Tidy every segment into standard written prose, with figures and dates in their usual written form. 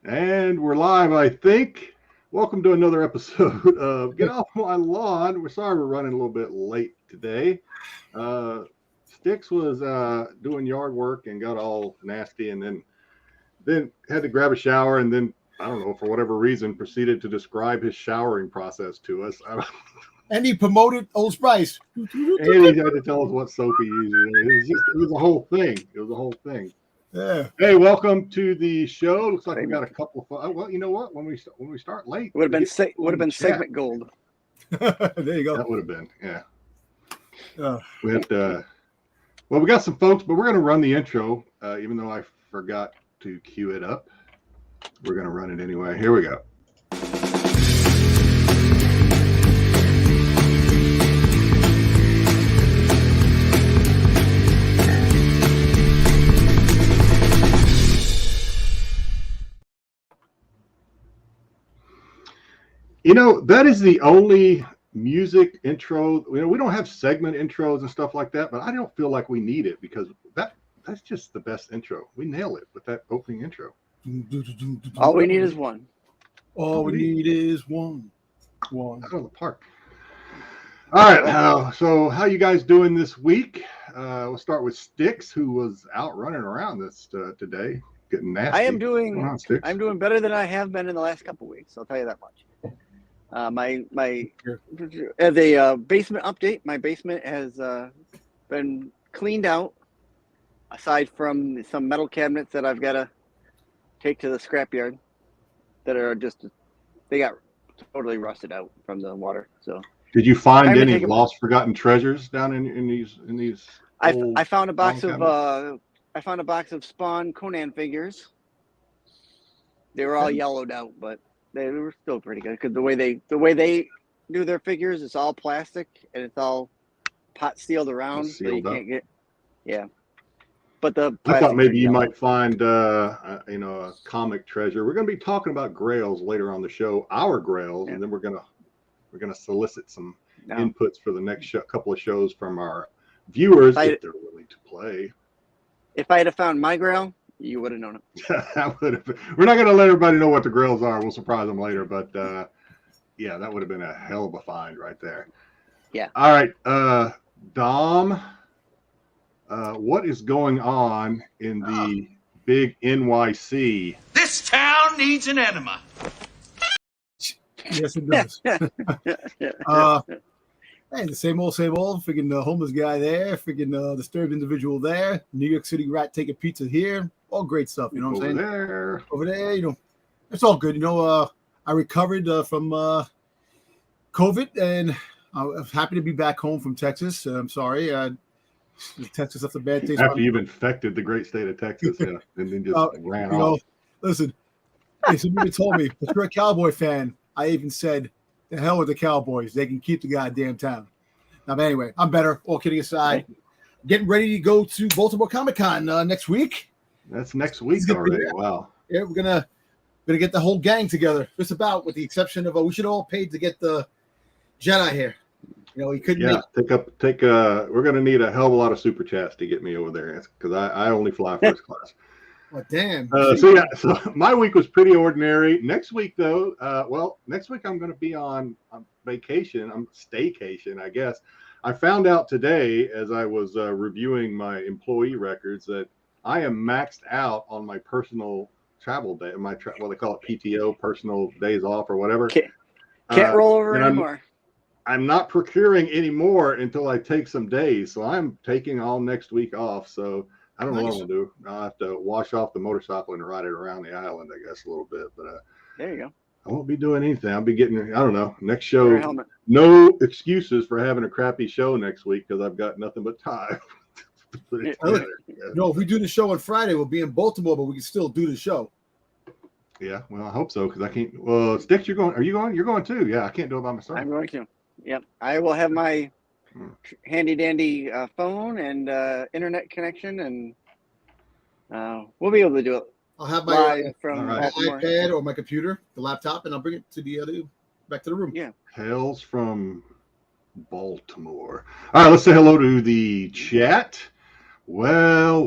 And we're live, I think. Welcome to another episode of Get Off My Lawn. We're sorry we're running a little bit late today. Styx was doing yard work and got all nasty, and then had to grab a shower, and then, I don't know, for whatever reason, proceeded to describe his showering process to us. And he promoted Old Spice. And he had to tell us what soap he used. It was a whole thing. It was a whole thing. Yeah. Hey, welcome to the show. Looks like we got a couple of. Well, you know what? When we start late, would have been segment gold. There you go. That would have been, yeah. We had well, we got some folks, but we're going to run the intro, even though I forgot to cue it up. We're going to run it anyway. Here we go. You know, that is the only music intro. You know, we don't have segment intros and stuff like that, but I don't feel like we need it because that's just the best intro. We nail it with that opening intro. All we need is one. All we need is one. Out of the park. All right. So how you guys doing this week? We'll start with Styx, who was out running around this today, getting nasty. I'm doing better than I have been in the last couple of weeks. I'll tell you that much. As a basement update, my basement has been cleaned out, aside from some metal cabinets that I've got to take to the scrapyard that are they got totally rusted out from the water. So, did you find any lost, forgotten treasures down in these? I found a box of Spawn Conan figures. They were all yellowed out, but they were still pretty good because the way they do their figures, it's all plastic and it's all pot sealed around, so you can't get. Yeah, but I thought maybe you might find a comic treasure. We're going to be talking about Grails later on the show, our Grails, and then we're gonna solicit some inputs for the next couple of shows from our viewers if they're willing to play. If I had found my Grail, you would have known it. We're not going to let everybody know what the Grails are. We'll surprise them later. But, yeah, that would have been a hell of a find right there. Yeah. All right. Dom, what is going on in the big NYC? This town needs an enema. Yes, it does. Hey, the same old. Freaking homeless guy there. Freaking disturbed individual there. New York City rat taking pizza here. All great stuff. You know what I'm saying? Over there, it's all good. I recovered from COVID, and I'm happy to be back home from Texas. I'm sorry. Texas, that's a bad taste. After you've infected the great state of Texas, yeah, and then just ran off. Listen, somebody told me, if you're a Cowboy fan, I even said, the hell with the Cowboys. They can keep the goddamn town. Now, but anyway, I'm better. All kidding aside. Getting ready to go to Baltimore Comic-Con next week. That's next week already. Wow. Yeah, we're gonna get the whole gang together. Just about, with the exception of we should all pay to get the Jedi here. He couldn't. Yeah, we're gonna need a hell of a lot of super chats to get me over there because I only fly first class. Oh, damn. So my week was pretty ordinary. Next week though, next week I'm gonna be on vacation. I'm staycation, I guess. I found out today as I was reviewing my employee records that I am maxed out on my personal travel day, what they call it, PTO, personal days off or whatever. Can't roll over anymore. I'm not procuring anymore until I take some days. So I'm taking all next week off. So I don't know what I'm going to do. I'll have to wash off the motorcycle and ride it around the island, I guess, a little bit. But there you go. I won't be doing anything. I'll be getting, I don't know, next show. No excuses for having a crappy show next week because I've got nothing but time. If we do the show on Friday, we'll be in Baltimore, but we can still do the show. Yeah, well, I hope so because I can't. Well, Styx, you're going. Are you going? You're going too. Yeah, I can't do it by myself. I'm going to. Yep, I will have my handy dandy phone and internet connection, and we'll be able to do it. I'll have my iPad or my computer, the laptop, and I'll bring it to back to the room. Yeah. Hails from Baltimore. All right, let's say hello to the chat. Well,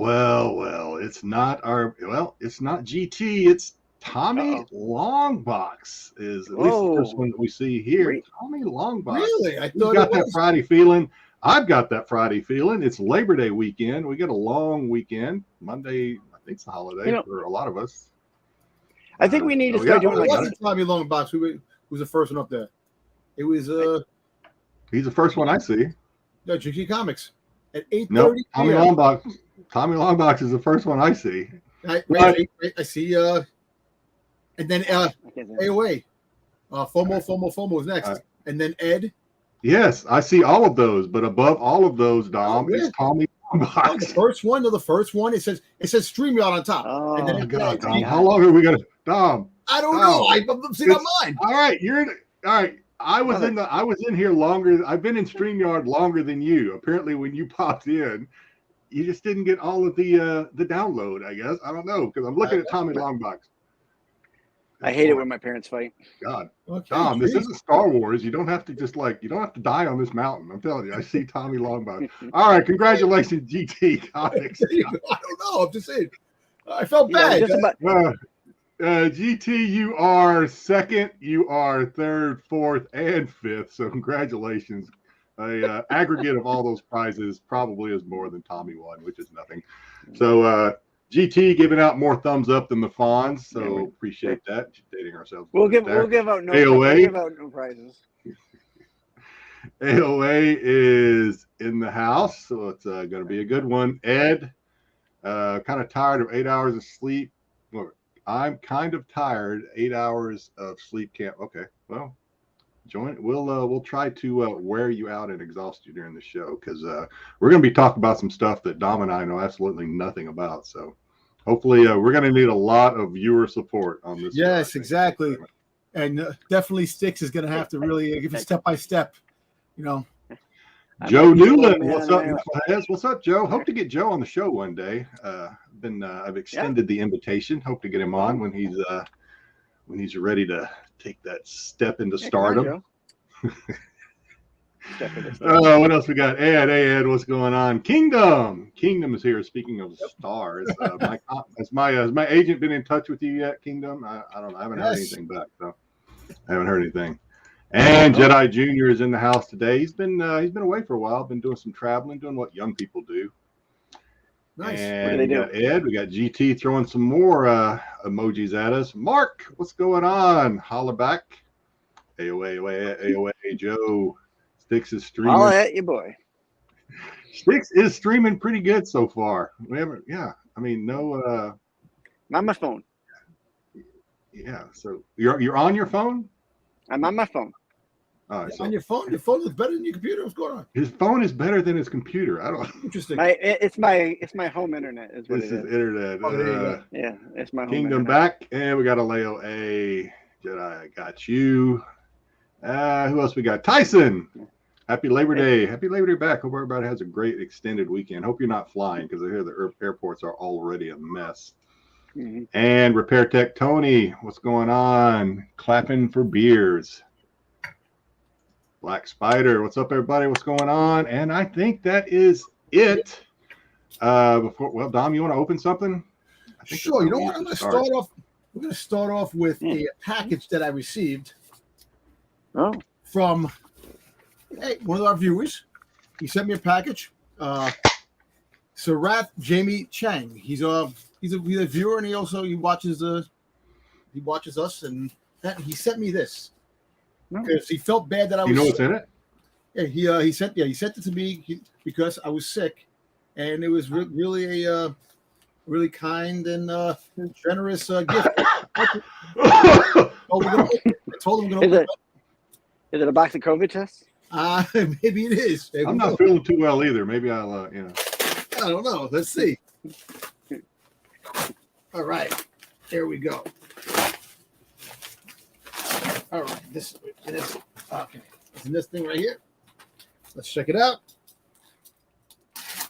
it's not GT, it's Tommy Longbox is at least the first one that we see here. Tommy Longbox. Really? I Who's thought got that Friday feeling. I've got that Friday feeling. It's Labor Day weekend. We get a long weekend. Monday, I think it's a holiday for a lot of us. I think we need to start doing it wasn't Tommy Longbox. Who was the first one up there? It was he's the first one I see. No, GT Comics at 8:30. No, Tommy Longbox is the first one I see. I see. And then AOA. FOMO is next, and then Ed. Yes, I see all of those, but above all of those, Dom, is Tommy Longbox. The first one. It says StreamYard on top. Oh, and then God, Dom, how long are we gonna, Dom? I don't know. I'm seeing on mine. All right, all right. I was in here longer. I've been in StreamYard longer than you. Apparently, when you popped in, you just didn't get all of the download. I guess I don't know because I'm looking at Tommy Longbox. I hate it when my parents fight. God, Tom, this isn't Star Wars. You don't have to you don't have to die on this mountain. I'm telling you. I see Tommy Longbox. All right, congratulations, GT Comics. I don't know. I'm just saying. I felt bad. GT, you are second, you are third, fourth, and fifth. So congratulations. Aggregate of all those prizes probably is more than Tommy won, which is nothing. So GT giving out more thumbs up than the Fonz. So appreciate that. Dating ourselves. We'll give out no AOA. We'll give out no prizes. AOA is in the house, so it's going to be a good one. Ed, kind of tired of 8 hours of sleep. Look, I'm kind of tired. 8 hours of sleep can't. Okay, well, join. We'll try to wear you out and exhaust you during the show because we're going to be talking about some stuff that Dom and I know absolutely nothing about. So hopefully, we're going to need a lot of viewer support on this. Yes, exactly, and definitely Styx is going to have to really give it step by step. You know. Joe Newland, what's up? What's up, Joe? Hope to get Joe on the show one day. I've extended the invitation. Hope to get him on when he's ready to take that step into stardom. What else we got? Ed, what's going on? Kingdom is here. Speaking of stars, has my agent been in touch with you yet? Kingdom, I don't know. I haven't heard anything back. So I haven't heard anything. And Jedi Jr. is in the house today. He's been away for a while. Been doing some traveling, doing what young people do. Nice. And what do they do? Ed, we got GT throwing some more emojis at us. Mark, what's going on? Holla back. AOA, Joe. Styx is streaming. Holla at you, boy. Styx is streaming pretty good so far. We haven't, I mean, no. I'm on my phone. Yeah. So you're on your phone? I'm on my phone. All right, so on your phone looks better than your computer. What's going on? His phone is better than his computer. I don't. Interesting. It's my home internet. Is what this it is. Internet. Yeah, it's my home Kingdom internet. back, and we got a Leo A. Jedi. I got you. Who else we got? Tyson. Happy Labor Day. Happy Labor Day back. Hope everybody has a great extended weekend. Hope you're not flying because I hear the airports are already a mess. Mm-hmm. And Repair Tech Tony, what's going on? Clapping for beers. Black Spider, what's up, everybody? What's going on? And I think that is it. Dom, you want to open something? Sure. You know what? I'm going to start off. We're going to start off with a package that I received from one of our viewers. He sent me a package. Sarath Jamie Chang. He's a viewer, and he watches us, and that he sent me this because he felt bad that I was. You know what's in it? Yeah, he sent it to me because I was sick, and it was really a really kind and generous gift. I told him I'm going to open it. Is it a box of COVID tests? Maybe it is. I'm not feeling too well either. Maybe I'll I don't know. Let's see. All right, there we go. All right, this okay. It's in this thing right here. Let's check it out.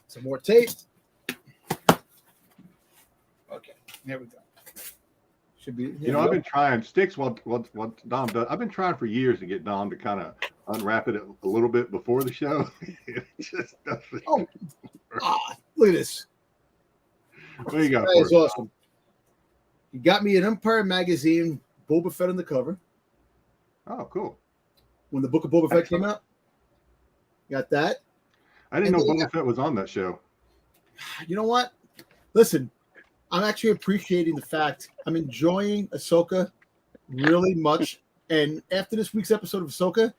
Some more tape. Okay, there we go. Should be. I've been trying Styx. What Dom does. I've been trying for years to get Dom to kind of unwrap it a little bit before the show. It just doesn't. Oh, look at this. What do you got? That is awesome. He got me an Empire magazine, Boba Fett on the cover. Oh, cool. When the Book of Boba Fett came out. Got that. I didn't know Boba Fett was on that show. You know what? Listen, I'm actually appreciating the fact I'm enjoying Ahsoka really much. And after this week's episode of Ahsoka,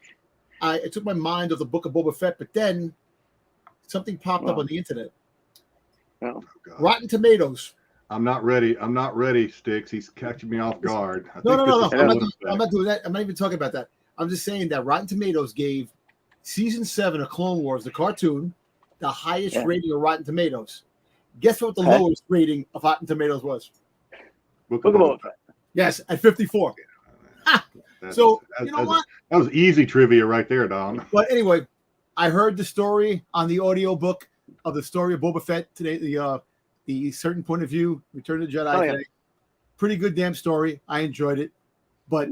it took my mind of the Book of Boba Fett, but then something popped up on the internet. Oh. Rotten Tomatoes. I'm not ready. I'm not ready, Styx. He's catching me off guard. No. I'm not doing that. I'm not even talking about that. I'm just saying that Rotten Tomatoes gave Season 7 of Clone Wars, the cartoon, the highest rating of Rotten Tomatoes. Guess what the lowest rating of Rotten Tomatoes was? Book of Boba Fett. Yes, at 54. So, you know what? That was easy trivia right there, Don. But anyway, I heard the story on the audiobook of the story of Boba Fett today, the certain point of view, Return of the Jedi today. Pretty good damn story. I enjoyed it. But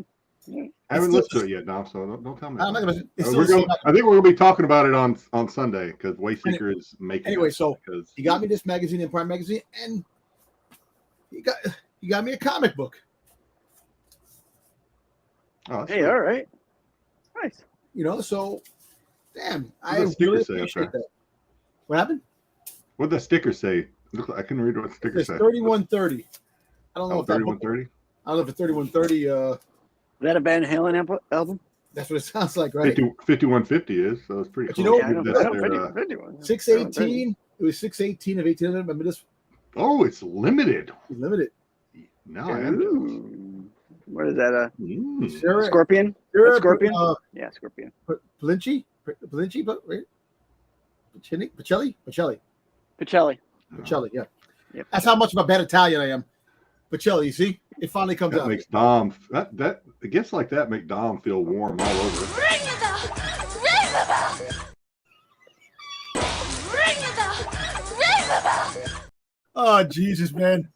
I haven't listened to it yet, Dom, so don't tell me. I think we're going to be talking about it on Sunday because Wayseeker is making anyway, it. So he got me this magazine, Empire magazine, and he got me a comic book. Oh, hey, all right. Nice. You know, so damn, I really appreciate that. What happened? What did the sticker say? I couldn't read what the sticker said. 3130. I don't know if 3130. I don't know if it's 3130. Is that a Van Halen album? That's what it sounds like, right? 5150 is, so it's pretty close. You know, 618. It was 618 of 1800. Remember this? Oh, it's limited. It's limited. No, I am. What is that? Scorpion? Scorpion? Yeah, Scorpion. Palinci? Pacelli, yeah. Yep. That's how much of a bad Italian I am. Pacelli, you see? It finally comes out. Makes Dom that gifts like that make Dom feel warm all over. Ring the bell! Ring the bell! Ring the bell! Ring the bell! Oh Jesus, man.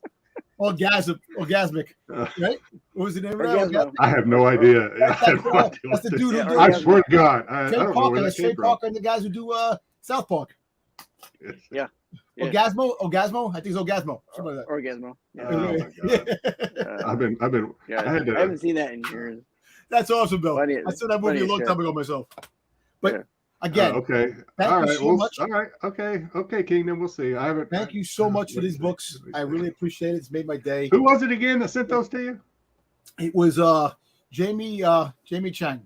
Orgasmic. Right? What was the name of that? I have no idea. That's the dude who I swear to God. I don't know where that came from. Parker and the guys who do South Park. Yeah. Orgasmo? I think it's Orgasmo. Something like that. Orgasmo. Yeah. Oh my God. I've been. Yeah, I haven't seen that in years. That's awesome, though. I saw that movie a long time ago myself. But again, okay. Thank you so much. All right. Okay, Kingdom. We'll see. Thank you so much for these books. I really appreciate it. It's made my day. Who was it again that sent those to you? It was Jamie Chang.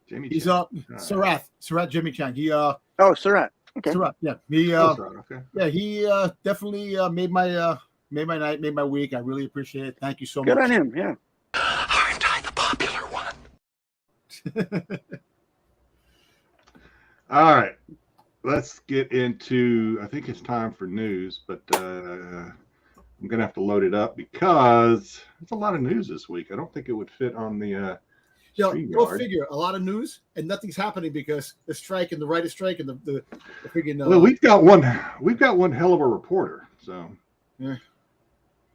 He's Sarath Jamie Chang. He Sarath. Okay. Sarath, yeah. He he definitely made my night, made my week. I really appreciate it. Thank you so much. Good on him, yeah. Aren't I the popular one? All right. Let's get into, I think it's time for news, but I'm going to have to load it up because there's a lot of news this week. I don't think it would fit on the go figure. A lot of news and nothing's happening because the strike and the writer's strike and the freaking. Well, we've got one hell of a reporter. So yeah,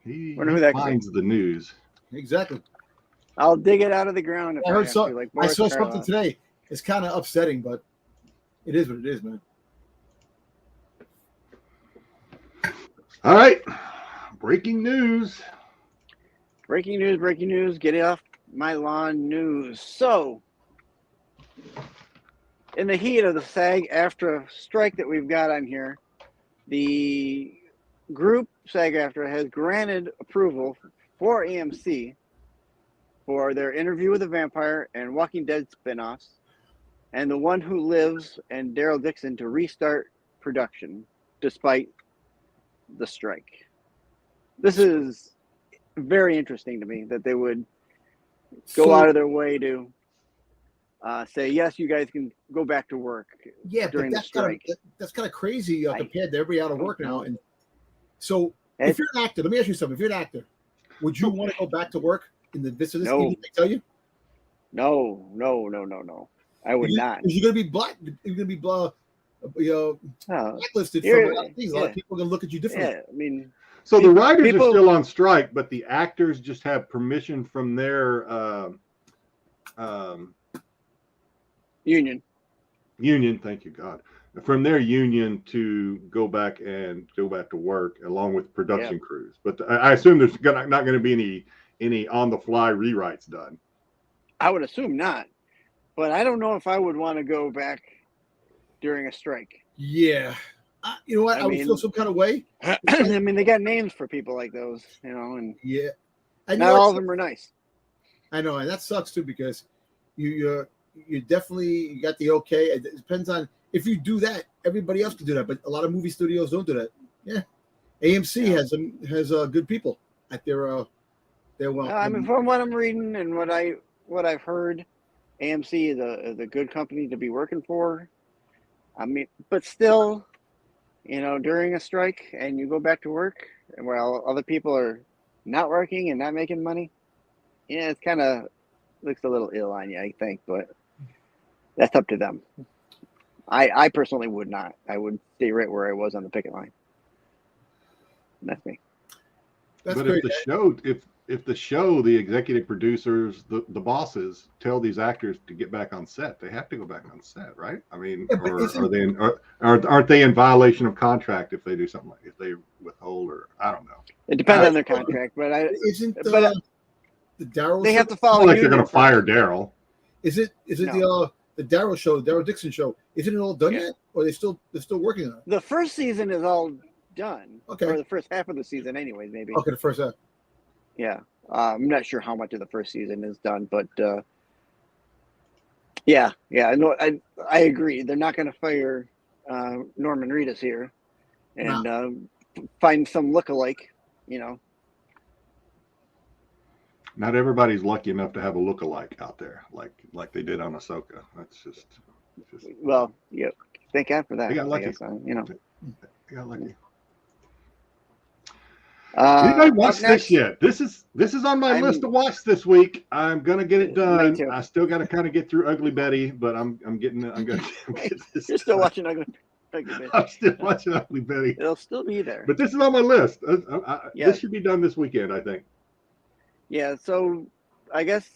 he finds the news. Exactly. I'll dig it out of the ground. If I heard so. I saw something today. It's kind of upsetting, but it is what it is, man. All right, breaking news. Breaking news. Get it off my lawn news. So, in the heat of the SAG-AFTRA strike that we've got on here, the group SAG-AFTRA has granted approval for AMC for their Interview with a Vampire and Walking Dead spinoffs, and The One Who Lives and Daryl Dixon to restart production despite the strike. This is very interesting to me that they would go out of their way to say, yes, you guys can go back to work. Yeah, but that's kind of crazy compared to everybody out of work now. And so, if you're an actor, let me ask you something. If you're an actor, would you want to go back to work in the midst of this? No. Did they tell you? No. I would not. You're going to be black. You're going to be blacklisted from a lot of things. A lot of people are going to look at you differently. Yeah, I mean. So the writers are still on strike, but the actors just have permission from their union. Union, thank you, God. from their union to go back to work along with production crews. But I assume there's not going to be any on the fly rewrites done. I would assume not, but I don't know if I would want to go back during a strike. Yeah. You know what? I would feel some kind of way. I mean, they got names for people like those, you know, and not all of them are nice. I know, and that sucks too, because you definitely got the okay. It depends on if you do that, everybody else can do that, but a lot of movie studios don't do that. Yeah, AMC has good people at their well. I mean, from what I'm reading and what I've heard, AMC is a good company to be working for. I mean, but still, you know, during a strike and you go back to work while other people are not working and not making money, yeah, it's kind of looks a little ill on you, I think, but that's up to them. I personally would not. I would stay right where I was on the picket line. That's me. That's but great. if the show, the executive producers, the bosses tell these actors to get back on set, they have to go back on set, right? I mean, aren't they in violation of contract if they do something if they withhold, or I don't know. It depends on their contract, but the Daryl? They have to follow. Like they're going to fire Daryl. Is it No. the Daryl show, Daryl Dixon show? Isn't it all done yet, or they're still working on it? The first season is all done. Okay. Or the first half of the season, anyways, maybe. Okay, the first half. Yeah. I'm not sure how much of the first season is done, but yeah. No, I agree. They're not going to fire Norman Reedus here and find some lookalike, you know. Not everybody's lucky enough to have a lookalike out there, like they did on Ahsoka. That's just well, yeah. Thank God for that. They got lucky. I guess, you know. They got lucky. Anybody watch this yet? This is on my list to watch this week. I'm gonna get it done. I still got to kind of get through Ugly Betty, but I'm getting this. You're still watching Ugly Betty. I'm still watching Ugly Betty. It'll still be there. But this is on my list. This should be done this weekend, I think. Yeah, so I guess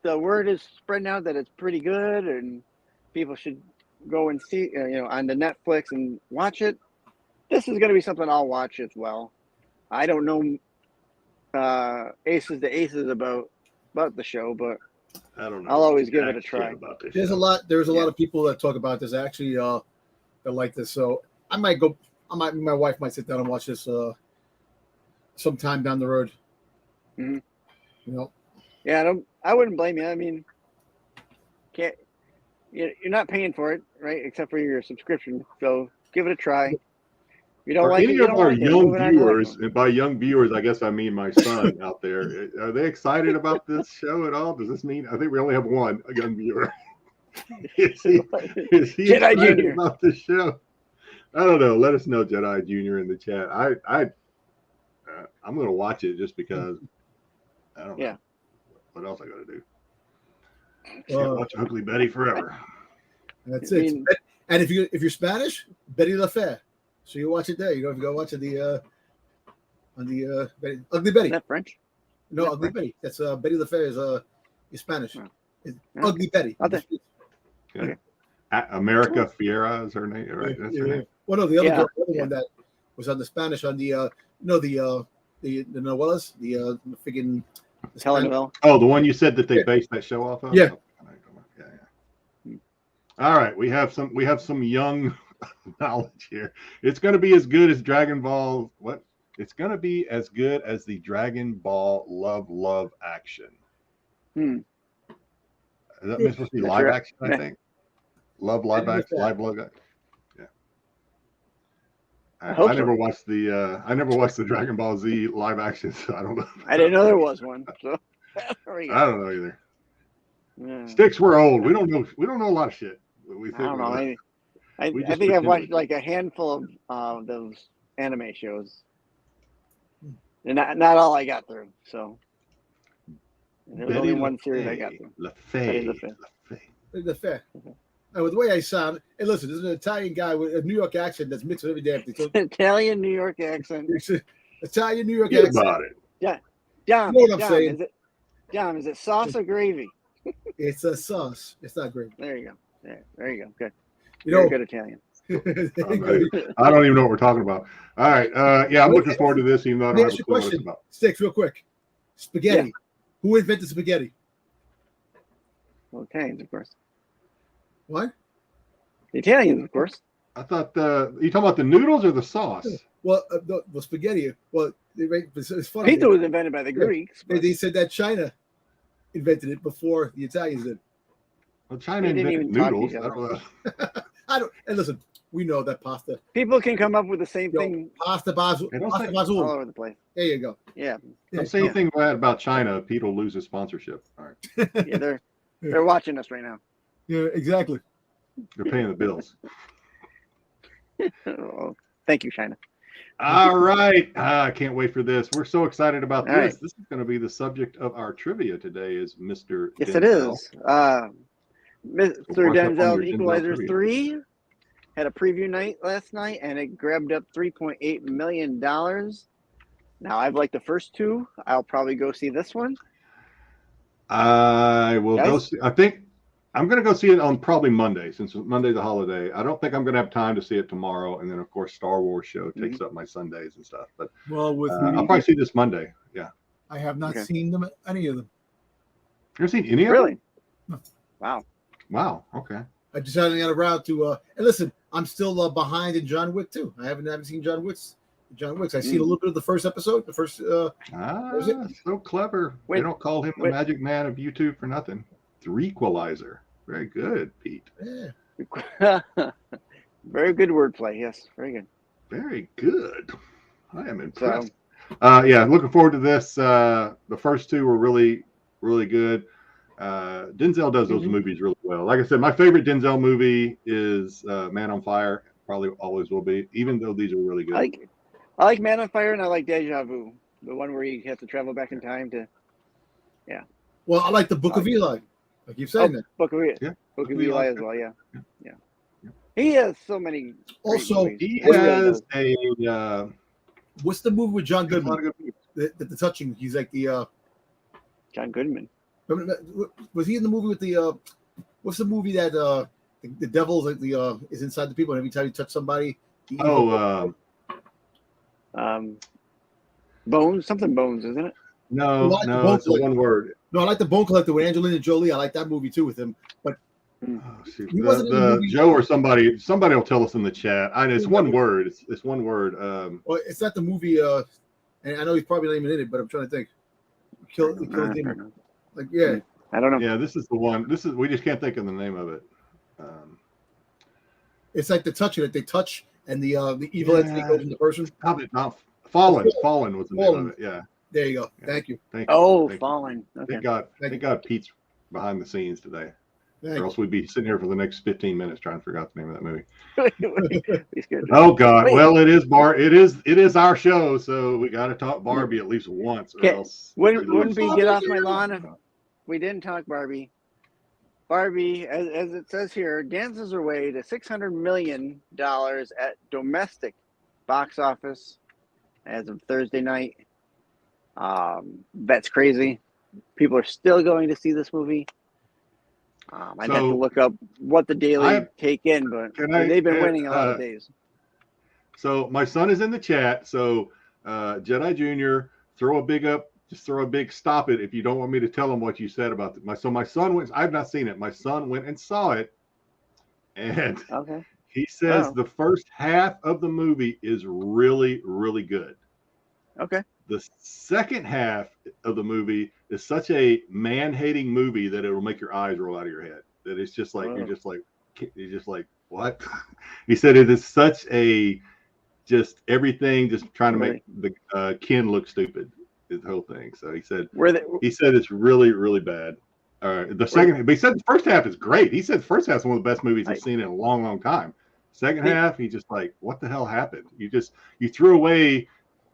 the word is spreading out that it's pretty good, and people should go and see, on the Netflix and watch it. This is going to be something I'll watch as well. I don't know aces to aces about the show, but I don't know. I'll always give it a try. There's a lot of people that talk about this actually that like this. So my wife might sit down and watch this sometime down the road. Mm-hmm. You know. Yeah, I wouldn't blame you. I mean, you're not paying for it, right? Except for your subscription. So give it a try. You don't like any it, of our young viewers, and by young viewers, I guess I mean my son out there. Are they excited about this show at all? Does this mean I think we only have one young viewer? Is he Jedi excited Junior about this show? I don't know. Let us know, Jedi Junior, in the chat. I'm going to watch it just because. I don't know. What else I got to do? Can't watch Ugly Betty forever. That's it. And if you're Spanish, Betty La Fea. So you watch it there. You don't have to go watch it on the Ugly Betty. Is that French? No, Ugly Betty. That's Betty La Fea is Spanish. Ugly Betty. Okay. America Fiera is her name, right? That's her name. Well, no, the other one that was on the Spanish on the novellas, the freaking telenovela. Oh, the one you said that they based that show off of. Yeah. All right, we have some young knowledge here. It's going to be as good as Dragon Ball. What? It's going to be as good as the Dragon Ball Love action. Is that supposed to be live action? I think. Live action. Yeah. I never watched the Dragon Ball Z live action, so I don't know. I didn't know there was one. So I don't know either. Yeah. Styx, we're old. We don't know a lot of shit. We think I don't know. I think I've watched like a handful of those anime shows, and not all I got through. So there was only one series I got through. La Fea. And with the way I sound, hey, listen, there's an Italian guy with a New York accent that's mixed with every damn thing. So, Italian New York accent. Italian New York accent. About it. Yeah, Dom. You know what I'm saying? Is it sauce or gravy? It's a sauce. It's not gravy. There you go. Yeah, there you go. Good. You know, good Italian. I don't even know what we're talking about. All right. Yeah, I'm looking forward to this, even though I don't have a clue what it's about. Styx, real quick. Spaghetti. Yeah. Who invented spaghetti? Well, Italians, of course. What? The Italians, of course. I thought you talking about the noodles or the sauce? Well, the spaghetti. Well, it's funny. Pizza was invented by the Greeks. They said that China invented it before the Italians did. Well, China invented noodles. I don't. And listen, we know that pasta. People can come up with the same thing. Pasta basil. All over the place. There you go. Yeah. Don't say anything bad about China. Pete will lose his sponsorship. All right. Yeah, they're watching us right now. Yeah, exactly. They're paying the bills. Oh, thank you, China. All right. I can't wait for this. We're so excited about this. Right. This is going to be the subject of our trivia today is Mr. Yes, Denzel. it is. Mr. Denzel's Equalizer 3 had a preview night last night, and it grabbed up $3.8 million. Now, I've liked the first two. I'll probably go see this one. I will go see. I think I'm going to go see it on probably Monday, since Monday's a holiday. I don't think I'm going to have time to see it tomorrow. And then, of course, Star Wars show takes up my Sundays and stuff. But well, with I'll probably see this Monday. Yeah. I have not seen them, any of them. You ever seen any of them? Really? No. Wow. Wow. Okay. I just haven't got around to. And listen, I'm still behind in John Wick too. I haven't seen John Wick's. I seen a little bit of the first episode. The first. So clever. They don't call him the magic man of YouTube for nothing. The Equalizer. Very good, Pete. Yeah. Very good wordplay. Yes, very good. Very good. I am impressed. Yeah, looking forward to this. The first two were really, really good. Denzel does those movies really well. Like I said, my favorite Denzel movie is Man on Fire. Probably always will be, even though these are really good. I like Man on Fire, and I like Deja Vu, the one where you have to travel back in time to. Yeah. Well, I like the Book of Eli. I keep saying that. Book of Eli as well. Yeah. He has so many. Also, he has a. What's the movie with John Goodman? The Touching. He's like the. John Goodman. Was he in the movie with the? What's the movie that the devil's like is inside the people, and every time you touch somebody. Bones, something Bones, isn't it? No, it's one word. No, I like the Bone Collector with Angelina Jolie. I like that movie too with him. But Joe or somebody will tell us in the chat. It's one word. It's one word. Well, it's not the movie. And I know he's probably not even in it, but I'm trying to think. Kill Demon. Like I don't know. Yeah, this is the one. We just can't think of the name of it. It's like the touching that they touch and the evil entity goes in the person. Probably not. Fallen was the name of it. Yeah. There you go. Thank you. Fallen. Okay. Thank God Pete's behind the scenes today. Or else we'd be sitting here for the next 15 minutes trying to figure out the name of that movie. Oh God! Wait. Well, it is our show, so we got to talk Barbie at least once, or else wouldn't we get off my lawn if we didn't talk Barbie? Barbie, as it says here, dances her way to $600 million at domestic box office as of Thursday night. That's crazy. People are still going to see this movie. I'd have to look up what the daily take in, but they've been winning a lot of days. So my son is in the chat. So Jedi Jr., throw a big stop it if you don't want me to tell him what you said about it. My son went. I've not seen it. My son went and saw it, and he says the first half of the movie is really, really good. Okay. The second half of the movie is such a man-hating movie that it will make your eyes roll out of your head. That it's just like you're just like what? He said it is such a just everything just trying to make the Ken look stupid. The whole thing. So he said it's really, really bad. But he said the first half is great. He said the first half is one of the best movies he's seen in a long, long time. Second half, he just like, what the hell happened? You threw away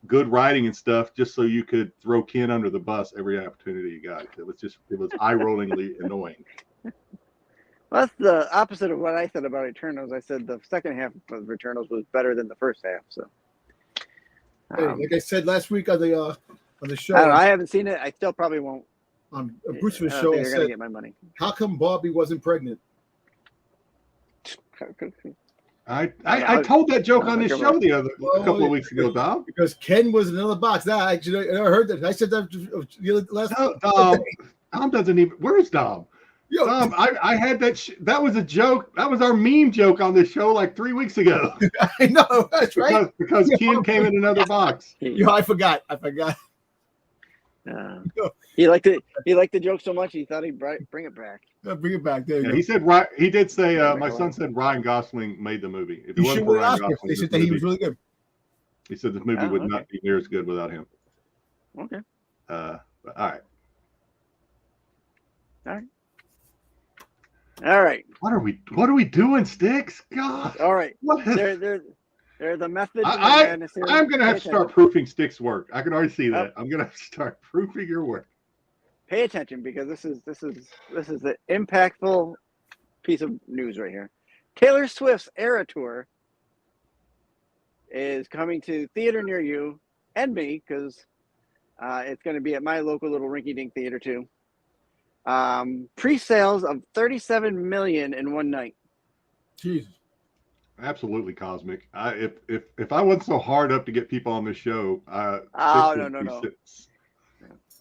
good writing and stuff just so you could throw Ken under the bus every opportunity you got. It was eye-rollingly annoying. Well, that's the opposite of what I said about Eternals. I said the second half of Eternals was better than the first half. So, like I said last week on the show, I haven't seen it. I still probably won't. On Bruce's show, I said, get my money. How come Barbie wasn't pregnant? I told that joke on this show a couple of weeks ago, Dom. Because Ken was in another box. Nah, actually, I heard that. I said that last. Dom doesn't even. Where's Dom? Yo. Dom, I had that. That was a joke. That was our meme joke on this show like 3 weeks ago. I know. That's right. Because Ken came in another box. Yo, I forgot. He liked it. He liked the joke so much he thought he'd bring it back. Bring it back. There you go. He said he did say my son said Ryan Gosling made the movie. If it wasn't for Ryan Gosling, they said that he was really good. He said this movie would not be near as good without him. Okay. All right. What are we doing, Styx? God. All right. They're the method. I'm gonna have to start proofing Styx's work. I can already see that. I'm gonna have to start proofing your work. Pay attention because this is the impactful piece of news right here. Taylor Swift's Era Tour is coming to theater near you and me because it's going to be at my local little rinky-dink theater too. Pre-sales of 37 million in one night. Jesus. Absolutely cosmic. If I wasn't so hard up to get people on this show, no.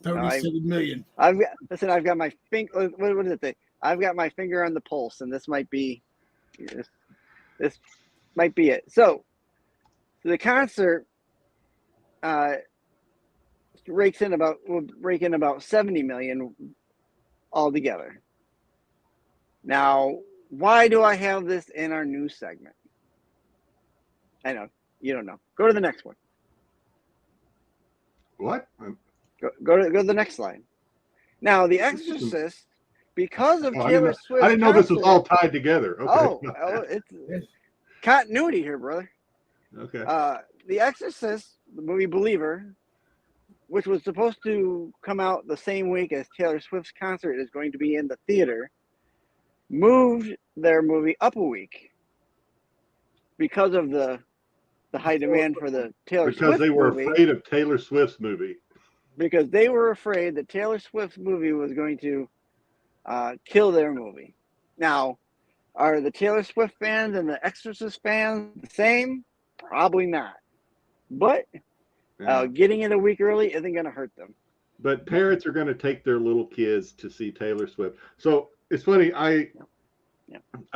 37 million. I've got my finger. What is it? I've got my finger on the pulse, and this might be it. So the concert will rake in about 70 million altogether. Now, why do I have this in our news segment? I know you don't know. Go to the next one. What? Go to the next slide. Now, The Exorcist, because of Taylor Swift. I didn't know this was all tied together. Okay. It's continuity here, brother. Okay. The Exorcist, the movie Believer, which was supposed to come out the same week as Taylor Swift's concert is going to be in the theater, moved their movie up a week because of the high demand for the Taylor Swift movie. Because they were afraid of Taylor Swift's movie. Because they were afraid that Taylor Swift's movie was going to kill their movie. Now, are the Taylor Swift fans and the Exorcist fans the same? Probably not. But getting it a week early isn't going to hurt them. But parents are going to take their little kids to see Taylor Swift. So it's funny. I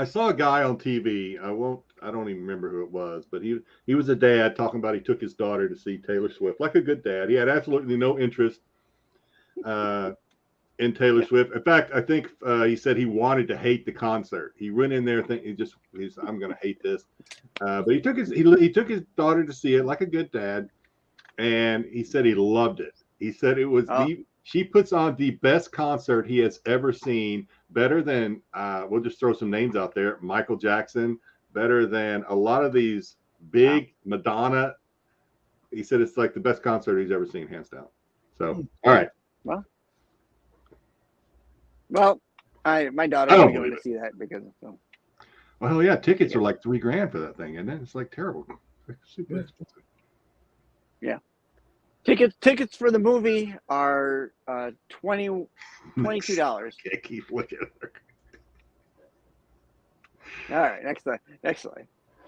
saw a guy on TV. I don't even remember who it was, but he was a dad talking about he took his daughter to see Taylor Swift, like a good dad. He had absolutely no interest in Taylor Swift. In fact, I think he said he wanted to hate the concert. He went in there thinking I'm going to hate this. But he took his daughter to see it like a good dad, and he said he loved it. He said it was she puts on the best concert he has ever seen, better than we'll just throw some names out there, Michael Jackson, better than a lot of these big Madonna. He said it's like the best concert he's ever seen, hands down. So, all right. Well, my daughter will be going to see that because of film. Well, yeah, tickets are like $3,000 for that thing, and then it's like terrible. It's super expensive. Yeah. Tickets for the movie are $22. Can't keep looking at her. All right, next slide.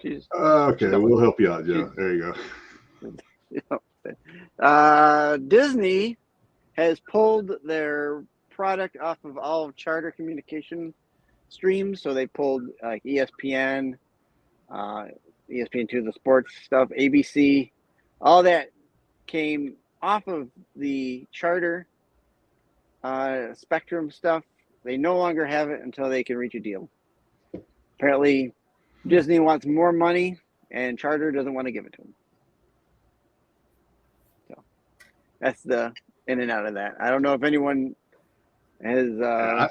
Jeez. Okay, we'll help you out, Joe. There you go. Disney has pulled their product off of all charter communication streams. So they pulled like ESPN, ESPN2, the sports stuff, ABC, all that came off of the charter Spectrum stuff. They no longer have it until they can reach a deal. Apparently, Disney wants more money, and Charter doesn't want to give it to them. So that's the in and out of that. I don't know if anyone has. I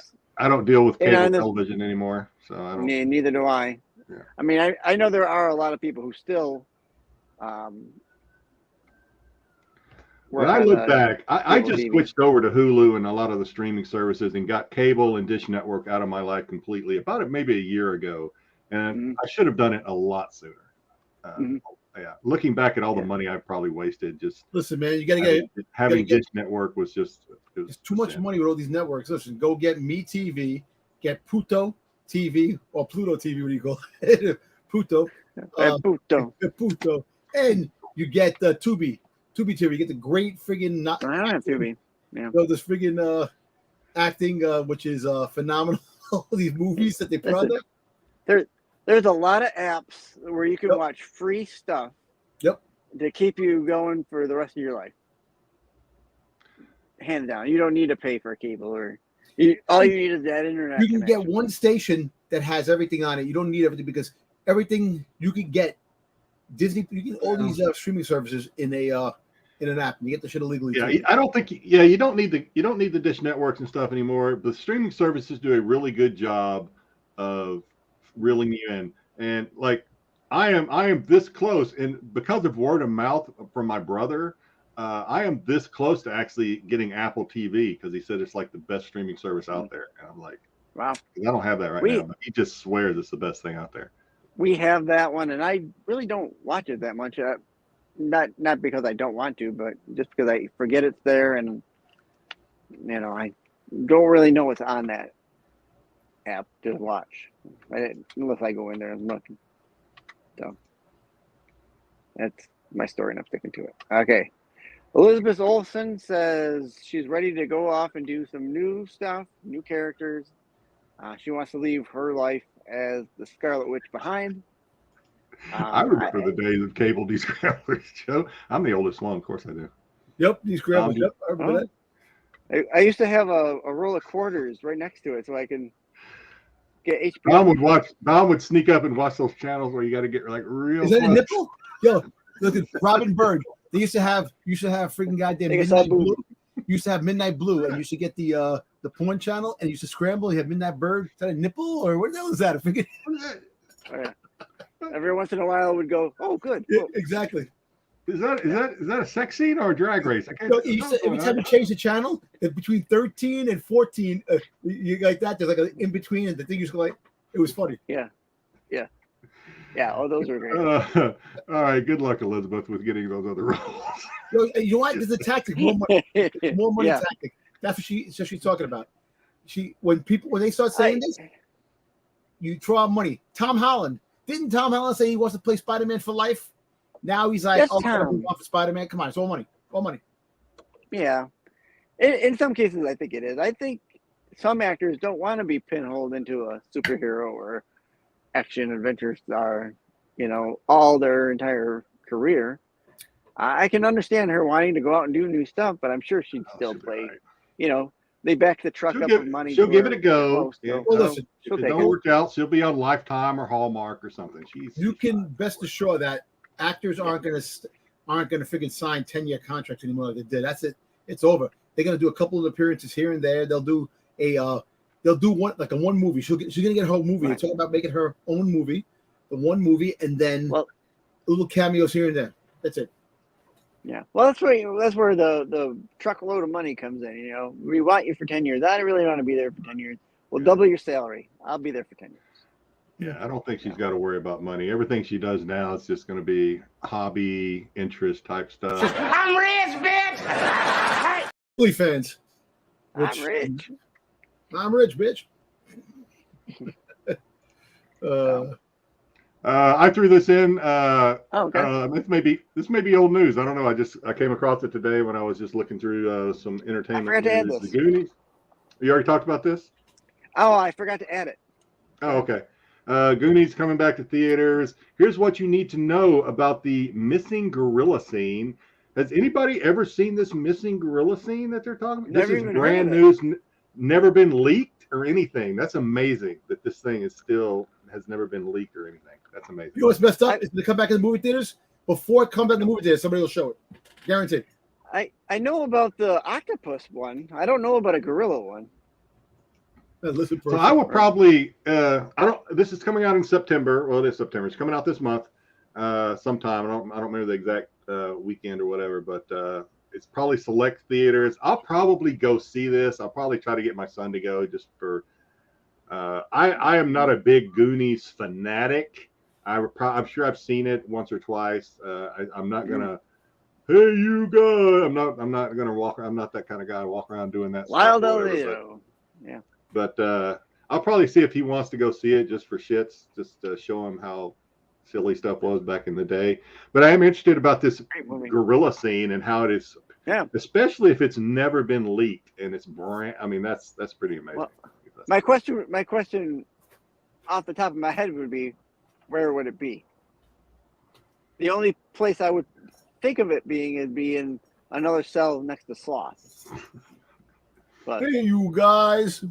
don't deal with cable television anymore, so I don't. Neither do I. Yeah. I mean, I know there are a lot of people who still. When I look back, I just switched over to Hulu and a lot of the streaming services and got cable and Dish Network out of my life completely about maybe a year ago. And I should have done it a lot sooner. Yeah, looking back at all the money I've probably wasted, just listen, man, you got to get having Dish Network was just it's too much money with all these networks. Listen, go get Me TV, get Pluto TV or Pluto TV, what do you call it? Pluto, Puto. And you get the Tubi tier. You get the great friggin' I don't have Tubi. Yeah. You know, this friggin' acting, which is phenomenal. All these movies that they put on there. There's a lot of apps where you can watch free stuff. Yep. To keep you going for the rest of your life. Hands down, you don't need to pay for a cable all you need is that internet. You can connection. get one station that has everything on it. You don't need everything because everything you can get Disney. You can all these streaming services in an app. And you get the shit illegally. Yeah, too. I don't think. Yeah, you don't need the dish networks and stuff anymore. The streaming services do a really good job of reeling you in. And like I am this close, and because of word of mouth from my brother. I am this close to actually getting Apple TV because he said it's like the best streaming service out there. And I'm like, wow, I don't have that right now. But he just swears it's the best thing out there. We have that one, and I really don't watch it that much. Not because I don't want to, but just because I forget it's there, and I don't really know what's on that app to watch unless I go in there and look. So that's my story, and I'm sticking to it. Okay. Elizabeth Olsen says she's ready to go off and do some new stuff, new characters. She wants to leave her life as the Scarlet Witch behind. I remember the days of cable descramblers, Joe. I'm the oldest one, of course I do. Yep, descramblers. Yep, I remember that. I used to have a roll of quarters right next to it so I can get HBO. Don would sneak up and watch those channels where you got to get like real. Is that a nipple? Yo, look at Robin Bird. They used to have freaking goddamn Midnight Blue. Used to have Midnight Blue, and you used to get the porn channel, and you used to scramble. You have Midnight Bird. Is that a nipple or what the hell is that? I forget. Every once in a while, it would go, "Oh, good." Yeah, exactly. Is that a sex scene or a drag race? Every time you change the channel, between 13 and 14, you like that. There's like an in between, and the thing is like, it was funny. Yeah. Oh, those were great. All right. Good luck, Elizabeth, with getting those other roles. You know what? There's a tactic. More money tactic. That's what she's talking about. When they start saying this, you draw money. Tom Holland. Didn't Tom Holland say he wants to play Spider-Man for life? Now he's like, oh, I want for Spider-Man. Come on, it's all money. All money. Yeah. In some cases, I think it is. I think some actors don't want to be pinholed into a superhero or action adventure star, all their entire career. I can understand her wanting to go out and do new stuff, but I'm sure she'd still play. Right. They back the truck up with money. She'll give it a go. Well, listen, if it don't work out, she'll be on Lifetime or Hallmark or something. You can best assure that actors aren't gonna freaking sign 10-year contracts anymore like they did. That's it. It's over. They're gonna do a couple of appearances here and there. They'll do one movie. She's gonna get her own movie. They're talking about making her own movie, one movie, and then little cameos here and there. That's it. Yeah. Well, that's where the truckload of money comes in. We want you for 10 years. I really want to be there for 10 years. We'll double your salary. I'll be there for 10 years. Yeah, I don't think she's got to worry about money. Everything she does now is just going to be hobby, interest type stuff. I'm rich, bitch. Hey, fans. I'm rich. I'm rich, bitch. I threw this in. Okay. This may be old news. I don't know. I came across it today when I was just looking through some entertainment. I forgot to add this. The Goonies. You already talked about this? Oh, I forgot to add it. Oh, okay. Goonies coming back to theaters. Here's what you need to know about the missing gorilla scene. Has anybody ever seen this missing gorilla scene that they're talking about? This is brand news. Never been leaked or anything. That's amazing that this thing has never been leaked or anything. That's amazing. You know what's messed up is to come back in the movie theaters. Before it comes back in the movie theaters, somebody will show it. Guaranteed. I know about the octopus one. I don't know about a gorilla one. So I would probably this is coming out in September. Well, it is September. It's coming out this month sometime. I don't remember the exact weekend or whatever, but it's probably select theaters. I'll probably go see this. I'll probably try to get my son to go just for I am not a big Goonies fanatic. I'm sure I've seen it once or twice. I'm not gonna hey you guys. I'm not gonna walk. I'm not that kind of guy walk around doing that. Wild Elio. Yeah. But I'll probably see if he wants to go see it just for shits, just to show him how silly stuff was back in the day. But I am interested about this gorilla scene and how it is. Yeah. Especially if it's never been leaked and it's brand. I mean, that's pretty amazing. Well, my question off the top of my head would be, where would it be? The only place I would think of it being would be in another cell next to Sloth. But hey, you guys.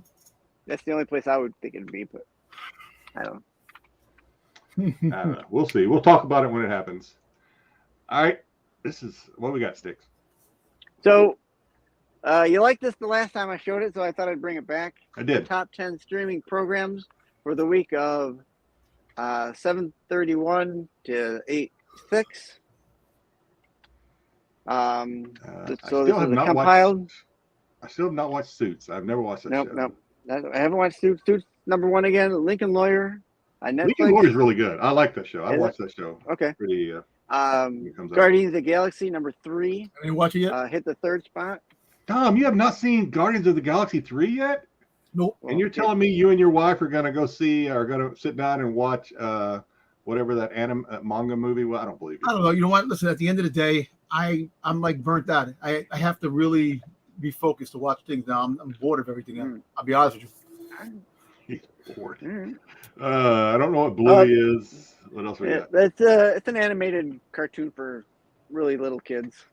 that's the only place I would think it'd be, but I don't know. I don't know. We'll see. We'll talk about it when it happens. All right. This is what we got, Styx. So, you liked this the last time I showed it, so I thought I'd bring it back. I did. The top 10 streaming programs for the week of 7/31 to 8/6. So this is compiled. I still have not watched Suits. I've never watched that show. Nope. I haven't watched Suits. Suits #1 again. Lincoln Lawyer. Lincoln Lawyer is really good. I like that show. I watched that show. Okay. Pretty. Guardians of the Galaxy #3. I didn't watch it yet. Hit the 3rd spot. Tom, you have not seen Guardians of the Galaxy 3 yet? Nope. And you're telling me you and your wife are gonna go see, or gonna sit down and watch whatever that manga movie was? I don't believe it. I don't know. You know what? Listen, at the end of the day, I'm like burnt out. I have to really be focused to watch things now. I'm bored of everything. I'll be honest with you. He's bored. I don't know what Bluey is. What else we got? It's an animated cartoon for really little kids.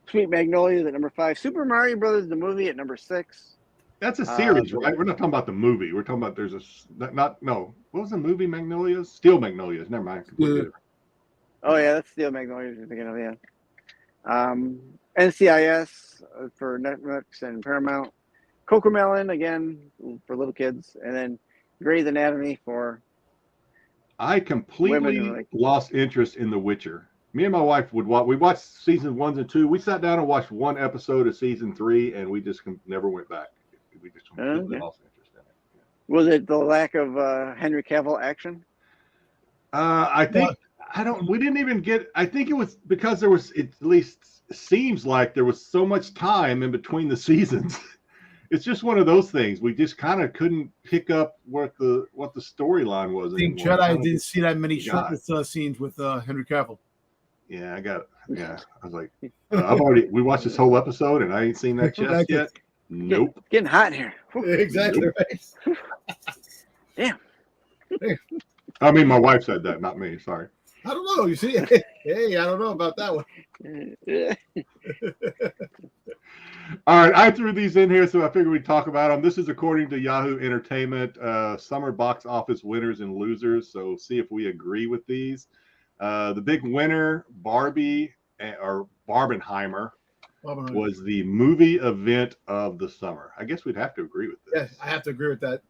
Sweet Magnolias at #5. Super Mario Brothers the movie at #6. That's a series, right? We're not talking about the movie. We're talking about what was the movie Magnolias? Steel Magnolias. Never mind. Oh yeah, that's Steel Magnolias you're thinking of, yeah. NCIS for Netflix and Paramount. Cocomelon again for little kids, and then Grey's Anatomy for. I completely lost interest in The Witcher. Me and my wife would watch. We watched seasons 1 and 2. We sat down and watched one episode of season 3, and we just never went back. We just completely lost interest in it. Yeah. Was it the lack of Henry Cavill action? I think we didn't even get. I think it was because there was. It at least seems like there was so much time in between the seasons. It's just one of those things. We just kind of couldn't pick up what the storyline was. I think Jedi didn't see that many shirtless scenes with Henry Cavill. Yeah, I got it. Yeah, I was like, we watched this whole episode and I ain't seen that chest yet. Nope. Getting hot in here. Exactly right. Damn. I mean, my wife said that, not me. Sorry. I don't know. You see, hey, I don't know about that one. All right, I threw these in here, so I figured we'd talk about them. This is according to Yahoo Entertainment, summer box office winners and losers. So see if we agree with these. The big winner, Barbie or Barbenheimer, was the movie event of the summer. I guess we'd have to agree with this. Yes, I have to agree with that.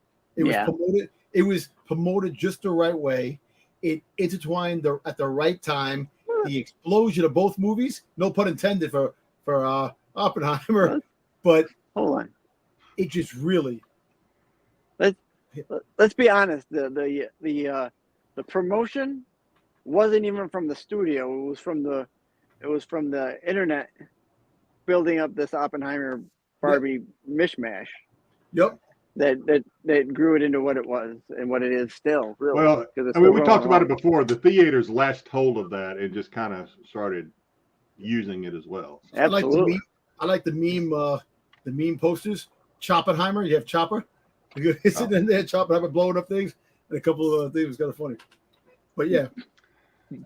It was promoted just the right way. It intertwined at the right time. The explosion of both movies, no pun intended for Oppenheimer, but hold on, it just really. Let's be honest. The promotion wasn't even from the studio. It was from the internet building up this Oppenheimer Barbie mishmash. Yep. That grew it into what it was and what it is still. Really. Well, I mean, we talked about it before. The theaters latched hold of that and just kind of started using it as well. So. Absolutely. I like the meme posters. Choppenheimer. You have Chopper. He's sitting in there, Choppenheimer blowing up things, and a couple of things was kind of funny. But yeah.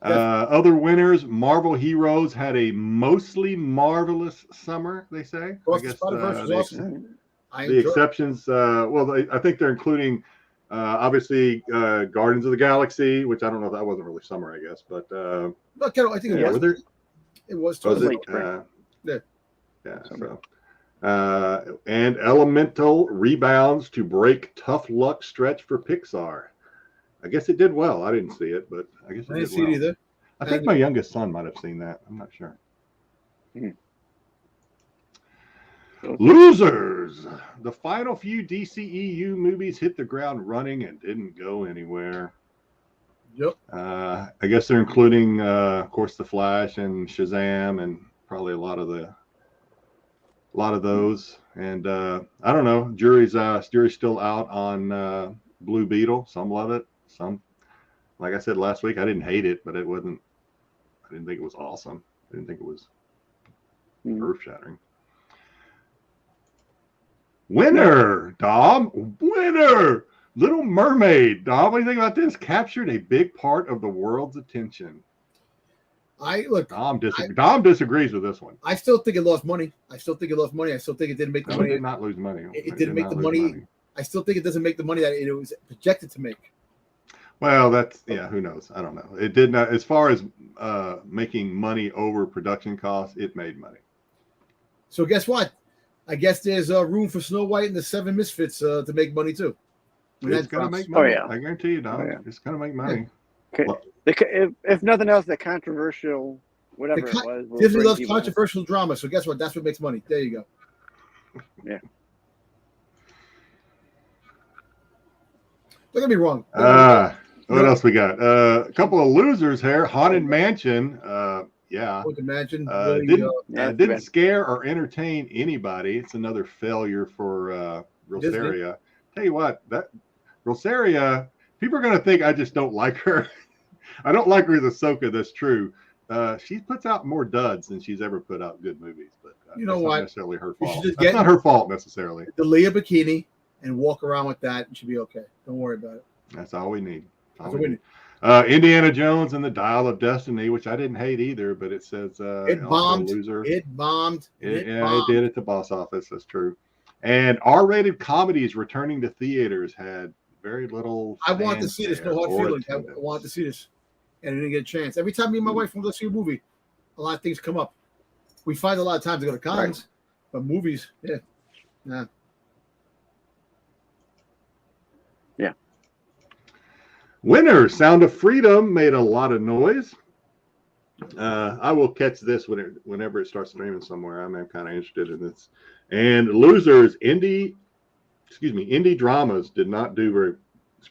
Other winners, Marvel Heroes had a mostly marvelous summer, they say. I guess awesome. The exceptions, I think they're including, obviously, Guardians of the Galaxy, which I don't know if that wasn't really summer, I guess, but I think it was. It was totally. And Elemental rebounds to break tough luck stretch for Pixar. I guess it did well. I didn't see it, but I guess it didn't see it either. I think my youngest son might have seen that. I'm not sure. Losers. The final few DCEU movies hit the ground running and didn't go anywhere. Yep. I guess they're including, of course, The Flash and Shazam, and probably a lot of those. And I don't know. Jury's still out on Blue Beetle. Some love it. Some like I said last week, I didn't hate it, but it wasn't. I didn't think it was awesome. I didn't think it was earth-shattering. Winner, Dom. Winner. Little Mermaid. Dom, what do you think about this? Captured a big part of the world's attention. Dom disagrees with this one. I still think it lost money. I still think it didn't make the money. It did not lose money. It didn't make the money. I still think it doesn't make the money that it was projected to make. Well, who knows? I don't know. It did not, as far as making money over production costs, it made money. So guess what? I guess there's room for Snow White and the Seven Misfits to make money too. It's going to make money. Oh, yeah. I guarantee you, Dom. It's going to make money. Okay. Well, if nothing else, the controversial, whatever it was. Disney loves controversial drama, so guess what? That's what makes money. There you go. Yeah. Don't get me wrong. What else we got? A couple of losers here. Haunted Mansion. Haunted Mansion didn't scare or entertain anybody. It's another failure for Rosaria. Disney. Tell you what, that Rosaria, people are going to think I just don't like her. I don't like her as Ahsoka. That's true. She puts out more duds than she's ever put out good movies. But you know what? Not necessarily her fault. That's not her fault necessarily. The Leah bikini and walk around with that, and she'll be okay. Don't worry about it. That's all we need. Indiana Jones and the Dial of Destiny, which I didn't hate either, but it says it bombed. Loser. It bombed. It did at the box office. That's true. And R-rated comedies returning to theaters had very little. I want to see this. No hard feelings. I want to see this, and I didn't get a chance. Every time me and my wife want to go see a movie, a lot of things come up. We find a lot of times to go to cons, but movies, nah. Yeah. Winner, Sound of Freedom made a lot of noise. I will catch this whenever it starts streaming somewhere. I'm kind of interested in this. And losers, indie dramas did not do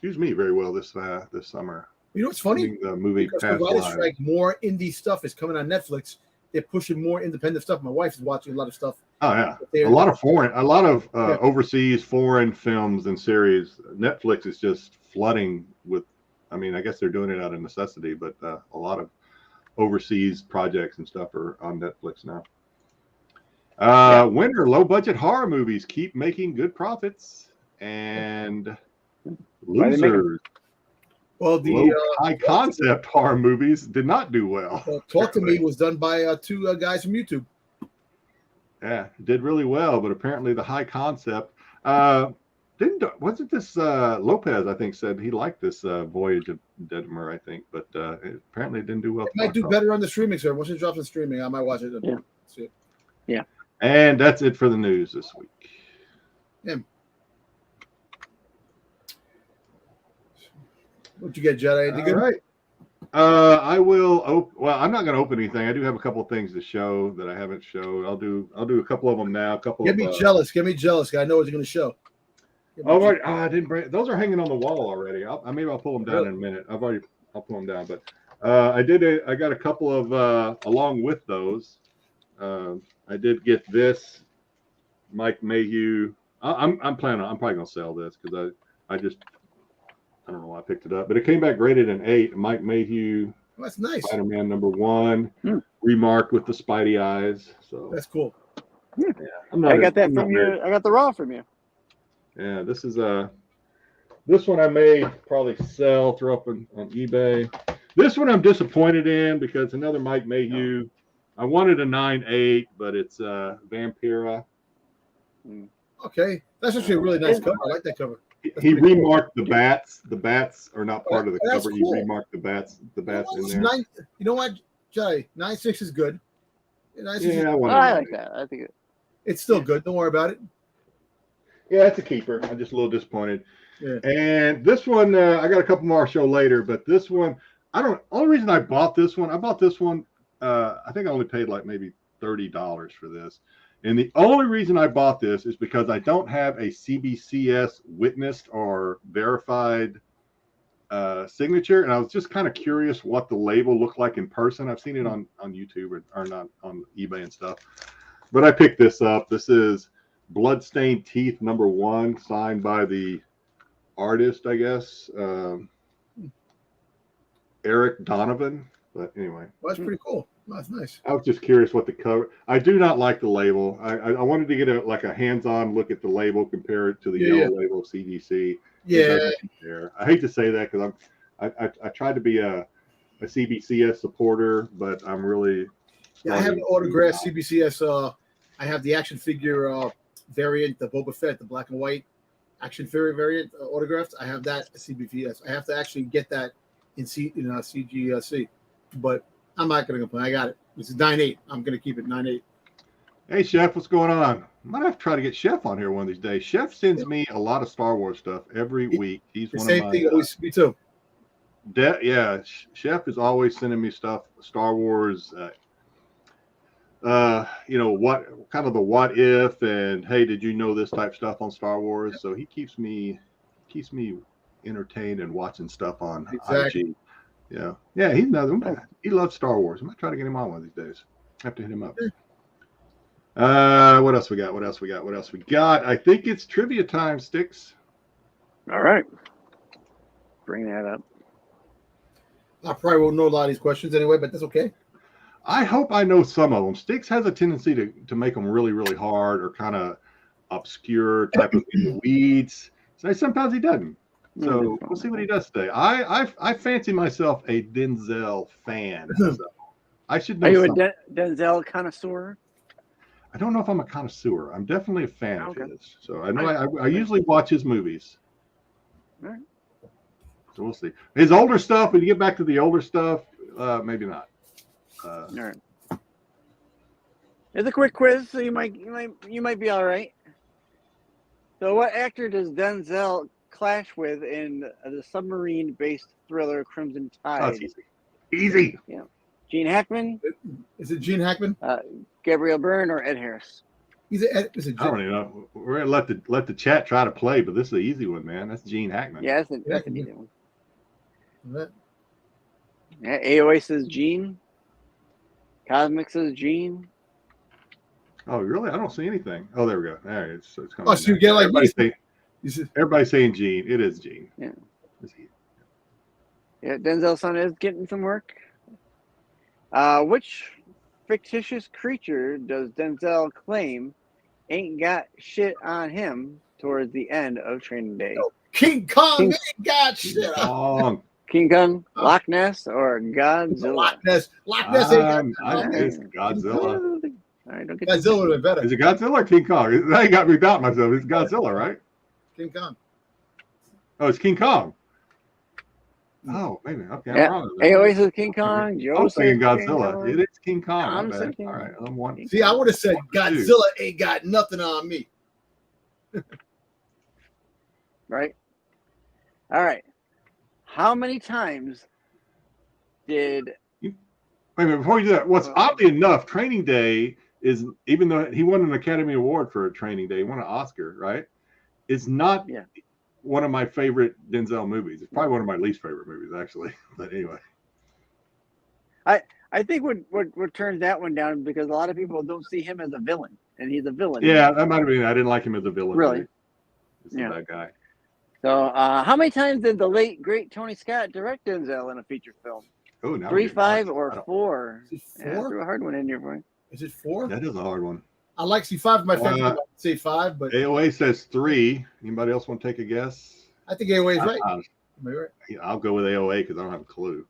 very well this summer. You know what's funny? The movie because Writers' Strike, more indie stuff is coming on Netflix. They're pushing more independent stuff. My wife is watching a lot of stuff. Oh yeah, a lot of overseas foreign films and series. Netflix is just flooding with. I mean, I guess they're doing it out of necessity, but a lot of overseas projects and stuff are on Netflix now. Winter, low budget horror movies keep making good profits, and losers. Well, the high concept horror movies did not do well. Talk to Me was done by two guys from YouTube. Yeah, it did really well, but apparently the high concept wasn't this Lopez? I think said he liked this Voyage of Deadmer, I think, but apparently it didn't do well. It might do better on the streaming service. Once it drops on streaming, I might watch it. Yeah. See it. Yeah. And that's it for the news this week. Yeah. What'd you get, Jedi? Anything good? All right. I will. I'm not going to open anything. I do have a couple of things to show that I haven't showed. I'll do a couple of them now. Get me jealous. Get me jealous. I know what you're going to show. Oh, right. I didn't bring. Those are hanging on the wall already. Maybe I'll pull them down in a minute. I'll pull them down. But I got a couple of along with those. I did get this Mike Mayhew. I'm probably going to sell this because I don't know why I picked it up, but it came back rated an 8. Mike Mayhew. Oh, that's nice. Spider-Man #1, remarked with the Spidey eyes. So that's cool. Yeah, I got that from you. I got the raw from you. Yeah, this is this one I may probably sell, throw up on eBay. This one I'm disappointed in because another Mike Mayhew. I wanted a 9/8, but it's Vampira. Okay, that's actually a really nice cover. I like that cover. He remarked the bats. The bats are not part of the cover. Cool. He remarked the bats in there. You know what, Jay? 9/6 is good. I like that. I think it's still good. Don't worry about it. Yeah, it's a keeper. I'm just a little disappointed. Yeah. And this one, I got a couple more I'll show later, but this one, only reason I bought this one, I think I only paid like maybe $30 for this. And the only reason I bought this is because I don't have a CBCS witnessed or verified signature. And I was just kind of curious what the label looked like in person. I've seen it on YouTube or not on eBay and stuff. But I picked this up. This is Bloodstained Teeth #1, signed by the artist, I guess. Eric Donovan. But anyway, well, that's pretty cool. That's nice. I was just curious what the cover. I do not like the label. I wanted to get a hands-on look at the label, compare it to the yellow label of CGC. Yeah. I hate to say that because I tried to be a CBCS supporter, but I'm really. Yeah, I have an autographed CBCS. I have the action figure variant, the Boba Fett, the black and white action figure variant autographed. I have that CBCS. I have to actually get that in CGC, but I'm not going to complain. I got it. This is 9.8. I'm going to keep it 9.8. Hey, Chef, what's going on? I might have to try to get Chef on here one of these days. Chef sends me a lot of Star Wars stuff every week. He's one same of my. Thing. Always, me too. Yeah, Chef is always sending me stuff. Star Wars. What kind of the what if and hey, did you know this type stuff on Star Wars? So he keeps me entertained and watching stuff on IG. Yeah, he's another one. He loves Star Wars. I'm gonna try to get him on one of these days. I have to hit him up. What else we got? I think it's trivia time, Styx. All right. Bring that up. I probably won't know a lot of these questions anyway, but that's okay. I hope I know some of them. Styx has a tendency to make them really, really hard or kind of obscure type of in the weeds. So sometimes he doesn't. So we'll see what he does today. I fancy myself a Denzel fan. So I should know. Are you a Denzel connoisseur? I don't know if I'm a connoisseur. I'm definitely a fan of his. So I know I usually watch his movies. All right. So we'll see. His older stuff, when you get back to the older stuff, maybe not. All right. It's a quick quiz, so you might be all right. So, what actor does Denzel clash with in the submarine-based thriller Crimson Tide? Oh, it's easy. Yeah. Gene Hackman. Is it Gene Hackman? Gabriel Byrne or Ed Harris? I don't even know. We're gonna let the chat try to play, but this is an easy one, man. That's Gene Hackman. Yeah, that's an easy one. What? Yeah, AOA says Gene. Cosmic says Gene. Oh, really? I don't see anything. Oh, there we go. All right, it's coming. Oh, so you get like everybody's saying Gene. It is Gene. Yeah. Yeah, Denzel's son is getting some work. Which fictitious creature does Denzel claim ain't got shit on him towards the end of Training Day? No, King Kong ain't got shit on. King Kong, Loch Ness, or Godzilla? Loch Ness ain't I think it's Godzilla. All right, don't get Godzilla would have been better. Is it Godzilla or King Kong? That got me doubt myself. It's Godzilla, right? King Kong. Oh, it's King Kong. Oh, maybe. Okay, yeah. I'm wrong. AOA says King Kong. Joe I'm saying Godzilla. Kong. It is King Kong. I'm bad. saying All right, I'm one. See, I would have said Godzilla ain't got nothing on me. Right. All right. How many times did? Wait a minute, before you do that, what's oddly enough, Training Day is, even though he won an Academy Award for Training Day, he won an Oscar, right? It's not one of my favorite Denzel movies. It's probably one of my least favorite movies, actually. But anyway. I think what turns that one down because a lot of people don't see him as a villain, and he's a villain. Yeah, that might have been. I didn't like him as a villain. Really? He's a bad guy. So, how many times did the late great Tony Scott direct Denzel in a feature film? Oh, now 3, 5, or 4? Is it 4? Yeah, threw a hard one in here for you. Is it 4? That is a hard one. I like C5. My favorite. I say 5, but AOA says 3. Anybody else want to take a guess? I think AOA is right. Am I right? I'll go with AOA because I don't have a clue.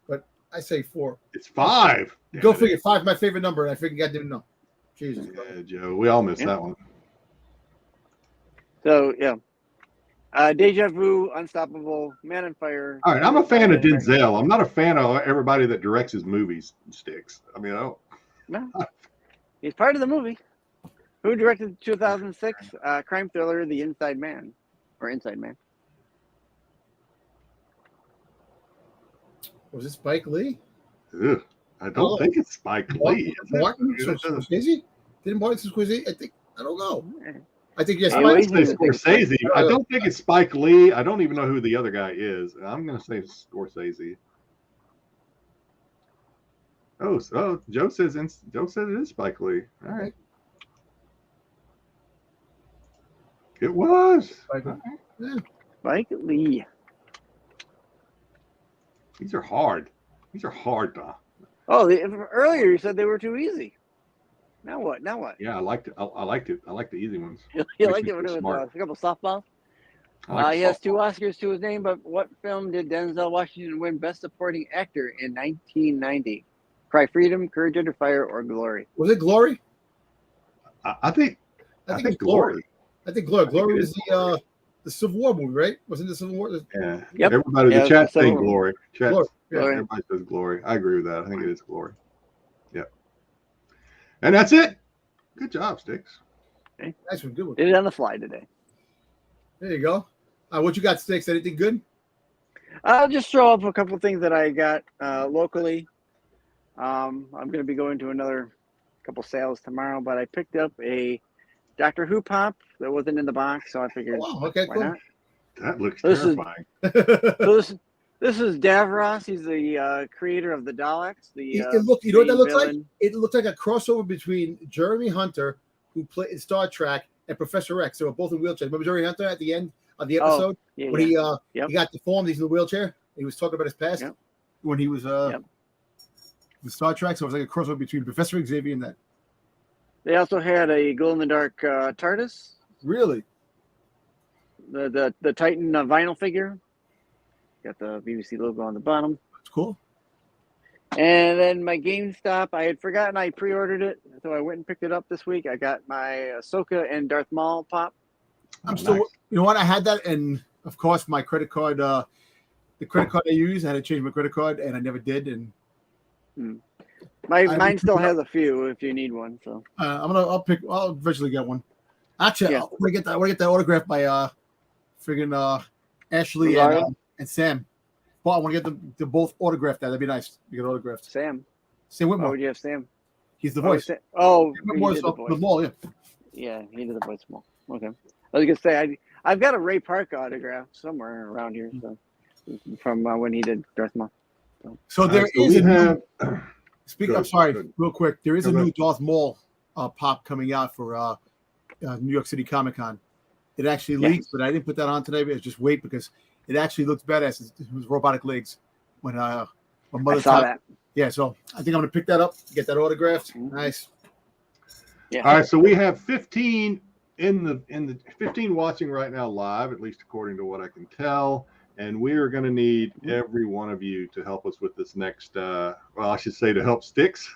But I say 4. It's 5. Go figure. 5 my favorite number, and I figured I didn't know. Jesus. Yeah, Joe. We all missed that one. So, yeah. Deja Vu, Unstoppable, Man on Fire. All right, I'm a fan of Denzel. I'm not a fan of everybody that directs his movies and Styx. I mean, No. He's part of the movie. Who directed the 2006 crime thriller The Inside Man? Or Inside Man? Was it Spike Lee? Ugh, I don't think it's Spike Lee. Martin Scorsese? Didn't Martin Scorsese? I don't know. I think yes. Scorsese. I don't think it's Spike Lee. I don't even know who the other guy is. I'm going to say Scorsese. Oh, Joe says it is Spike Lee. All right. It was. Spike Lee. These are hard. These are hard, Don. Oh, earlier you said they were too easy. Now what? Now what? Yeah, I liked it. I liked it. I like the easy ones. You Makes liked me it when it feel was smart. a couple softballs? I like He has 2 softball. Oscars to his name, but what film did Denzel Washington win Best Supporting Actor in 1990? Cry Freedom, Courage Under Fire, or Glory? Was it Glory? I think it's Glory. I think Glory. Glory was the Civil War movie, right? Wasn't the Civil War? Yeah. Yep. Everybody, Yeah, the chat it's the saying Civil Glory. Chat, Glory. yeah, Glory. everybody says Glory. I agree with that. I think it is Glory. Yep. And that's it. Good job, Styx. Okay. Nice one. Good one. Did it on the fly today. There you go. What you got, Styx? Anything good? I'll just throw up a couple things that I got locally. I'm going to be going to another couple sales tomorrow, but I picked up a Doctor Who pop that wasn't in the box, so I figured, Okay, why cool. not? That looks This terrifying. This is Davros. He's the creator of the Daleks. You know what that looks villain. like? It looked like a crossover between Jeremy Hunter, who played in Star Trek, and Professor X. They were both in wheelchairs. Remember Jeremy Hunter at the end of the episode when he got deformed? He's in the wheelchair. He was talking about his past when he was with Star Trek. So it was like a crossover between Professor Xavier and that. They also had a glow-in-the-dark TARDIS. Really? The Titan vinyl figure. Got the BBC logo on the bottom. That's cool. And then my GameStop, I had forgotten I pre-ordered it, so I went and picked it up this week. I got my Ahsoka and Darth Maul pop. I'm still, you know what? I had that, and of course, my credit card, the credit card I use, I had to change my credit card, and I never did. And mine still has a few if you need one. So I'll eventually get one. Actually, I want to get that autograph by friggin' Ashley and Sam. Well, I want to get them both autographed. That'd be nice. You get autographed. Sam Whitmore. Oh, would you have Sam? He's the voice. Whitmore the voice. The Mall, yeah. Yeah, he did the voice Mall. Okay. I was gonna say I've got a Ray Park autograph somewhere around here, so from when he did Darth Maul. So there is a new. I'm sorry, real quick. There is a new Darth Maul pop coming out for New York City Comic Con. It actually leaked, but I didn't put that on today. But just wait because it actually looks badass. It was robotic legs when my mother saw that. Yeah, so I think I'm gonna pick that up, get that autographed. Nice. Yeah. All right, so we have 15 in the 15 watching right now live, at least according to what I can tell. And we are going to need every one of you to help us with this next. Well, I should say to help Styx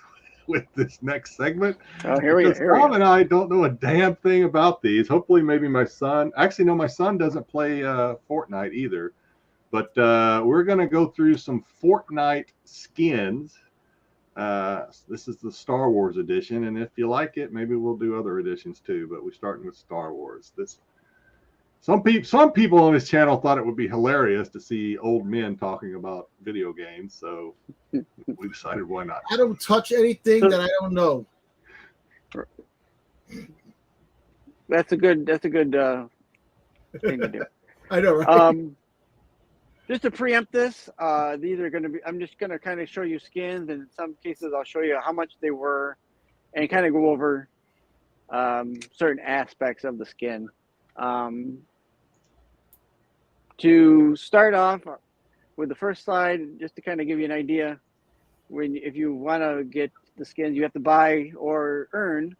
with this next segment. Oh, here we go. Tom and I don't know a damn thing about these. Hopefully, maybe my son. Actually, no, my son doesn't play Fortnite either. But we're going to go through some Fortnite skins. This is the Star Wars edition, and if you like it, maybe we'll do other editions too. But we're starting with Star Wars. Some people on this channel thought it would be hilarious to see old men talking about video games, so we decided why not. I don't touch anything that I don't know. That's a good thing to do. I know, right? Just to preempt this, these are going to be. I'm just going to kind of show you skins, and in some cases, I'll show you how much they were, and kind of go over certain aspects of the skin. To start off with the first slide, just to kind of give you an idea, if you want to get the skins, you have to buy or earn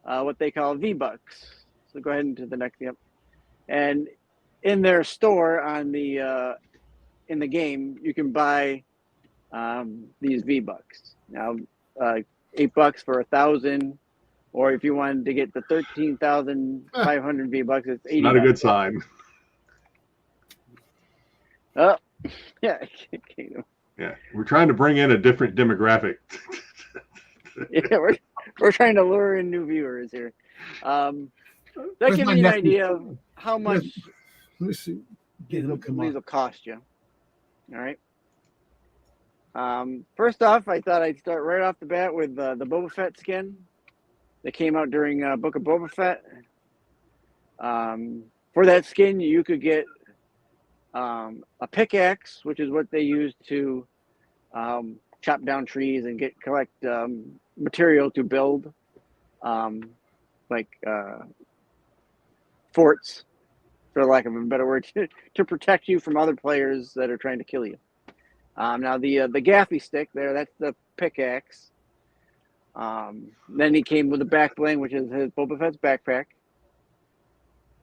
what they call V-Bucks. So go ahead into the next. Yep. And in their store on the in the game, you can buy these V-Bucks. Now, $8 for 1,000. Or if you wanted to get the 13,500 V-Bucks, it's $80. Not a good sign. Oh, yeah. Yeah, we're trying to bring in a different demographic. Yeah, we're trying to lure in new viewers here. That gives you an idea of how much these will cost you. All right. First off, I thought I'd start right off the bat with the Boba Fett skin that came out during Book of Boba Fett. For that skin, you could get a pickaxe, which is what they use to chop down trees and collect material to build forts, for lack of a better word, to protect you from other players that are trying to kill you. Now the gaffy stick there, that's the pickaxe. Then he came with the back bling, which is his Boba Fett's backpack.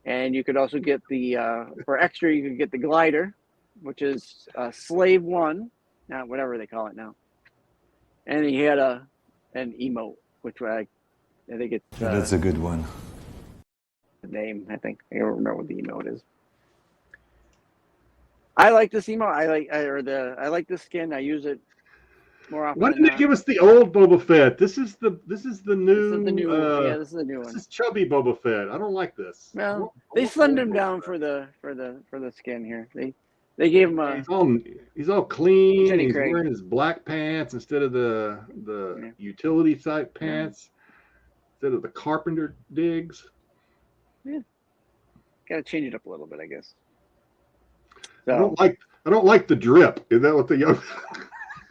And you could also get the for extra, you could get the glider, which is Slave 1, now whatever they call it now. And he had an emote, which I think it's that's a good one. The name, I think. I don't remember what the emote is. I like this emote. I like this skin. I use it more often. Why didn't they give us the old Boba Fett? This is the new. This is the new one. Yeah, this is the new one. This is chubby Boba Fett. I don't like this. Well, they slimmed him down for the skin here. They gave him a. He's all clean. Jenny He's Craig. wearing his black pants instead of the utility type pants. Instead of the carpenter digs. Yeah. Got to change it up a little bit, I guess. So, I don't like the drip. Is that what the young?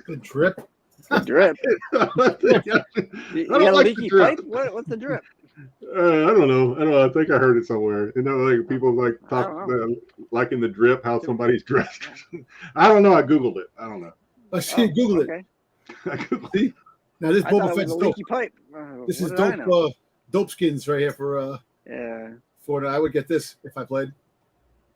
The drip. The drip. You got a like leaky pipe? What's the drip? I don't know. I think I heard it somewhere. Like people like talk liking the drip, how somebody's dressed. I don't know. I googled it. I don't know. I see. Google it. Okay. See? Now this Boba Fett's dope. Leaky pipe. This is dope. Dope skins right here for Fortnite. I would get this if I played.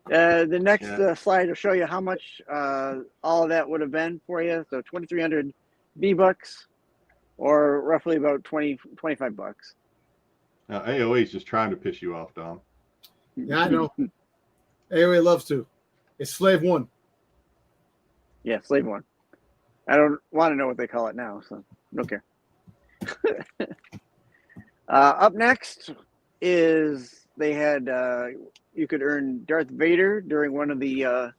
The next slide will show you how much all of that would have been for you. So 2,300 V-Bucks, or roughly about 25 bucks. Now, AOA is just trying to piss you off, Dom. Yeah, I know. AOA loves to. It's Slave 1. Yeah, Slave 1. I don't want to know what they call it now, so I don't care. Up next is they had you could earn Darth Vader during one of the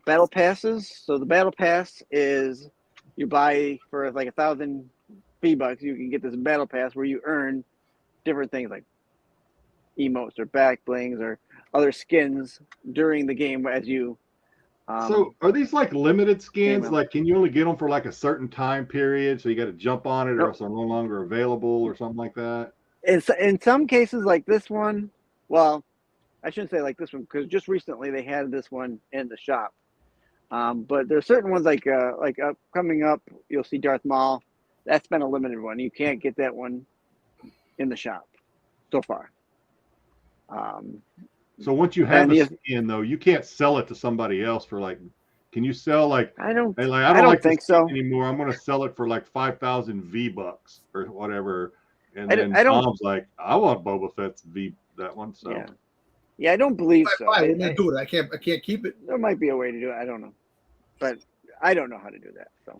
battle passes. So the battle pass is you buy for like 1,000 V-Bucks. You can get this battle pass where you earn different things like emotes or back blings or other skins during the game as you. So are these like limited skins? Like, can you only get them for like a certain time period? So you got to jump on it, or else they're no longer available, or something like that. In some cases, like this one, well, I shouldn't say like this one because just recently they had this one in the shop. But there's certain ones like coming up, you'll see Darth Maul. That's been a limited one. You can't get that one in the shop so far. So once you have a skin, though, you can't sell it to somebody else for like. Can you sell like? I don't like think this so anymore. I'm going to sell it for like 5,000 V-Bucks or whatever. And then Tom's like, I want Boba Fett's that one. So yeah, I don't believe so. I wouldn't do it. I can't keep it. There might be a way to do it. I don't know, but I don't know how to do that. So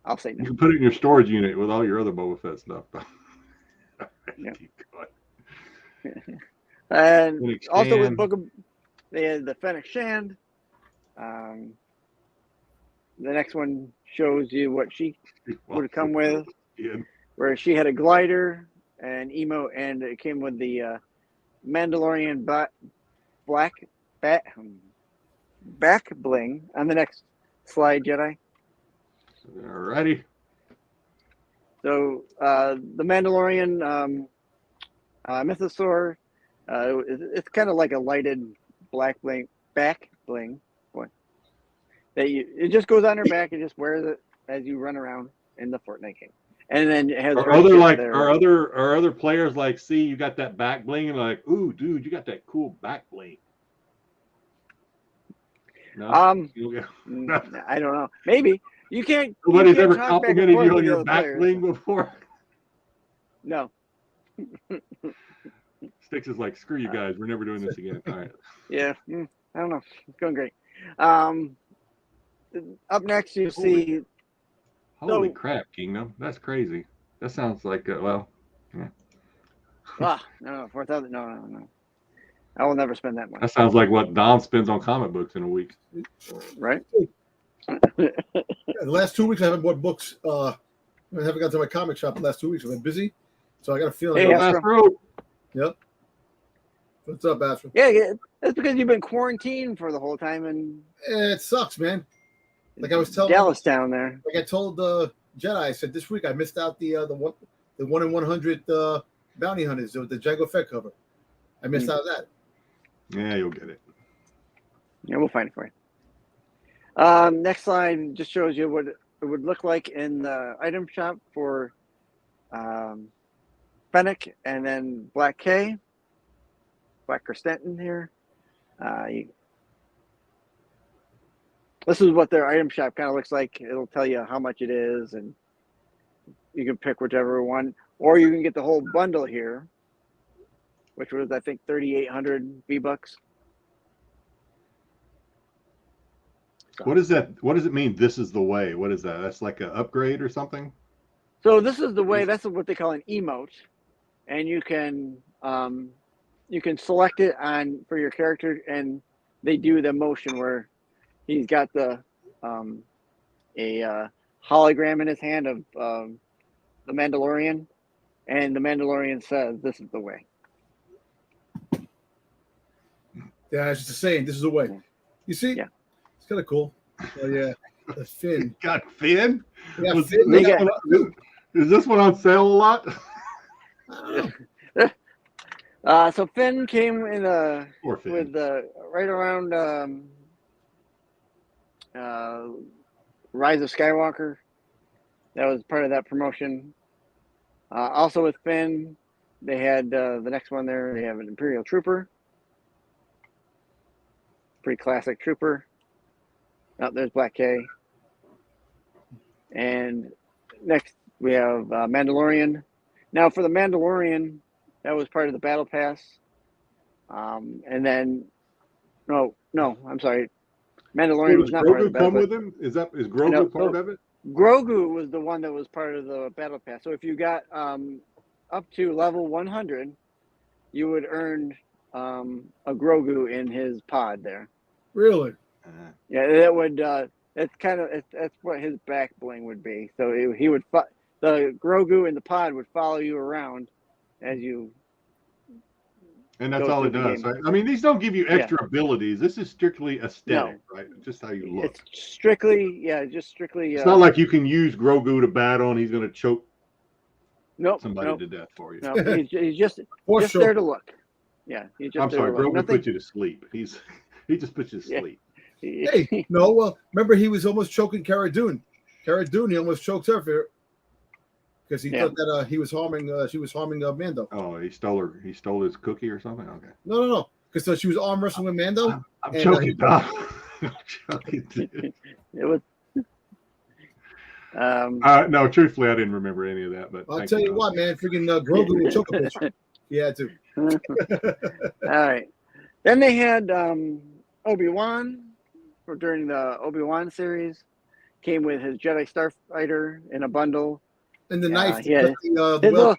I'll say no. You can put it in your storage unit with all your other Boba Fett stuff. Yeah. And also with Book of, they had the Fennec Shand. The next one shows you what she would have come with, where she had a glider, an emote, and it came with the Mandalorian back bling. On the next slide, Jedi. Alrighty. So the Mandalorian mythosaur. It's kind of like a lighted back bling. Boy, it just goes on her back and just wears it as you run around in the Fortnite game. And then it has are other players like, see, you got that back bling, and like, ooh, dude, you got that cool back bling. No? I don't know. Maybe you can't. Nobody's ever complimented you on your back bling before. No. Styx is like, screw you guys. We're never doing this again. All right. Yeah. I don't know. It's going great. Up next, you see. Holy crap, Kingdom. That's crazy. That sounds like, yeah. No, 4,000. No. I will never spend that much. That sounds like what Dom spends on comic books in a week. Right? The last 2 weeks, I haven't bought books. I haven't got to my comic shop the last 2 weeks. I've been busy. So I got a feeling. Yep. What's up, Astro? Yeah, that's because you've been quarantined for the whole time, and it sucks, man. Like I was telling Dallas down there. Like I told Jedi, I said this week I missed out the 1 in 100 bounty hunters with the Jango Fett cover. I missed out that. Yeah, you'll get it. Yeah, we'll find it for you. Next slide just shows you what it would look like in the item shop for Fennec and then Black K, Black Stenton here. This is what their item shop kind of looks like. It'll tell you how much it is, and you can pick whichever one, or you can get the whole bundle here, which was I think 3,800 V-Bucks. What is that? What does it mean? This is the way. What is that? That's like an upgrade or something? So this is the way. That's what they call an emote, and you can select it on for your character, and they do the motion where he's got the a hologram in his hand of the Mandalorian, and the Mandalorian says, "This is the way." Yeah, I was just saying, this is the way. You see? Yeah. It's kind of cool. Oh, yeah. The fin. Got Finn? Yeah, Was fin. is this one on sale a lot? So Finn came in with right around Rise of Skywalker. That was part of that promotion. Also with Finn, they had the next one there. They have an Imperial Trooper. Pretty classic trooper. Oh, there's Black K. And next we have Mandalorian. Now for the Mandalorian, that was part of the Battle Pass. And then, no, I'm sorry. Mandalorian was not part of the Battle Pass. With him? Is Grogu part of it? Grogu was the one that was part of the Battle Pass. So if you got up to level 100, you would earn a Grogu in his pod there. Really? Yeah, that would. That's what his back bling would be. So he would the Grogu in the pod would follow you around as you. And that's all it does, right? I mean, these don't give you extra abilities. This is strictly aesthetic, right? Just how you look. It's strictly. It's not like you can use Grogu to battle and he's going to choke somebody to death for you. No, he's just there to look. Yeah, he's just. I'm sorry, Grogu put you to sleep. He just puts you to sleep. Hey, no, well, remember he was almost choking Cara Dune. Cara Dune, he almost choked her because he thought that she was harming Mando. Oh, he stole his cookie or something? Okay. No. Because she was arm wrestling with Mando. I'm joking, Dom. I'm joking, dude. It was. No, truthfully, I didn't remember any of that. But I'll tell you what, man, freaking Grogu would choke a bitch. He had to. All right. Then they had Obi-Wan during the Obi-Wan series. Came with his Jedi Starfighter in a bundle. And the knife. There's no whale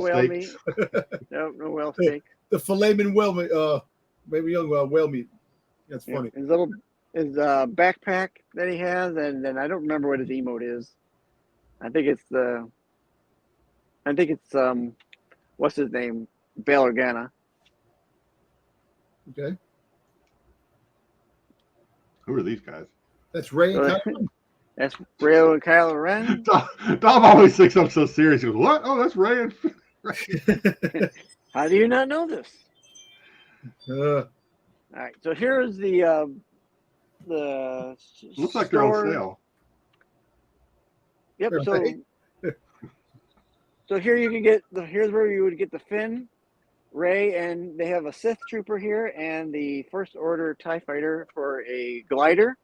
steaks. No whale steaks. The filet mignon meat, maybe young whale meat. That's funny. His backpack that he has, and then I don't remember what his emote is. I think it's what's his name? Bail Organa. Okay. Who are these guys? That's Ray and Kylo Ren. That's Ray and Kylo Ren. Dom always thinks I'm so serious. He goes, what? Oh, that's Ray and How do you not know this? All right. So here's the looks like they're on sale. Yep. So here you can get here's where you would get the Finn, Ray, and they have a Sith Trooper here and the First Order TIE Fighter for a glider.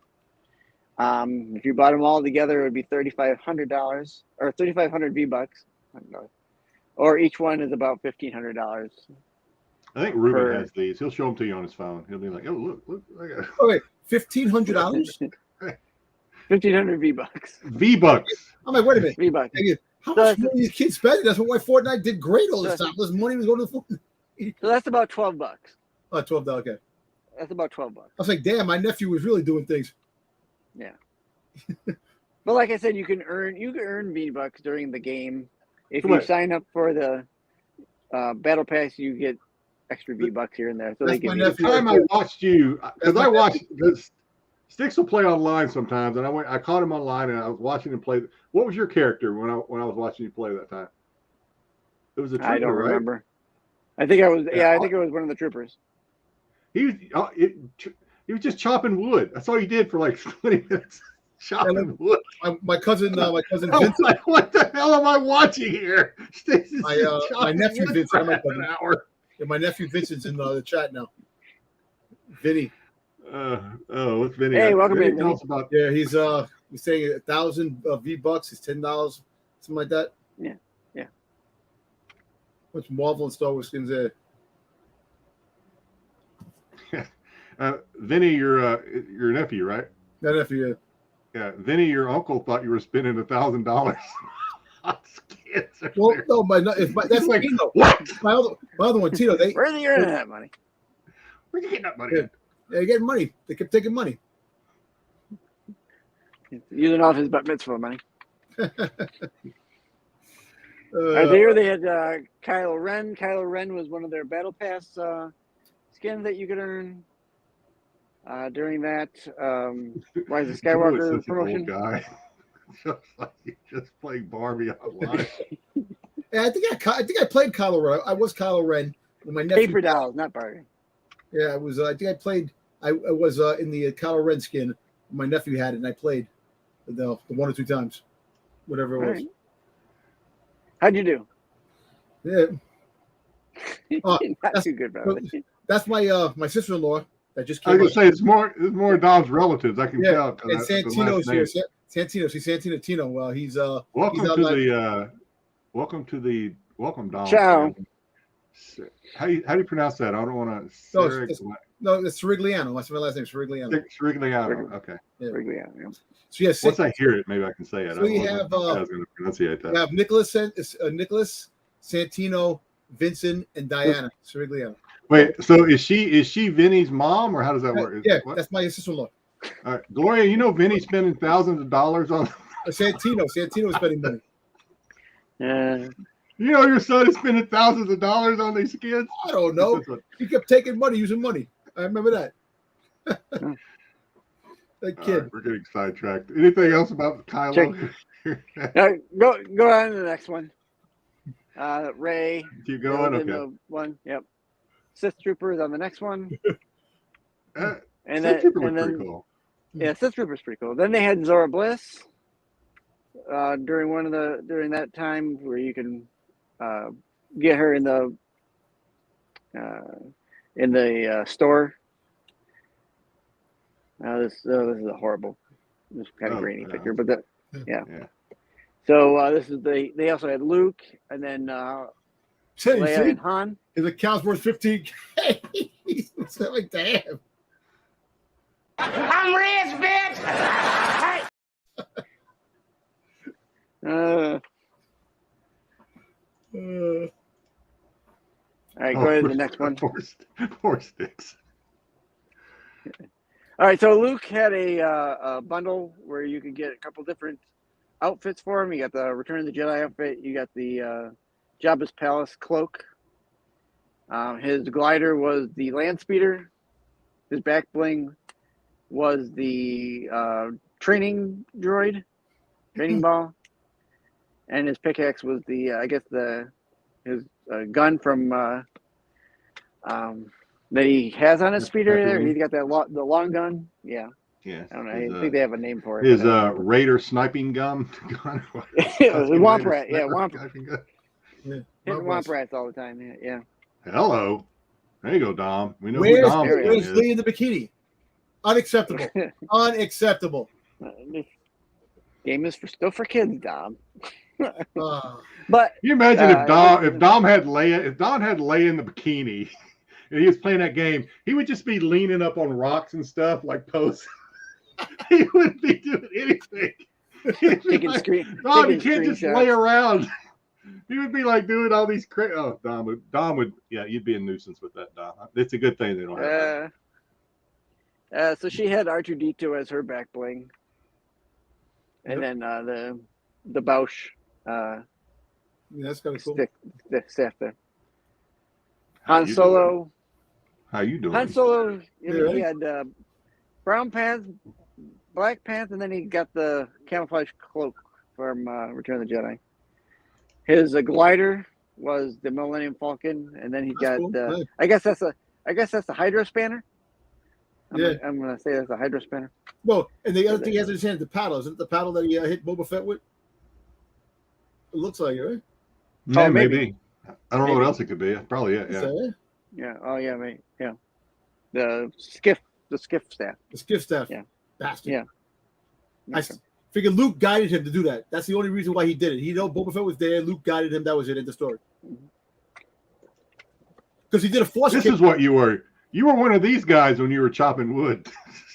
If you bought them all together, it would be $3,500 or 3,500 V-Bucks. Or each one is about $1,500. I think Ruben has these. He'll show them to you on his phone. He'll be like, "Oh, look!" Oh wait, $1,500? 1,500 V-Bucks. V-Bucks. I'm like, wait a minute. V-Bucks. How much money these kids spending? That's why Fortnite did great all this time. This money was going to the Fortnite. So that's about $12. Oh, $12. Okay. That's about $12. I was like, damn, my nephew was really doing things. Yeah. But like I said, you can earn V-Bucks during the game. If you sign up for the Battle Pass, you get extra V-Bucks here and there. So that's they give the time I watched you, because Styx will play online sometimes, and I caught him online, and I was watching him play. What was your character when I was watching you play that time? It was a trooper, I don't right? remember. I think I was. Yeah, I think it was one of the troopers. He He was just chopping wood. That's all he did for like 20 minutes. Chopping wood. My cousin Vincent. Like, what the hell am I watching here? My nephew Vincent. My nephew Vincent's in the chat now. Vinny. What's Vinny? Hey, welcome in. Yeah, he's saying 1,000 V-Bucks is $10, something like that. Yeah. What's Marvel and Star Wars skins there? Vinny, your nephew, right? That nephew, yeah. Yeah, Vinny, your uncle thought you were spending $1,000 on skins. Well, no, that's like Tino. What? My other one, Tino. Where's the internet money? Where'd you get that money? Yeah, they're getting money. They kept taking money. Using off his bat mitzvah money. There they had Kylo Ren. Kylo Ren was one of their Battle Pass skins that you could earn during that Rise of Skywalker promotion. Guy. Just like you just playing Barbie online. Yeah, I think I played Kylo Ren. I was Kylo Ren with my nephew. Paper dolls, not Barbie. Yeah, I was. I think I played. I was in the Kylo Ren skin. My nephew had it, and I played the 1 or 2 times, whatever it was. Right. How'd you do? Yeah. Not too good, bro. That's my sister-in-law that just I came. was gonna say it's more Dom's relatives. I can tell. And Santino's here. Santino, see Santino Tino. Well, he's welcome to Dom. Ciao. How do you pronounce that? I don't want to. No, it's Sirigliano. That's my last name. Sirigliano. Sirigliano. Okay. Yeah. Yeah. So yes. Once I hear it, maybe I can say it. So you have. I was going to pronunciate that. You have Nicholas, Santino, Vincent, and Diana Sirigliano. Wait. So is she Vinny's mom, or how does that work? Yeah, that's my sister-in-law. All right, Gloria. You know Vinny's spending thousands of dollars on. Santino is spending money. Yeah. You know your son is spending thousands of dollars on these skins? I don't know. He kept taking money, using money. I remember that. That kid. Right, we're getting sidetracked. Anything else about Kylo? Go on to the next one. Ray. Keep going. Okay. One. Yep. Sith Troopers on the next one. Sith then pretty cool. Yeah, Sith Troopers pretty cool. Then they had Zora Bliss. During that time where you can get her in the store. This is a horrible, this kind of grainy picture, but yeah. So this is they also had Luke and then Leia and Han. His account's worth $15K. It's like damn. I'm rich, bitch. Hey. All right, go ahead to the next one. Poor Styx. All right, so Luke had a bundle where you could get a couple different outfits for him. You got the Return of the Jedi outfit. You got the Jabba's Palace cloak. His glider was the land speeder. His back bling was the training droid, training ball. And his pickaxe was his gun from that he has on his speeder there. He's got the long gun. Yeah. Yeah. I don't know. I think they have a name for it. His Raider sniping gun. It was Womp Rat. Yeah, Womp. Yeah, Hitting Womp Rats all the time. Yeah. Hello. There you go, Dom. We know where's who Dom Lee in the bikini? Unacceptable. Unacceptable. This game is still for kids, Dom. But can you imagine if Dom had Leia in the bikini and he was playing that game, he would just be leaning up on rocks and stuff like pose. He wouldn't be doing anything. Dom, you can't just lay around. He would be like doing all these Dom would you'd be a nuisance with that, Dom. It's a good thing they don't have that. So she had R2D2 as her back bling. And then the Bausch that's kind of cool. Staff there. Han Solo. How you doing? Han Solo, he had brown pants, black pants, and then he got the camouflage cloak from Return of the Jedi. His glider was the Millennium Falcon, and then he got cool. I guess that's the Hydro Spanner. I'm gonna say that's a hydro spinner. Well, and the other thing he has in his hand is the paddle. Isn't it the paddle that he hit Boba Fett with? It looks like it, right? Yeah, Oh, maybe. I don't know what else it could be. Probably it. Yeah. Yeah. Oh yeah, mate. Yeah. The skiff staff. The skiff staff. Yeah. Bastard. Yeah. I figured Luke guided him to do that. That's the only reason why he did it. He know Boba Fett was there. Luke guided him. That was it in the story. Because he did a force This kick. is what you were. You were one of these guys when you were chopping wood.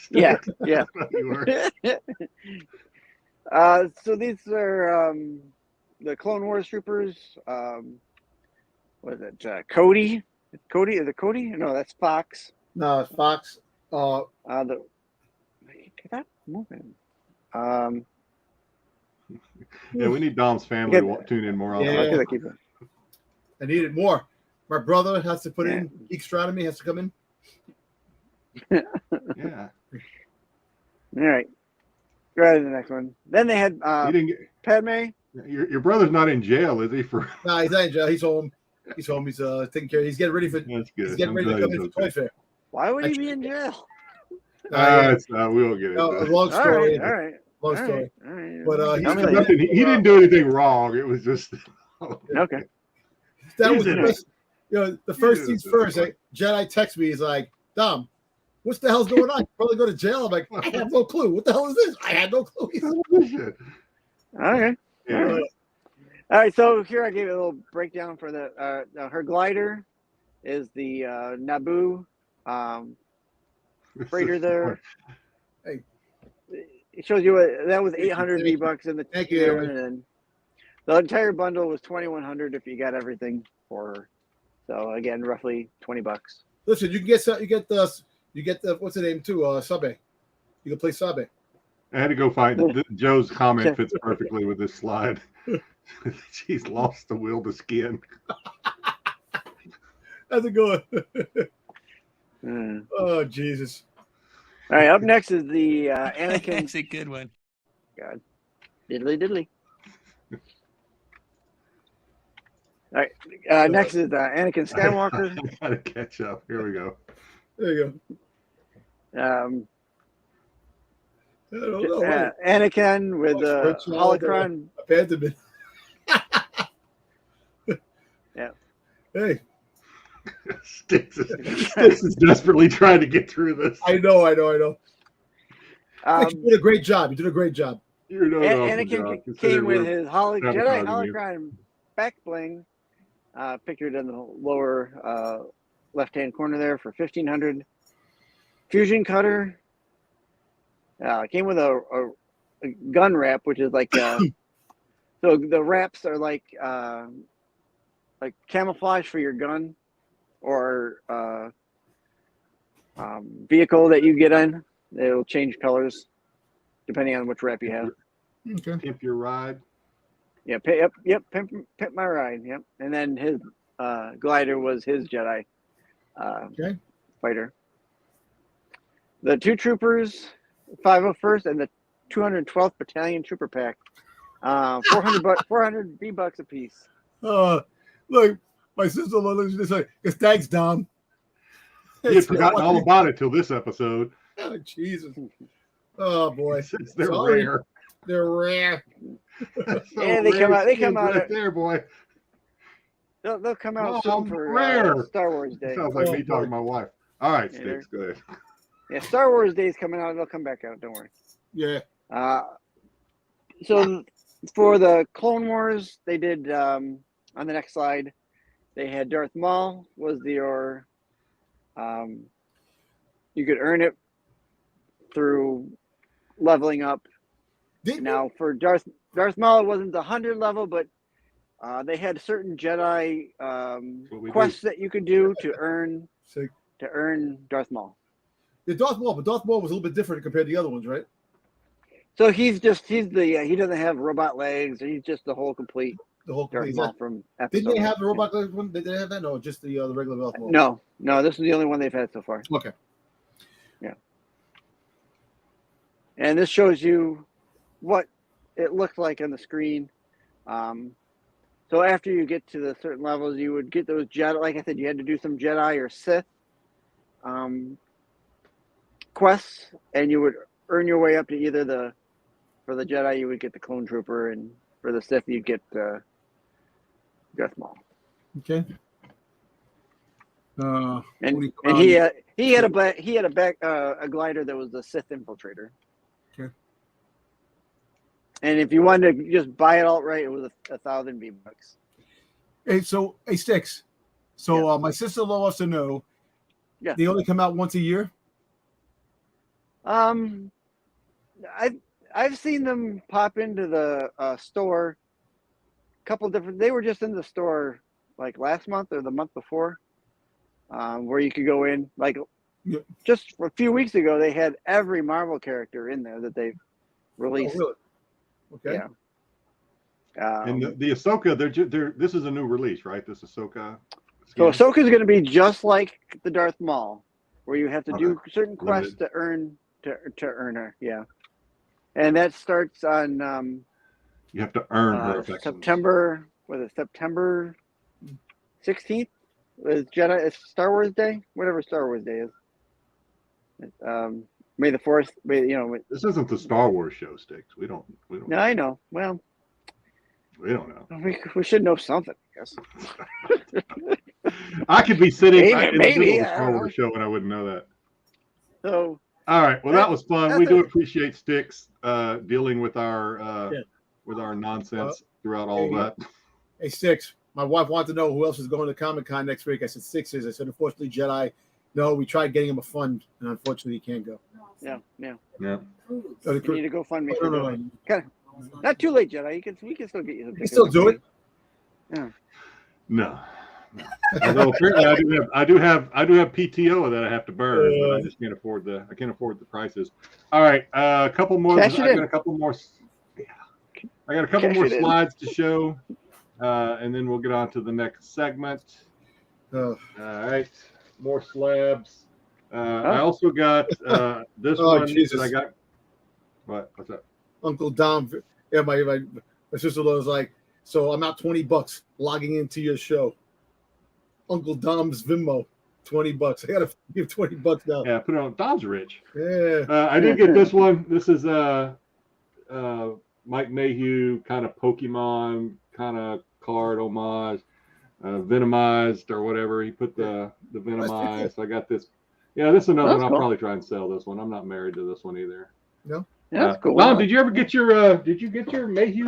Yeah. Yeah. You were. So these are the Clone Wars troopers. What is it? Cody? Cody? Is it Cody? No, that's Fox. No, it's Fox. Get that moving. Yeah, we need Dom's family to tune in more often. Yeah. I I needed more. My brother has to put in. Geekstronomy has to come in. Yeah. All right. Go ahead to the next one. Then they had You didn't get, Padme. your brother's not in jail, is he? For No, he's not in jail. He's home. He's home. He's taking care. He's getting ready for. That's good. He's getting ready to come in for Toy Fair. Why would he be in jail? We won't get into it. Long story. All right. Long story. All right. But He didn't do anything wrong. It was just Okay. That was He's the in best. The first things first. Jedi texts me. He's like, Dom, what's the hell's going on? You probably go to jail. I'm like, I have no clue. What the hell is this? I had no clue. Okay. Yeah. All right. So here I gave it a little breakdown for the her glider is the Naboo freighter there. Hey. It shows you that was 800 V-bucks in the Thank you. and then the entire bundle was 2,100 if you got everything for her. So again, roughly $20. Listen, you get the what's the name too? Sabe. You can play Sabe. I had to go find Joe's comment fits perfectly with this slide. She's lost the will to skin. How's it going? Oh Jesus! All right, up next is the Anakin. That's a good one. God, diddly. All right, next is Anakin Skywalker. I gotta catch up. Here we go. There you go. Anakin with the holocron. Abandonment. Yeah. Hey. Styx is desperately trying to get through this. I know. You did a great job. You're no Anakin came with his Jedi holocron back bling, pictured in the lower left-hand corner there for $1,500. Fusion cutter. Came with a gun wrap, which is like so the wraps are like camouflage for your gun or vehicle that you get in. It'll change colors depending on which wrap you have. Okay. Pimp your ride. Yeah, pimp my ride. Yep. And then his glider was his Jedi fighter. The two troopers, 501st and the 212th Battalion Trooper Pack, 400 V-bucks a piece. Look, my sister looks just like, thanks, Dom. He had forgotten all about it till this episode. Oh, Jesus. Oh boy, They're rare. They're rare. Yeah, they come out. They come out right there, boy. They'll come out soon for rare. Star Wars Day. Sounds like me talking to my wife. All right, Styx, go ahead. Yeah, Star Wars Day is coming out. They'll come back out. Don't worry. Yeah. So for the Clone Wars, they did on the next slide. They had Darth Maul was your. You could earn it through leveling up. Now for Darth Maul, it wasn't the 100 level, but they had certain Jedi quests that you could do to earn Darth Maul. The Darth Maul, but Darth Maul was a little bit different compared to the other ones, right? So he doesn't have robot legs. He's just the whole complete Darth Maul from episode. Didn't they have the robot legs one? Did they have that? No, just the regular Darth Maul. No, this is the only one they've had so far. Okay. Yeah. And this shows you what it looked like on the screen. So after you get to the certain levels, you would get those Jedi. Like I said, you had to do some Jedi or Sith quests, and you would earn your way up to either for the Jedi you would get the Clone Trooper, and for the Sith you'd get Darth Maul. Okay. And he had a glider that was the Sith Infiltrator. Okay. And if you wanted to just buy it outright, it was 1,000 V-Bucks. Hey, Styx. So my sister-in-law wants to know. Yeah. They only come out once a year. I've seen them pop into the store. Couple different. They were just in the store like last month or the month before, where you could go in. Like just a few weeks ago, they had every Marvel character in there that they've released. Oh, really? Okay. Yeah. And the Ahsoka, this is a new release, right? This Ahsoka. So Ahsoka's going to be just like the Darth Maul, where you have to do certain quests to earn her. Yeah. And that starts on you have to earn her affections. September 16th is Jedi. It's Star Wars Day, whatever Star Wars Day is. May the 4th. This isn't the Star Wars show, Styx. We don't. No, I know. Well, we don't know. We should know something, I guess. I could be sitting in the middle of a a Star Wars show and I wouldn't know that. So. All right. Well, that was fun. We do appreciate Styx dealing with our nonsense throughout all of that. Hey, Styx. My wife wanted to know who else is going to Comic-Con next week. I said Styx is. I said, unfortunately, Jedi. No, we tried getting him a fund, and unfortunately, he can't go. Yeah. Yeah. You need to go fund me. No. Not too late, Jedi. We can still get you. You can still do it. Yeah. No. Although apparently I do have PTO that I have to burn, but I just can't afford the prices. All right, a couple more. I got a couple more slides to show, and then we'll get on to the next segment. All right, more slabs. I also got this one. Jesus. I got what's up? Uncle Dom. Yeah, my sister-in-law was like, so I'm out $20 logging into your show. Uncle Dom's Venmo, $20. I gotta give $20 now. Yeah, put it on. Dom's rich. Yeah. I did get this one. This is Mike Mayhew kind of Pokemon kind of card homage, Venomized or whatever. He put the Venomized. I got this. Yeah, this is another one. I'll probably try and sell this one. I'm not married to this one either. No. Yeah, that's cool. Dom, did you ever get your Mayhew?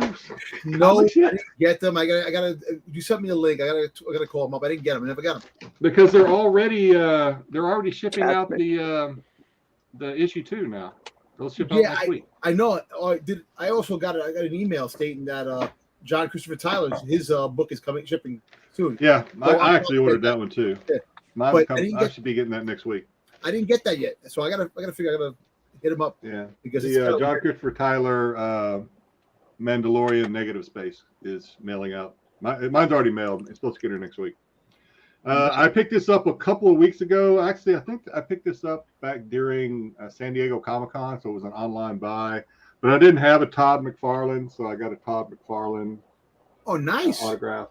No, I didn't get them. I gotta. You sent me a link. I gotta call them up. I didn't get them. I never got them because they're already shipping out the issue 2 now. They'll ship out next week. I know. I also got I got an email stating that John Christopher Tyler's his book is shipping soon. Yeah, I actually ordered that one too. Yeah. I should be getting that next week. I didn't get that yet, so I gotta figure. I gotta hit him up. Yeah, because John Christopher Tyler Mandalorian Negative Space is mailing out. Mine's already mailed. It's supposed to get here next week. I picked this up a couple of weeks ago. Actually, I think I picked this up back during San Diego Comic-Con, so it was an online buy. But I didn't have a Todd McFarlane, so I got a Todd McFarlane. Oh, nice autograph.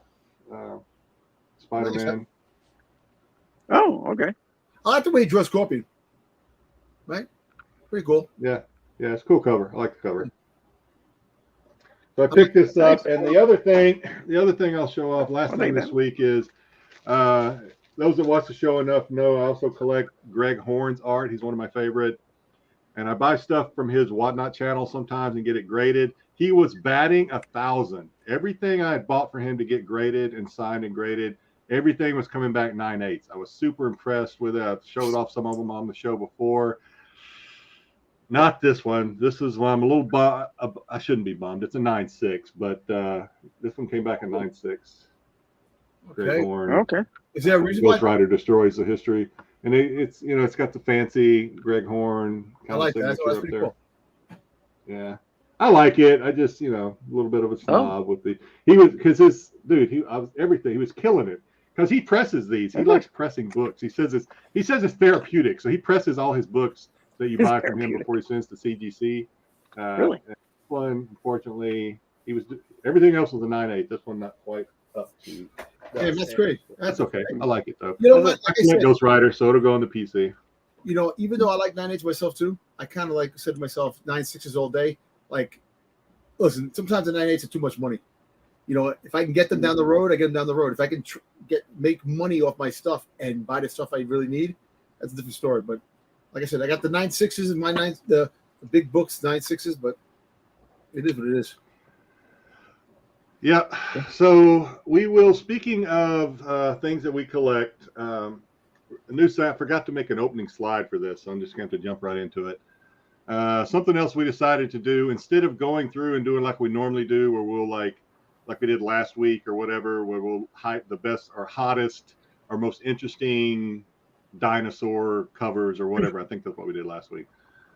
Spider-Man. Nice. Oh, okay. I like the way he draws Scorpion. Right? Pretty cool. Yeah, it's a cool cover. I like the cover. So I picked this up, and the other thing I'll show off last thing this week is those that watch the show enough know I also collect Greg Horn's art. He's one of my favorite, and I buy stuff from his Whatnot channel sometimes and get it graded. He was batting 1,000. Everything I had bought for him to get graded and signed and graded, everything was coming back 9.8. I was super impressed with it. I've showed off some of them on the show before. Not this one. This is one I'm a little bummed. I shouldn't be bummed. It's a 9.6, but this one came back a 9.6. Okay. Okay. Is there a reason Ghost Rider destroys the history, and it's it's got the fancy Greg Horn kind of signature That's up pretty there. cool. Yeah, I like it. I just a little bit of a snob with he was everything. He was killing it because he presses these. He likes pressing books. He says it's therapeutic. So he presses all his books that you buy from him before he sends to CGC. Really? One, unfortunately, everything else was a 9.8. This one not quite up to. That's great. That's okay. I like it though. You know what? I like Ghost Rider, so it'll go on the PC. you know, even though I like 9.8s myself too, I kind of like said to myself 9.6s all day. Like, listen, sometimes the 9.8s are too much money. You know, if I can get them down the road, I get them down the road. If I can make money off my stuff and buy the stuff I really need, that's a different story. But like I said, I got the 9.6s in my the big books 9.6s, but it is what it is. Yeah. So we will. Speaking of things that we collect, a new site. I forgot to make an opening slide for this, so I'm just going to have to jump right into it. Something else we decided to do instead of going through and doing like we normally do, where we'll like we did last week or whatever, where we'll hype the best or hottest or most interesting dinosaur covers or whatever. I think that's what we did last week.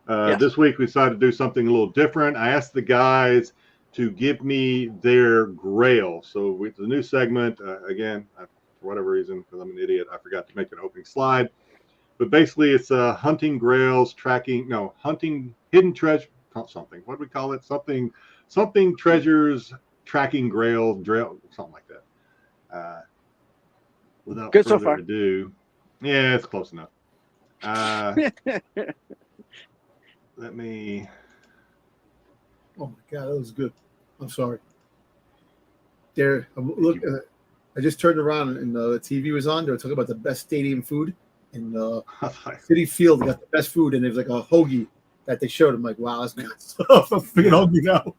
Yes. This week we decided to do something a little different. I asked the guys to give me their grail. So with the new segment, again, for whatever reason, because I'm an idiot, I forgot to make an opening slide. But basically it's hunting grails, hunting hidden treasure, something. What do we call it? Something treasures, tracking grail, something like that. Without Good so further far. ado, yeah, it's close enough. Let me. Oh my God, that was good. I'm sorry. There, look, I just turned around and the TV was on. They were talking about the best stadium food, and City Field got the best food, and there was like a hoagie that they showed. I'm like, wow, that's good stuff. I'm freaking hungry now.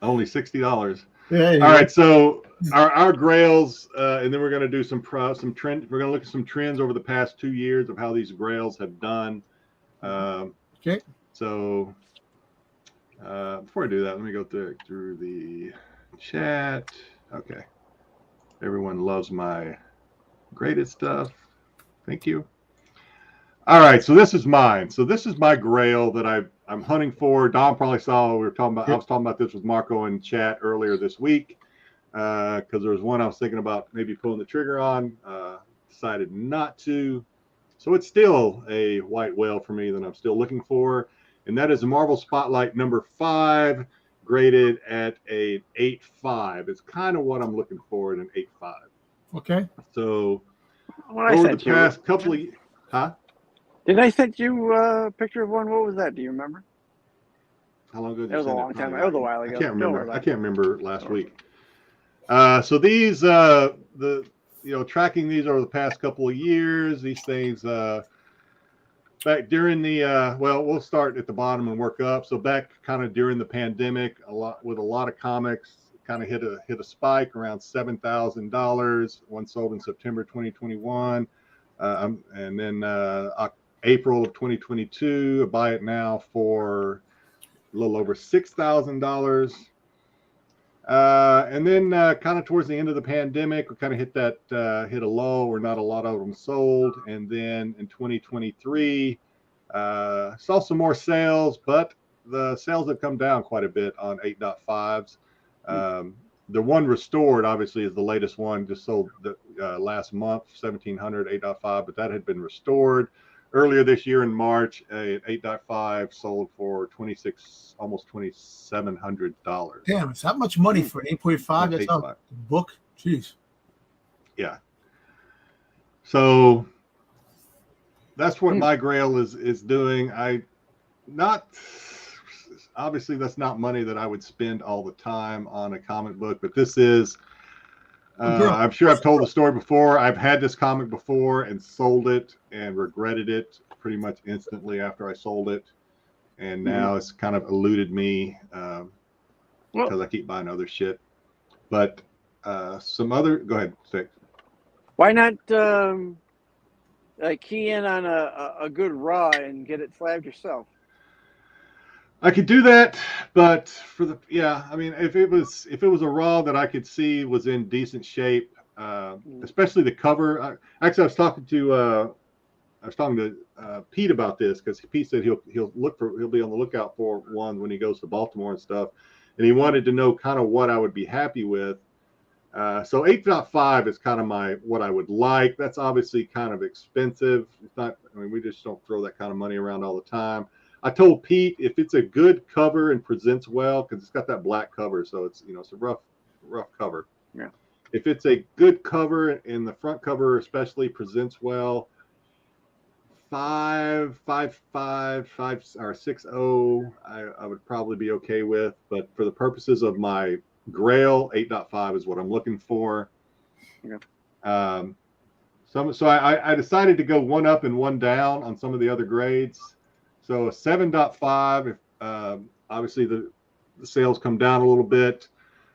Only $60. Yeah. All right, so our grails, and then we're going to do some trend. We're going to look at some trends over the past 2 years of how these grails have done. Okay. So before I do that, let me go through the chat. Okay. Everyone loves my graded stuff. Thank you. All right, so this is mine. So this is my grail that I'm hunting for. Don probably saw I was talking about this with Marco in chat earlier this week because there was one I was thinking about maybe pulling the trigger on. Decided not to. So it's still a white whale for me that I'm still looking for, and that is a Marvel Spotlight number 5, graded at an 8.5. It's kind of what I'm looking for at an 8.5. Okay. So What I over the sent you, past couple of huh? Did I send you a picture of one? What was that? Do you remember? How long ago did It you was a send long time. Probably It was a while ago. I can't Don't worry remember. about I can't remember last Don't week. So these tracking these over the past couple of years, these things back during the we'll start at the bottom and work up. So back kind of during the pandemic, a lot of comics kind of hit a spike around $7,000. One sold in September 2021, and then April of 2022. I buy it now for a little over $6,000. And then kind of towards the end of the pandemic, we kind of hit a lull where not a lot of them sold. And then in 2023, saw some more sales, but the sales have come down quite a bit on 8.5s. The one restored, obviously, is the latest one, just sold last month, 1,700, 8.5, but that had been restored. Earlier this year in March, an 8.5 sold for almost $2,700. Damn, it's that much money for an 8.5. That's a book. Jeez. Yeah. So that's what my grail is doing. Obviously that's not money that I would spend all the time on a comic book, but this is. I'm sure I've told the story before. I've had this comic before and sold it and regretted it pretty much instantly after I sold it. And now it's kind of eluded me because I keep buying other shit. But go ahead, Styx. Why not key in on a good raw and get it slabbed yourself? I could do that, but if it was a raw that I could see was in decent shape, especially the cover. Actually, I was talking to Pete about this because Pete said he'll be on the lookout for one when he goes to Baltimore and stuff, and he wanted to know kind of what I would be happy with. So 8.5 is kind of what I would like. That's obviously kind of expensive. It's not. I mean, we just don't throw that kind of money around all the time. I told Pete if it's a good cover and presents well, because it's got that black cover, so it's a rough cover. Yeah. If it's a good cover and the front cover especially presents well, 5.5 or 6.0, I would probably be okay with. But for the purposes of my Grail, 8.5 is what I'm looking for. Okay. So I decided to go one up and one down on some of the other grades. So a 7.5, obviously the sales come down a little bit.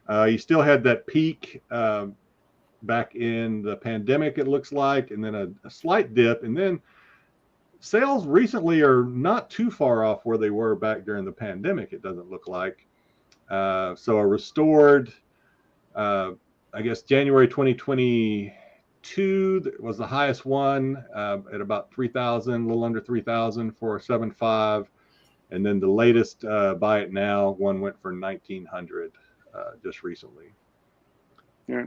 You still had that peak back in the pandemic, it looks like, and then a slight dip. And then sales recently are not too far off where they were back during the pandemic, it doesn't look like. So a restored, I guess, January 2022 was the highest one at about 3,000, a little under 3,000 for a 7.5. And then the latest buy it now one went for 1,900 just recently. Yeah.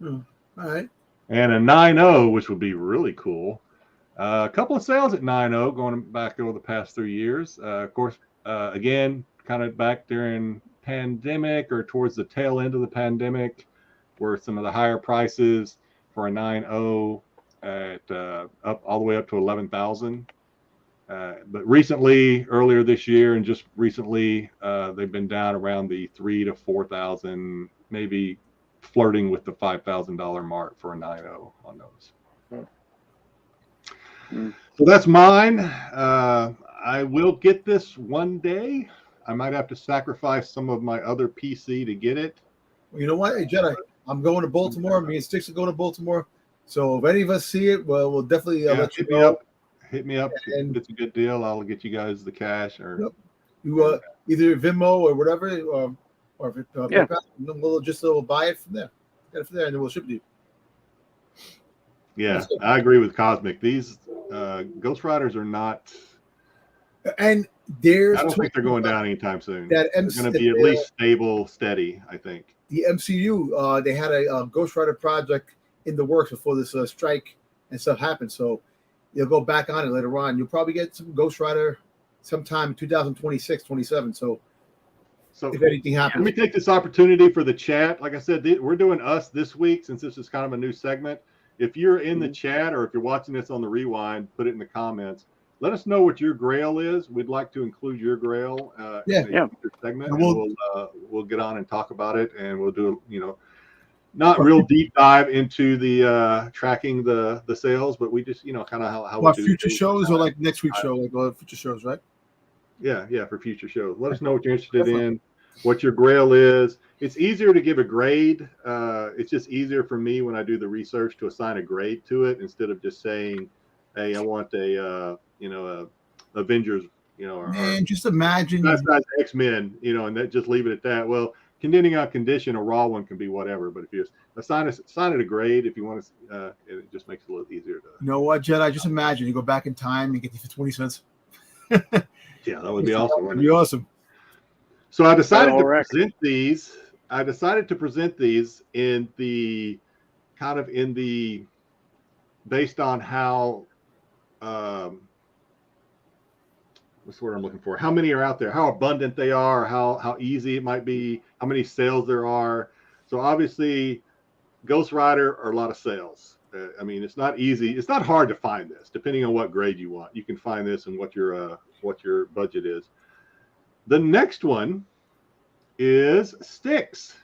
All right. And a 9.0, which would be really cool. A couple of sales at 9.0 going back over the past 3 years. Of course, again, kind of back during pandemic or towards the tail end of the pandemic, were some of the higher prices for a 9.0 at up all the way up to 11,000. But recently, earlier this year, and just recently, they've been down around the 3,000 to 4,000, maybe flirting with the $5,000 mark for a 9.0 on those. So that's mine. I will get this one day. I might have to sacrifice some of my other PC to get it. Well, you know what, hey, Jedi, I'm going to Baltimore. Me and Styx are going to Baltimore. So if any of us see it, well, we'll definitely let you know. Hit me up. And if it's a good deal, I'll get you guys the cash or you either Venmo or whatever, or if it we'll buy it from there. Get it from there, and then we'll ship it to you. Yeah, I agree with Cosmic. These Ghost Riders are not. And I don't think they're going down anytime soon. They're going to be at least stable, steady, I think. The MCU, they had a Ghost Rider project in the works before this strike and stuff happened. So you'll go back on it later on. You'll probably get some Ghost Rider sometime in 2026, 27. So if anything happens. Let me take this opportunity for the chat. Like I said, we're doing us this week since this is kind of a new segment. If you're in the chat or if you're watching this on the rewind, put it in the comments. Let us know what your Grail is. We'd like to include your Grail in the segment. And we'll get on and talk about it, and we'll do not real deep dive into the tracking the sales, but we just kind of how we do future shows or like next week's show, like future shows, right? Yeah, for future shows. Let us know what you're interested in, what your Grail is. It's easier to give a grade. It's just easier for me when I do the research to assign a grade to it instead of just saying, "Hey, I want a Avengers," Man, just imagine X-Men, and that just leave it at that. Well, depending on condition, a raw one can be whatever. But if you assign it a grade, if you want to, it just makes it a little easier to. You know what, Jedi? Just imagine you go back in time and get these for 20 cents. Yeah, that would be awesome. That'd be awesome. So I decided to present these. I decided to present these in the based on how. What's the word I'm looking for? How many are out there? How abundant they are? How easy it might be? How many sales there are? So obviously, Ghost Rider are a lot of sales. I mean, it's not easy. It's not hard to find this, depending on what grade you want. You can find this and what your budget is. The next one is Styx.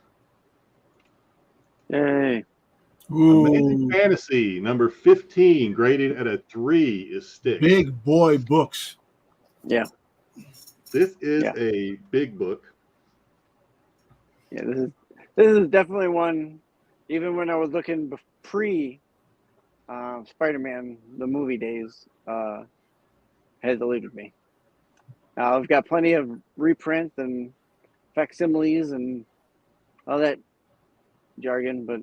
Yay! Amazing Fantasy number 15, graded at a 3, is Styx. Big boy books. Yeah. This is a big book. Yeah, this is definitely one. Even when I was looking pre Spider-Man, the movie days, has eluded me. I've got plenty of reprints and facsimiles and all that jargon, but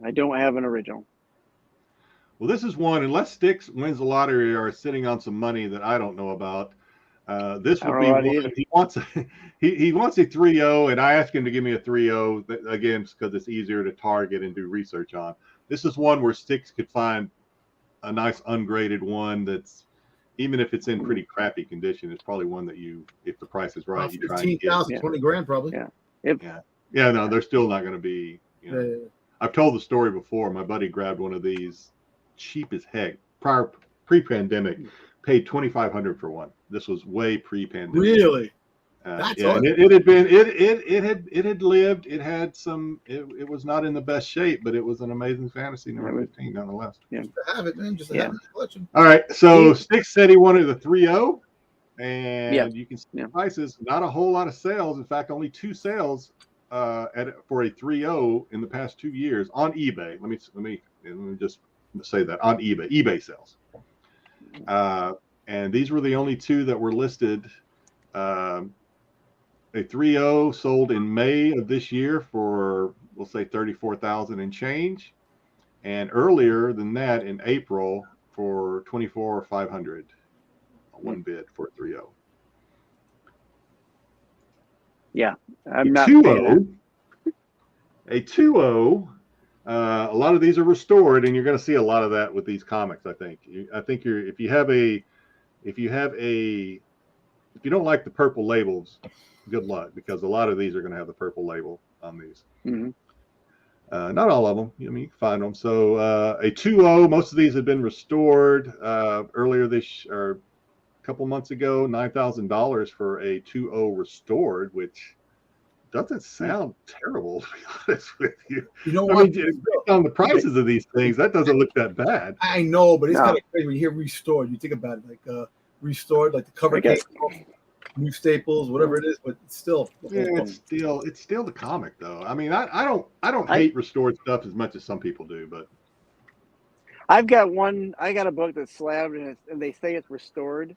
I don't have an original. Well, this is one, unless Styx wins the lottery or is sitting on some money that I don't know about. This would be one. He wants a 3.0, and I asked him to give me a 3.0 again because it's easier to target and do research on. This is one where Styx could find a nice ungraded one that's, even if it's in pretty crappy condition, it's probably one that if the price is right, you try and get. 15,000, 20 grand probably. Yeah. No, they're still not going to be. I've told the story before. My buddy grabbed one of these cheap as heck. pre-pandemic, paid $2,500 for one. This was way pre-pandemic. Really? Yeah, and it had lived. It had some. It was not in the best shape, but it was an amazing fantasy number 15 nonetheless. Yeah, to have it, man. Just to have it in the collection. All right, so Styx said he wanted a 3.0, and you can see the prices. Not a whole lot of sales. In fact, only 2 sales for a 3.0 in the past 2 years on eBay. Let me just say that on eBay sales. And these were the only 2 that were listed. A 3.0 sold in May of this year for, we'll say, $34,000 and change, and earlier than that in April for $24,500. One bid for a 3.0. Yeah, I'm not. 2.0. A 2.0. A lot of these are restored, and you're going to see a lot of that with these comics. I think if you don't like the purple labels, good luck, because a lot of these are going to have the purple label on these. Not all of them. I mean, you can find them. So a 2.0, most of these have been restored earlier or a couple months ago, $9,000 for a 2.0 restored, which doesn't sound terrible, to be honest with you. You know what? Based on the prices of these things, that doesn't look that bad. I know, but it's kind of crazy when you hear restored. You think about it like restored, like the cover case, new staples, whatever it is, but it's still. Yeah, it's still the comic though. I mean, I don't hate restored stuff as much as some people do, but I got a book that's slabbed and they say it's restored,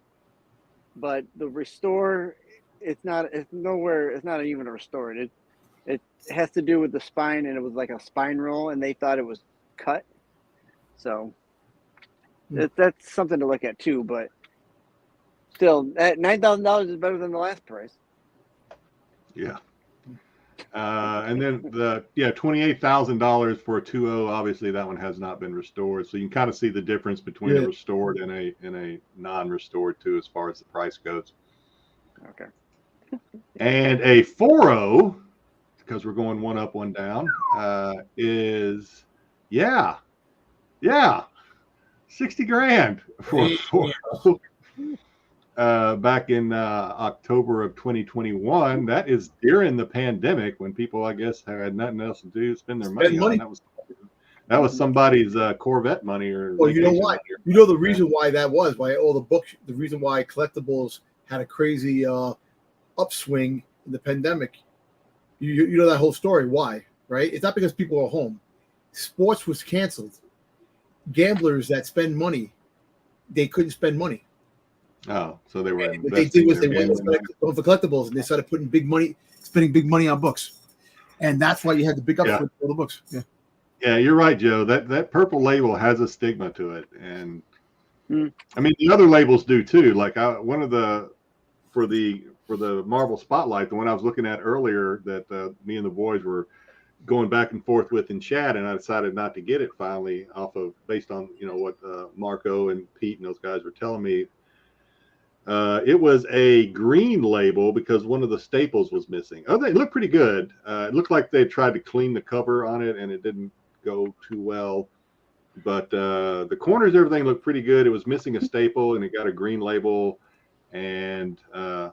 but the restore, it's not even restored. It has to do with the spine, and it was like a spine roll, and they thought it was cut. So that's something to look at too, but still, at $9,000 is better than the last price. Yeah. And then $28,000 for a 2.0. Obviously, that one has not been restored, so you can kind of see the difference between a restored and a non-restored too, as far as the price goes. Okay. And a 4.0, because we're going one up, one down, is $60,000 for a 4.0. Back in October of 2021. That is during the pandemic, when people, I guess, had nothing else to do, spend their money on. That was somebody's Corvette money, or you know why? You know the reason why that was, why all the books, the reason why Collectibles had a crazy upswing in the pandemic. You know that whole story. Why? Right? It's not because people are home. Sports was canceled. Gamblers that spend money, they couldn't spend money. Oh, so they were. What they did was they went for collectibles, and they started spending big money on books, and that's why you had the big upswing for the books. Yeah, you're right, Joe. That purple label has a stigma to it, and I mean the other labels do too. Like for the Marvel Spotlight, the one I was looking at earlier, that me and the boys were going back and forth with in chat, and I decided not to get it finally, based on what Marco and Pete and those guys were telling me. It was a green label because one of the staples was missing. Oh, they looked pretty good. It looked like they tried to clean the cover on it, and it didn't go too well. But the corners, everything looked pretty good. It was missing a staple, and it got a green label. And I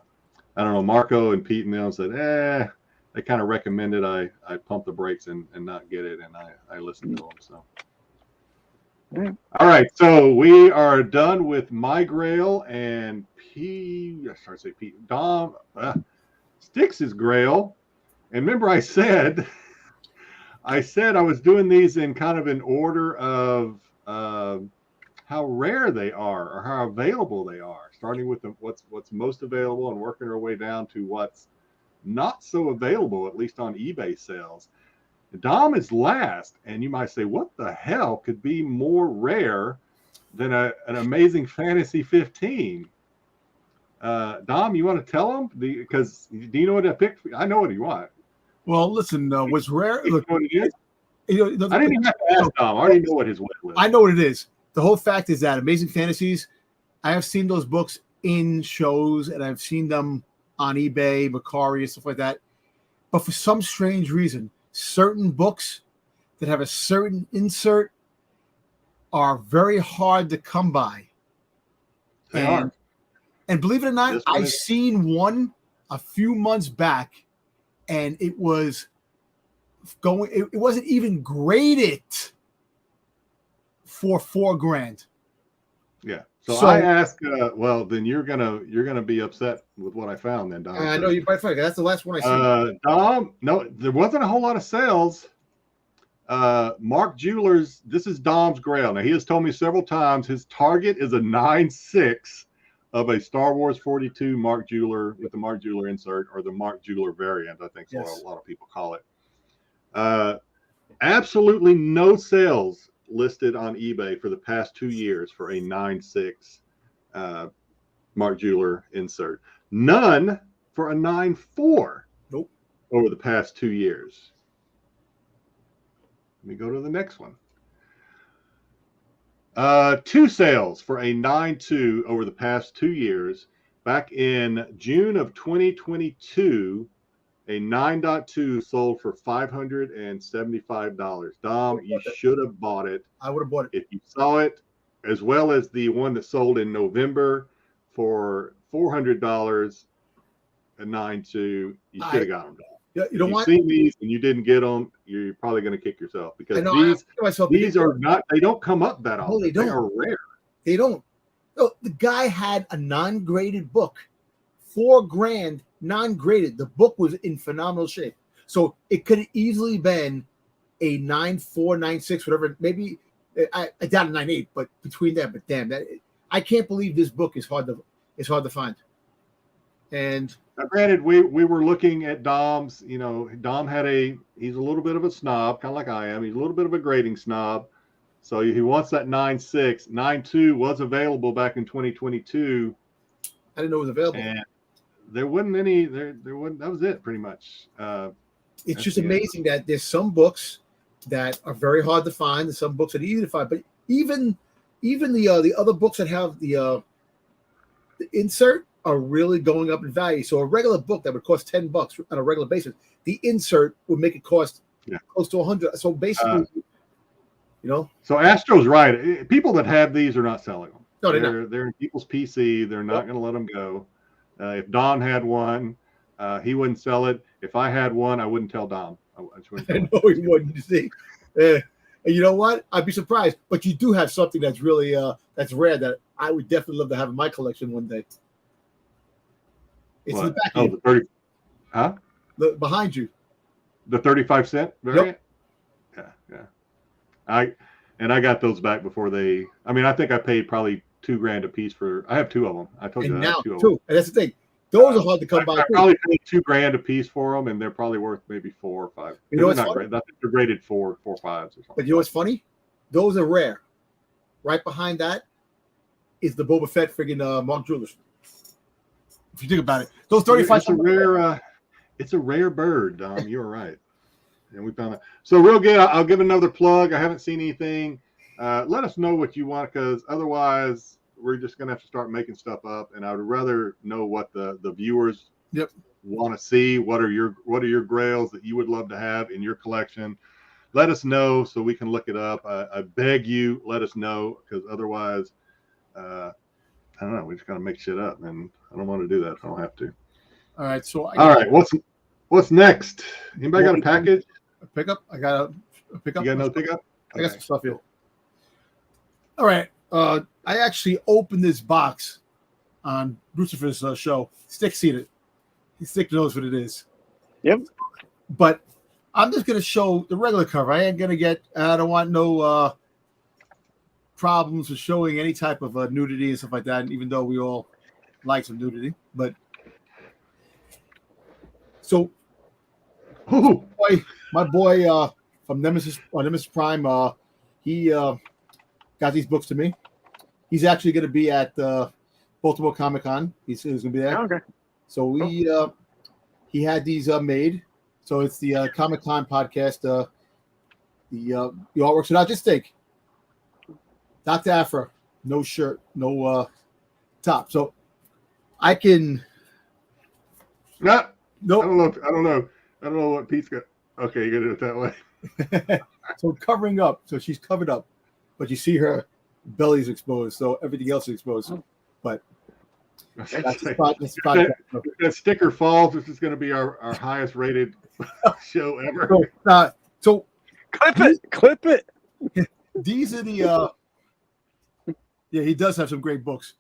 don't know, Marco and Pete and them said, they kind of recommended I pump the brakes and not get it, and I listened to them. So. All right, so we are done with my Grail and Dom Styx's Grail. And remember, I said I was doing these in kind of an order of how rare they are or how available they are, starting with what's most available and working our way down to what's not so available, at least on eBay sales. Dom is last, and you might say, what the hell could be more rare than an Amazing Fantasy 15? Dom, you want to tell them? Because do you know what I picked? I know what you want. Well, listen, what's rare? Look, what it is? I didn't even have to ask Dom. I already know what his win was. I know what it is. The whole fact is that Amazing Fantasies, I have seen those books in shows, and I've seen them on eBay, Macari, and stuff like that. But for some strange reason, certain books that have a certain insert are very hard to come by. They are. And believe it or not, I seen one a few months back, and it was going. It wasn't even graded for $4,000. Yeah. So I asked. Well, then you're gonna be upset with what I found, then, Dom. I know you're quite funny. That's the last one I saw. Dom, no, there wasn't a whole lot of sales. Mark Jewelers. This is Dom's Grail. Now he has told me several times his target is a 9.6 of a Star Wars 42 Mark Jeweler with the Mark Jeweler insert, or the Mark Jeweler variant. I think what a lot of people call it. Absolutely no sales listed on eBay for the past 2 years for a 9.6 Mark Jeweler insert. None for a 9.4. Nope. Over the past 2 years. Let me go to the next one. 2 sales for a 9.2 over the past 2 years. Back in June of 2022, a 9.2 sold for $575. Dom, you should have bought it. I would have bought it if you saw it, as well as the one that sold in November for $400. A 9.2, you should have got them. Yeah, you know what? You've seen these and you didn't get them, you're probably going to kick yourself, because these are not. They don't come up that often. No, they don't. They are rare. They don't. No, the guy had a non-graded book, $4,000 non-graded. The book was in phenomenal shape, so it could have easily been a 9.4, 9.6, whatever. Maybe I doubt a 9.8, but between that. But damn, I can't believe this book is hard to find. And now, granted, we were looking at Dom's. You know, Dom he's a little bit of a snob, kind of like I am. He's a little bit of a grading snob, so he wants that 9.6. 9.2 was available back in 2022. I didn't know it was available. And there wasn't any. There wasn't. That was it, pretty much. It's just amazing that there's some books that are very hard to find, and some books that are easy to find. But even the other books that have the insert are really going up in value. So a regular book that would cost $10 on a regular basis, the insert would make it cost close to $100. So basically, So Astro's right. People that have these are not selling them. No, they're in people's PC. They're not going to let them go. If Don had one, he wouldn't sell it. If I had one, I wouldn't tell Dom. I know he wouldn't. You see, and you know what? I'd be surprised. But you do have something that's really that's rare that I would definitely love to have in my collection one day. It's in the back. Oh, the 30. Huh? Behind you. The 35-cent variant. Yep. Yeah. I got those back before they. I mean, I think I paid probably $2,000 a piece for. I have 2 of them. I told you. And I now have 2 of 2. them. And that's the thing. Those are hard to come by. I probably paid $2,000 a piece for them, and they're probably worth maybe 4 or 5. You know what's not funny? great. I think they're rated 4 or 5s or something. But you know what's funny? Those are rare. Right behind that is the Boba Fett friggin' Mark Jewelers. If you think about it, those 35. It's a rare bird, Dom. You're right. And we found that. So real good. I'll give another plug. I haven't seen anything. Let us know what you want, because otherwise we're just gonna have to start making stuff up. And I would rather know what the viewers want to see. What are your grails that you would love to have in your collection? Let us know so we can look it up. I beg you, let us know, because otherwise, I don't know. We just gotta make shit up, and I don't want to do that. I don't have to. All right. So all right. What's next? Anybody got a package? A pickup? I got a pickup. You got another pickup? I got some stuff here. All right. I actually opened this box on Lucifer's show. Styx seen it. Styx knows what it is. Yep. But I'm just gonna show the regular cover. I ain't gonna get. I don't want no problems with showing any type of nudity and stuff like that. Even though we all like some nudity, but so my boy from Nemesis Prime, he got these books to me. He's actually going to be at Baltimore Comic Con. He's going to be there. Okay. So he had these made. So it's the Comic Con podcast. The artwork. So now just think, Dr. Afra, no shirt, no top. So I can. No. Nope. I don't know what Pete's got. Okay, you're gonna do it that way. So covering up. So she's covered up, but you see her belly's exposed. So everything else is exposed. But That's that's the right. spot. That's the spot. If that sticker falls, this is going to be our highest rated show ever. So Clip it. these are the. Yeah, he does have some great books.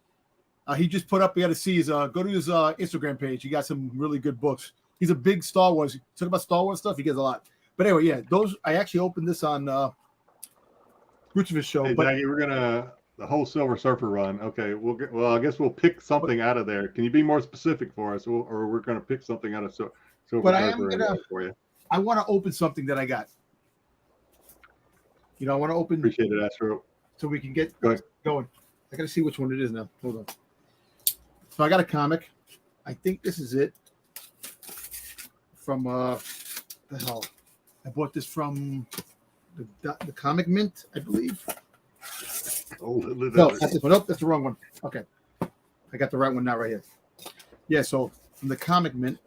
He just put up. You got to see his. Go to his Instagram page. He got some really good books. He's a big Star Wars. Talk about Star Wars stuff. He gets a lot. But anyway, yeah, those. I actually opened this on Roots of his show. Hey, but Jackie, we're gonna the whole Silver Surfer run. Okay, well, I guess we'll pick something out of there. Can you be more specific for us, or we're gonna pick something out of Silver Surfer for you? I want to open something that I got. You know, I want to open. Appreciate it, Astro. So we can get going. I got to see which one it is now. Hold on. So I got a comic. I think this is it. From the hell, I bought this from the Comic Mint, I believe. Oh, no, not this one. Nope, that's the wrong one. Okay, I got the right one now, right here. Yeah, so from the Comic Mint,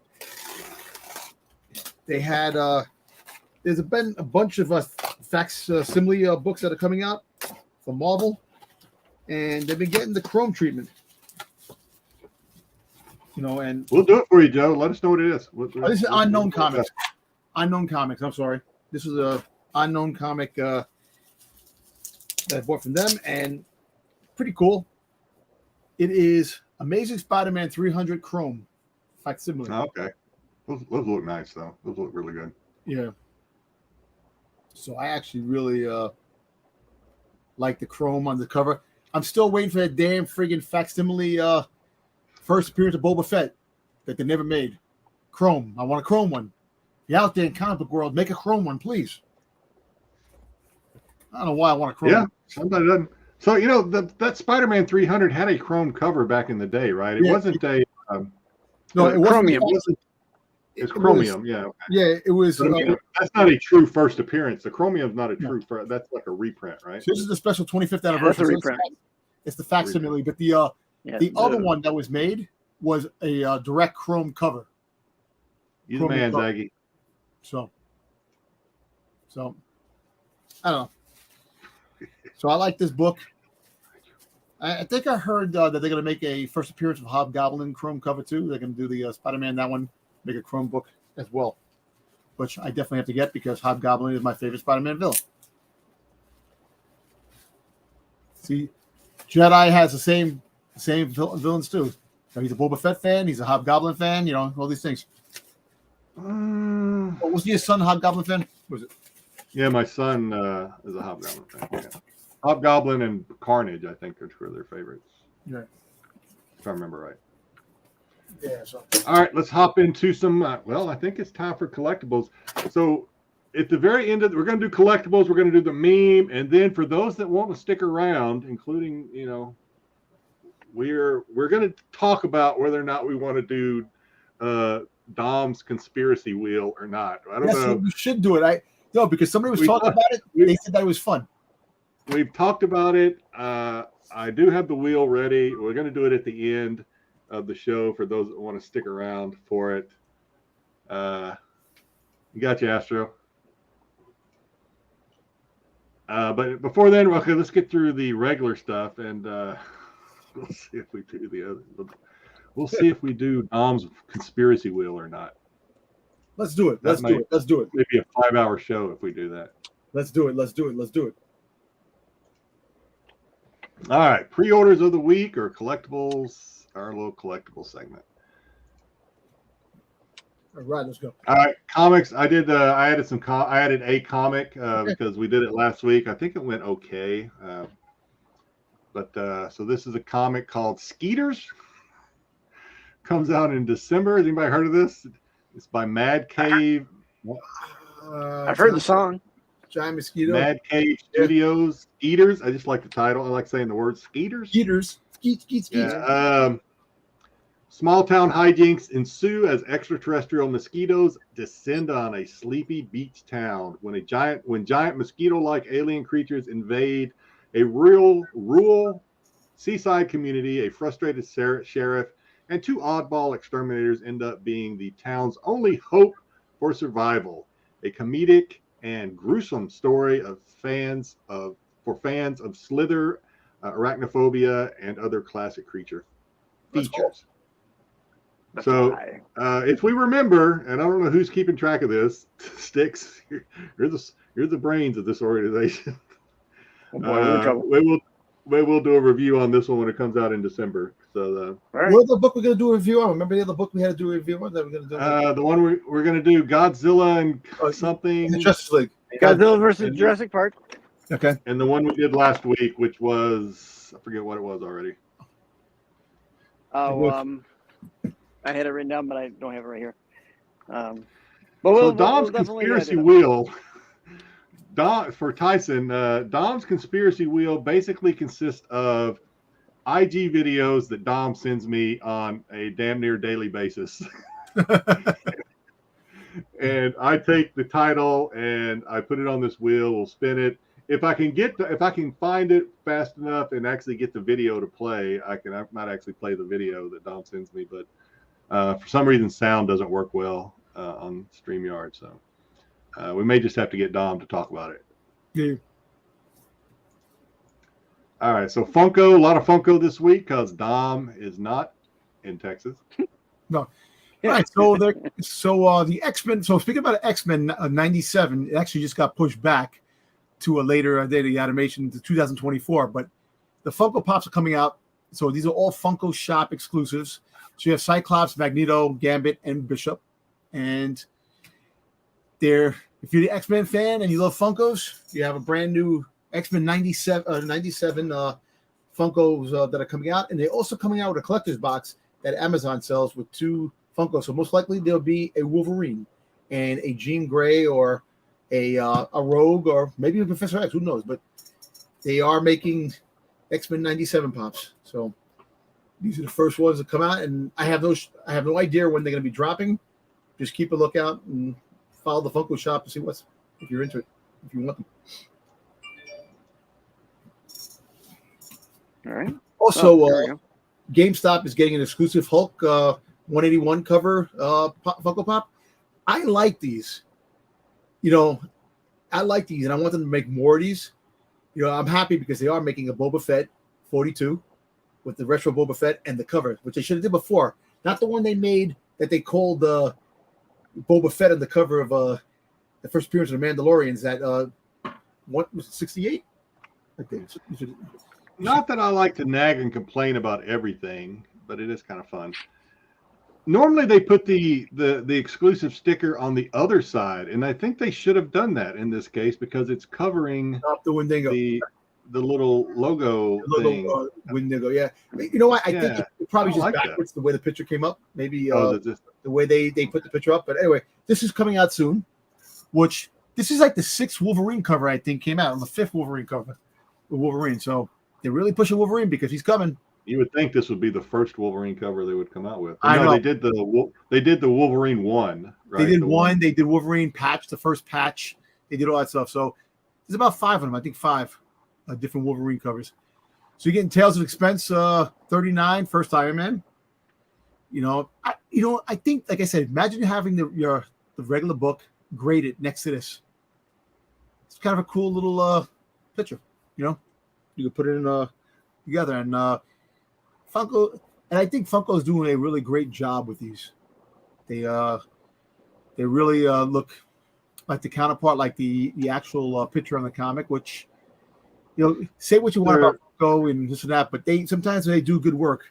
they had there's been a bunch of facsimile books that are coming out from Marvel, and they've been getting the Chrome treatment. You know, and we'll do it for you, Joe. Let us know what it is. This is Unknown Comics. Unknown Comics. I'm sorry. This was a Unknown comic that I bought from them, and pretty cool. It is Amazing Spider-Man 300 Chrome facsimile. Oh, okay. Those look nice, though. Those look really good. Yeah. So I actually really like the Chrome on the cover. I'm still waiting for that damn friggin' facsimile first appearance of Boba Fett that they never made. Chrome. I want a Chrome one. You're out there in comic book world, make a Chrome one, please. I don't know why I want a Chrome. Yeah, somebody doesn't. So, you know, that Spider-Man 300 had a Chrome cover back in the day, right? It wasn't a... no, it wasn't. Chromium. It's Chromium, yeah. Okay. Yeah, it was. That's not a true first appearance. The Chromium's not a true first. That's like a reprint, right? So this is the special 25th anniversary. That's a reprint. It's the facsimile, but the other one that was made was a direct Chrome cover. You're the man, Zaggy. So I don't know. So I like this book. I think I heard that they're going to make a first appearance of Hobgoblin Chrome cover too. They're going to do the Spider-Man, that one, make a Chrome book as well, which I definitely have to get because Hobgoblin is my favorite Spider-Man villain. See, Jedi has the same villains too. So he's a Boba Fett fan. He's a Hobgoblin fan. You know, all these things. Was your son a Hobgoblin fan? Was it? Yeah, my son is a Hobgoblin fan. Yeah. Hobgoblin and Carnage, I think, are two of their favorites. Yeah. If I remember right. Yeah. So. All right, let's hop into some. I think it's time for collectibles. So at the very end we're going to do collectibles. We're going to do the meme, and then for those that want to stick around, including we're going to talk about whether or not we want to do Dom's conspiracy wheel or not. I don't know. So we should do it. Because somebody was talking about it. They said that it was fun. We've talked about it. I do have the wheel ready. We're going to do it at the end of the show for those that want to stick around for it. You got you, Astro. But before then, okay, let's get through the regular stuff, and we'll see if we do the other. We'll see if we do Dom's conspiracy wheel or not. Let's do it. Let's do it. Maybe a 5-hour show if we do that. Let's do it. All right, pre-orders of the week or collectibles, our little collectible segment. All right, let's go. All right, comics. I added a comic because we did it last week. I think it went okay. So this is a comic called Skeeters. Comes out in December. Has anybody heard of this? It's by Mad Cave. I've heard the song. Giant Mosquito. Mad Cave Studios. Skeeters. I just like the title. I like saying the word Skeeters. Skeeters. Skeet. Yeah. Small town hijinks ensue as extraterrestrial mosquitoes descend on a sleepy beach town. When giant mosquito-like alien creatures invade a rural seaside community, a frustrated sheriff and two oddball exterminators end up being the town's only hope for survival. A comedic and gruesome story for fans of Slither arachnophobia, and other classic creature That's features. That's So high. if we remember, and I don't know who's keeping track of this, Styx, you're the brains of this organization. Oh boy, we're in trouble. We will do a review on this one when it comes out in December. So Right. What other book we're gonna do a review on? Remember the other book we had to do a review on that we're gonna do? the one we're going to do Godzilla and something. The Justice League. Godzilla versus Jurassic Park. Okay. And the one we did last week, which was, I forget what it was already. Oh, I had it written down, but I don't have it right here. But So Dom's conspiracy wheel, for Tyson, Dom's conspiracy wheel basically consists of IG videos that Dom sends me on a damn near daily basis. And I take the title and I put it on this wheel. We'll spin it. If I can find it fast enough and actually get the video to play, I might actually play the video that Dom sends me. But for some reason, sound doesn't work well on StreamYard, so we may just have to get Dom to talk about it. Yeah. All right, so Funko, a lot of Funko this week because Dom is not in Texas. No. All right, so the X-Men. So speaking about X-Men 97, it actually just got pushed back to a later date of the animation to 2024. But the Funko Pops are coming out. So these are all Funko Shop exclusives. So you have Cyclops, Magneto, Gambit, and Bishop. And if you're the X-Men fan and you love Funkos, you have a brand new X-Men 97 Funkos that are coming out. And they're also coming out with a collector's box that Amazon sells with 2 Funkos. So most likely there'll be a Wolverine and a Jean Grey or a Rogue or maybe a Professor X. Who knows? But they are making X-Men 97 Pops. So these are the first ones that come out, and I have no idea when they're going to be dropping. Just keep a lookout and follow the Funko Shop to see if you're into it, if you want them. All right. Also, GameStop is getting an exclusive Hulk 181 cover Funko Pop. I like these. I like these, and I want them to make more of these. I'm happy because they are making a Boba Fett 42 with the retro Boba Fett and the cover, which they should have did before. Not the one they made that they called Boba Fett on the cover of the first appearance of the Mandalorians. That what was it, 68? I think. Not that I like to nag and complain about everything, but it is kind of fun. Normally they put the exclusive sticker on the other side, and I think they should have done that in this case because it's covering the Wendigo. The little logo thing. Wendigo, yeah. You know what? I think it probably just backwards the way the picture came up. Maybe the way they put the picture up. But anyway, this is coming out soon, which this is like the 6th Wolverine cover, I think, came out, on the 5th Wolverine cover with Wolverine. So they're really pushing Wolverine because he's coming. You would think this would be the first Wolverine cover they would come out with. I know. They did the Wolverine 1, right? They did one. They did Wolverine patch, the first patch. They did all that stuff. So there's about 5 of them. I think 5 different Wolverine covers. So you're getting Tales of Expense 39, first Iron Man. I think, like I said, imagine having the regular book graded next to this. It's kind of a cool little picture. You could put it in together, and Funko, and I think Funko is doing a really great job with these. They really look like the counterpart, like the actual picture on the comic. Which, say what you want about Funko and this and that, but sometimes they do good work.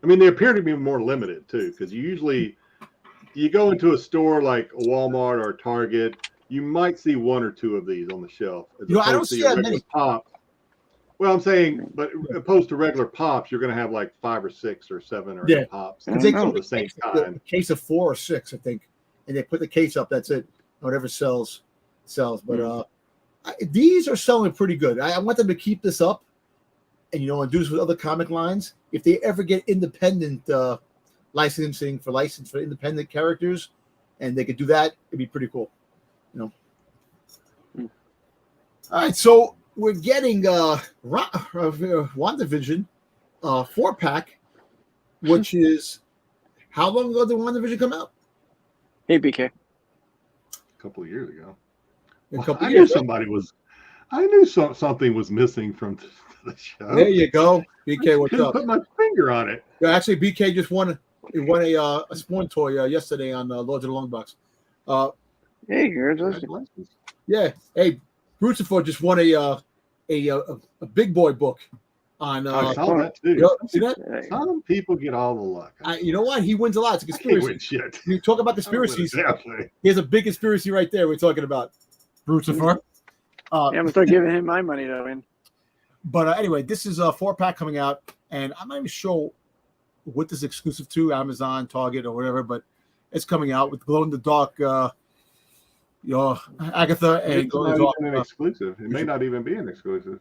I mean, they appear to be more limited too, because you go into a store like a Walmart or a Target, you might see 1 or 2 of these on the shelf. I don't see that many. Pop. Well, I'm saying, but opposed to regular Pops, you're going to have like 5 or 6 or 7 or 8 Pops. They all the same time. A case of 4 or 6, I think, and they put the case up. That's it. Whatever sells. But these are selling pretty good. I want them to keep this up, and and do this with other comic lines. If they ever get independent licensing for independent characters, and they could do that, it'd be pretty cool. All right, so we're getting WandaVision 4-pack, which is how long ago did WandaVision come out? Hey, BK. A couple of years ago. I knew something was missing from the show. There you go. BK, what's Couldn't up? put my finger on it. Yeah, actually, BK just won a Spawn toy yesterday on Lords of the Longbox. Hey, congratulations. Yeah. Hey, Brucifer just won a big boy book on. I saw that too. See that? Some people get all the luck. You know what? He wins a lot. It's a conspiracy. Shit. You talk about conspiracies. Exactly. Here's a big conspiracy right there. We're talking about Brucifer. I'm gonna start giving him my money though, man. But anyway, this is a 4-pack coming out, and I'm not even sure what this is exclusive to, Amazon, Target, or whatever. But it's coming out with glow in the dark. Agatha and it's not even an exclusive. It may not even be an exclusive.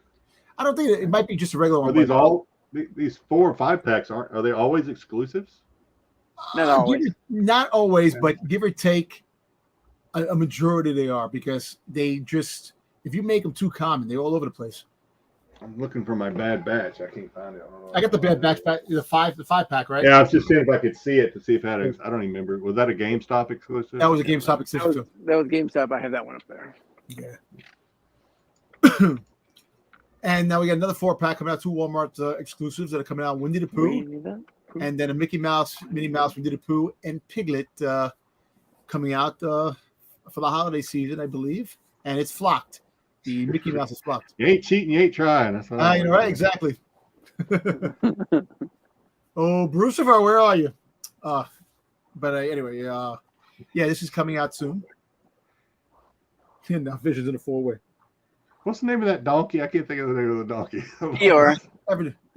I don't think it might be just a regular one. Are these 4 or 5 packs are they always exclusives? Not always. Not always, but give or take, a majority they are, because they just, if you make them too common, they're all over the place. I'm looking for my bad batch. I can't find it. I got the bad batch pack, the 5-pack, right? Yeah, I was just seeing if I could see it to see if it had I don't even remember. Was that a GameStop exclusive? That was a GameStop exclusive. That was GameStop. I have that one up there. Yeah. And now we got another 4-pack coming out, 2 Walmart exclusives that are coming out. Winnie the Pooh, and then a Mickey Mouse, Minnie Mouse, Winnie the Pooh, and Piglet coming out for the holiday season, I believe. And it's flocked. The Mickey Mouse is flocked. You ain't cheating, you ain't trying. That's what you know, right? Exactly. Oh, Brucifer, where are you? But anyway, yeah, this is coming out soon. And now Vision's in a 4-way. What's the name of that donkey? I can't think of the name of the donkey. Eeyore.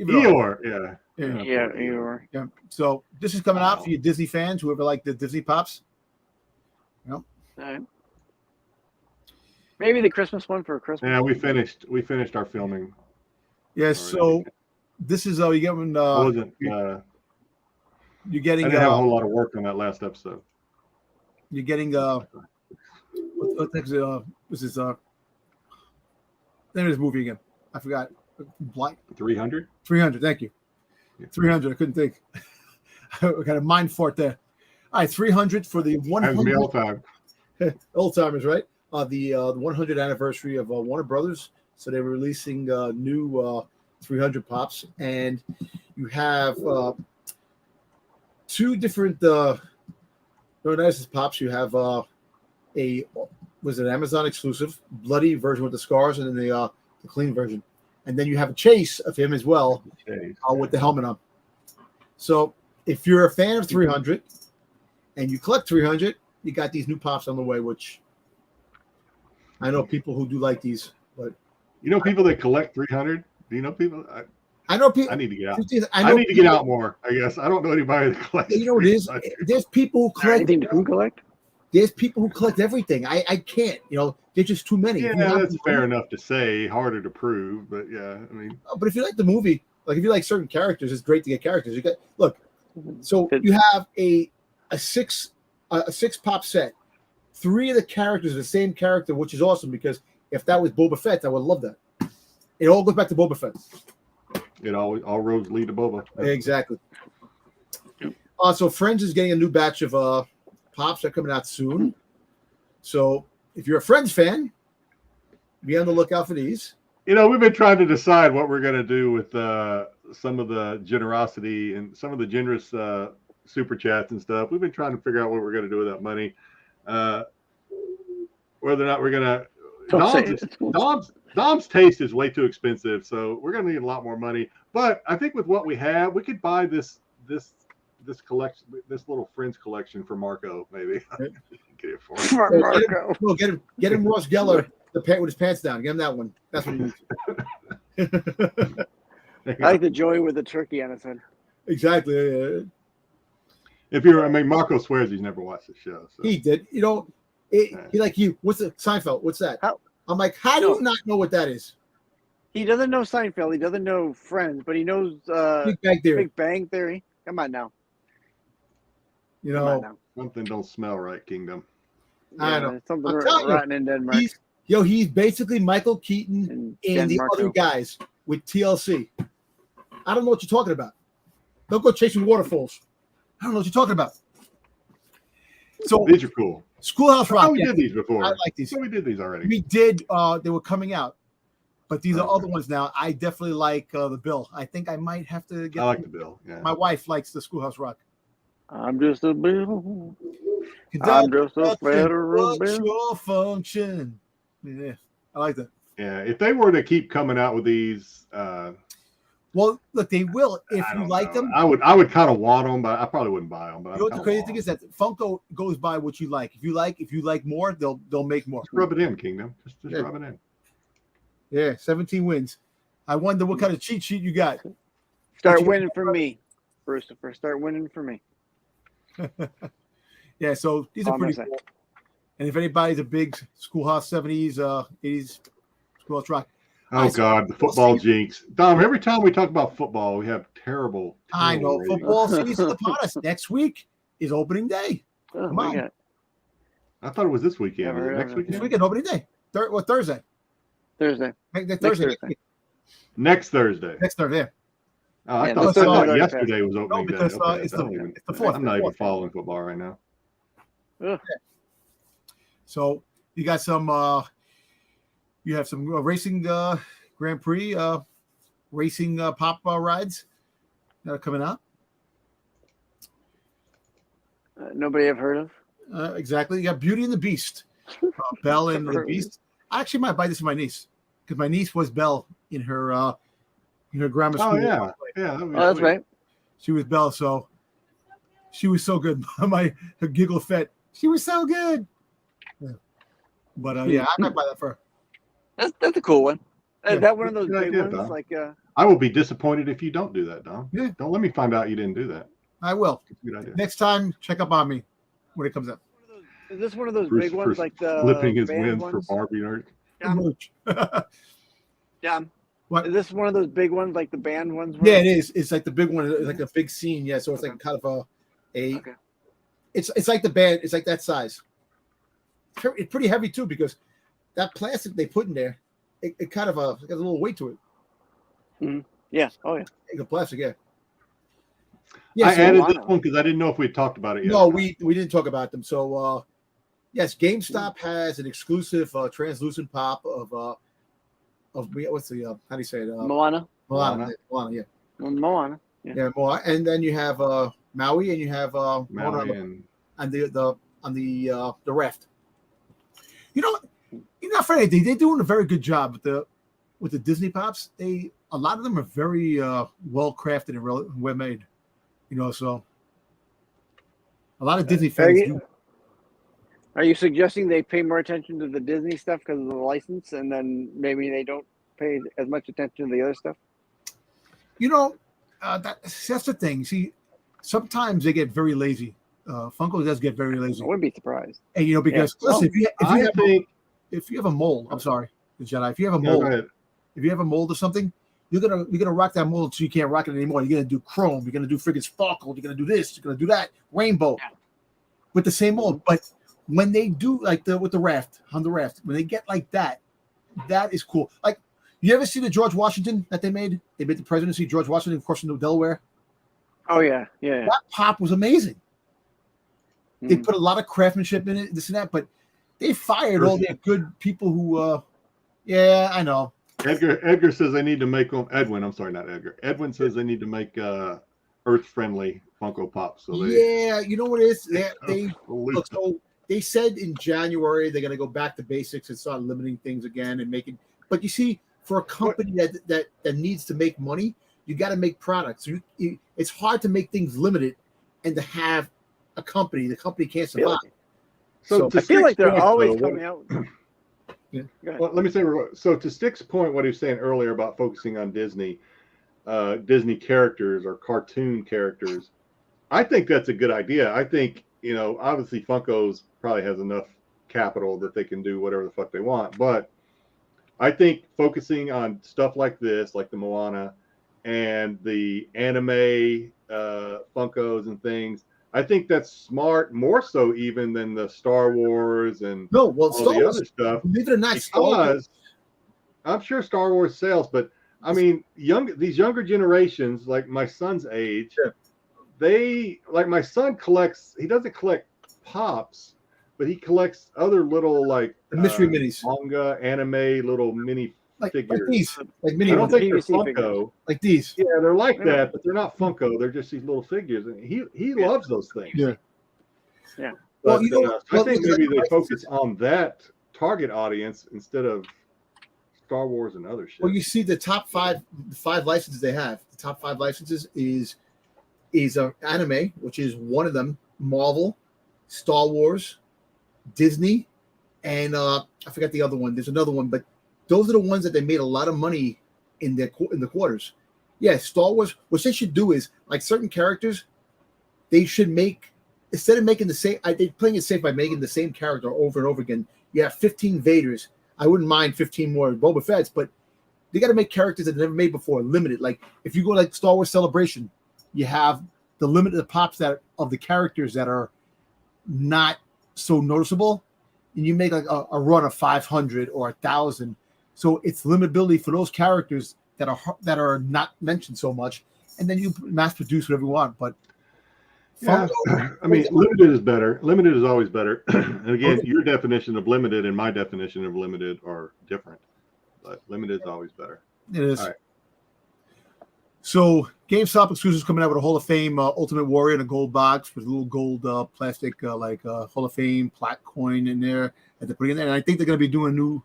Eeyore, yeah. Eeyore. Yeah. So this is coming out for you Disney fans, whoever like the Disney Pops. Yep. All right. Maybe the Christmas one for Christmas. Yeah, we finished our filming. Yes, so this is you get when you're getting. I didn't have a whole lot of work on that last episode. You're getting what was this name of this movie again? I forgot. Blind 300. 300. Thank you. 300. I couldn't think. I got a mind fart there. All right, 300 for the 100. Old time. Old timers, right? The 100th anniversary of Warner Brothers. So they were releasing new 300 pops, and you have 2 different very nice pops. You have was an Amazon exclusive bloody version with the scars, and then the clean version, and then you have a chase of him as well with the helmet on. So if you're a fan of 300 and you collect 300, you got these new pops on the way, which I know people who do like these. But you know people that collect 300. Do you know people? I know people. I need to get out. I need to get out more. I guess I don't know anybody that collects. You know what it is? There's people who collect. Anything to collect? There's people who collect everything. I can't. You know, there's just too many. Yeah, that's fair enough to say. Harder to prove, but yeah, I mean. But if you like the movie, like if you like certain characters, it's great to get characters. You get so you have a 6 pop set. 3 of the characters are the same character, which is awesome because if that was Boba Fett, I would love that. It all goes back to Boba Fett. It all roads lead to Boba. Exactly. So Friends is getting a new batch of pops that are coming out soon. So if you're a Friends fan, be on the lookout for these. You know, we've been trying to decide what we're going to do with some of the generosity and some of the generous super chats and stuff. We've been trying to figure out what we're going to do with that money. Whether or not we're going to Dom's taste is way too expensive, so we're going to need a lot more money. But I think with what we have, we could buy this collection, this little Friends collection for Marco, maybe. Get it for him. Marco. No, get him Ross Geller with his pants down. Get him that one. That's what he needs. I like the joy with the turkey on his head. Exactly. Marco swears he's never watched the show. So. He did. You know, he like you. What's the Seinfeld? What's that? I'm like, how do you not know what that is? He doesn't know Seinfeld. He doesn't know Friends, but he knows Big Bang Theory. Big Bang Theory. Come on now. You know, something don't smell right, Kingdom. I know. Something rotten in Denmark. He's basically Michael Keaton and the other guys with TLC. I don't know what you're talking about. Don't go chasing waterfalls. I don't know what you're talking about. So these are cool. Schoolhouse Rock. We did these before. I like these. So we did these already. We did. They were coming out. But these are other ones now. I definitely like the Bill. I think I might have to get. I like the Bill. Yeah. My wife likes the Schoolhouse Rock. I'm just a Bill. I'm just a federal Bill. Your function. Yeah, I like that. Yeah, if they were to keep coming out with these, well, look, they will if you like them. I would kind of want them, but I probably wouldn't buy them. But you know what the crazy thing is that Funko goes by what you like. If you like more, they'll make more. Just rub it in, Kingdom. Just rub it in. Yeah, 17 wins. I wonder what kind of cheat sheet you got. Start winning for me, Christopher. Start winning for me. Yeah, so these are pretty cool. And if anybody's a big Schoolhouse 70s, 80s Schoolhouse Rock. Oh, God, the football jinx. Dom, every time we talk about football, we have terrible I know. ratings. Football season upon us. Next week is opening day. Oh, Come on. God. I thought it was this weekend. Next weekend? This weekend, opening day. Thursday. Thursday. Thursday. Next Thursday. Next Thursday. Yeah. Oh, I Yeah, thought yesterday was opening because, day. Okay, it's the fourth. I'm not even following football right now. Ugh. So you got some. You have some racing Grand Prix racing pop rides that are coming out. Nobody I've heard of. Exactly. You got Beauty and the Beast, Belle and the Beast. I actually might buy this for my niece because my niece was Belle in her grammar school. Oh yeah, yeah. That's right. She was Belle, so she was so good. Her giggle fit. She was so good. Yeah. But yeah, I might buy that for her. That's a cool one. Yeah. Is that one of those Good big idea, ones? Dom. Like I will be disappointed if you don't do that, Dom. Yeah. Don't let me find out you didn't do that. I will. Good idea. Next time, check up on me when it comes up. is this one of those Bruce big ones, like the flipping his band wins ones? for Barbie art. Yeah. What? Is this one of those big ones, like the band ones? Yeah, it is. It's like the big one. It's like a big scene. Yeah, so it's like kind of a. Okay. It's like the band. It's like that size. It's pretty heavy too because that plastic they put in there, it kind of got a little weight to it. Mm-hmm. Yeah. Oh yeah. The plastic, yeah. I so added this one because I didn't know if we talked about it yet. No, we didn't talk about them. So yes, GameStop has an exclusive translucent pop of what's the how do you say it? Moana. Moana, yeah. Moana. Yeah. Yeah, Moana. And then you have Maui, and you have Maui on the raft. You know, you're not afraid. They're doing a very good job with the Disney pops. A lot of them are very well crafted and well made. You know, so a lot of Disney fans do. Are you suggesting they pay more attention to the Disney stuff because of the license, and then maybe they don't pay as much attention to the other stuff? You know, that's the thing. See, sometimes they get very lazy. Funko does get very lazy. I wouldn't be surprised. And you know, because listen, if you have a mold, I'm sorry, Jedi. If you have a mold, if you have a mold or something, you're gonna rock that mold so you can't rock it anymore. You're gonna do chrome. You're gonna do friggin' sparkle. You're gonna do this. You're gonna do that. Rainbow, with the same mold. But when they do like with the raft on the raft, when they get like that, that is cool. Like, you ever see the George Washington that they made? They made the presidency, George Washington crossing the Delaware. Oh yeah. That pop was amazing. They put a lot of craftsmanship in it, this and that, but they fired all their good people who. Yeah, I know. Edgar says they need to make them. Edwin, I'm sorry, not Edgar. Edwin says they need to make Earth-friendly Funko Pops. So you know what it is? Look, so they said in January they're going to go back to basics and start limiting things again and making. But you see, for a company that needs to make money, you got to make products. It's hard to make things limited and to have a company. The company can't survive. So I feel like they're always coming out. Yeah. Well, let me say. So to Styx's point, what he was saying earlier about focusing on Disney characters or cartoon characters, I think that's a good idea. I think, obviously Funko's probably has enough capital that they can do whatever the fuck they want. But I think focusing on stuff like this, like the Moana and the anime Funkos and things, I think that's smart, more so even than the Star Wars and all the other stuff. Believe it or not, because I'm sure Star Wars sells, but I mean, these younger generations, like my son's age, my son collects. He doesn't collect pops, but he collects other little like the mystery minis, manga, anime, little mini like figures. these, like mini I don't ones, think they're PVC Funko. figures. like these. Yeah, they're like that, but they're not Funko. They're just these little figures, and he loves those things. Yeah. Yeah. But Well, I think look, maybe they focus on that target audience instead of Star Wars and other shit. Well, you see the top five licenses they have. The top 5 licenses is anime, which is one of them, Marvel, Star Wars, Disney, and I forgot the other one. There's another one, but those are the ones that they made a lot of money in the quarters. Yeah, Star Wars. What they should do is, like certain characters, they should make, instead of making the same, they're playing it safe by making the same character over and over again. You have 15 Vaders. I wouldn't mind 15 more Boba Fett's, but they got to make characters that they never made before, limited. Like if you go like Star Wars Celebration, you have the limited pops that of the characters that are not so noticeable, and you make like a run of 500 or 1,000. So it's limitability for those characters that are not mentioned so much, and then you mass produce whatever you want. But yeah, I mean, limited is better. Limited is always better. And again, your definition of limited and my definition of limited are different, but limited is always better. It is. All right. So GameStop exclusives coming out with a Hall of Fame Ultimate Warrior in a gold box with a little gold plastic Hall of Fame plat coin in there that they're putting in there. And I think they're going to be doing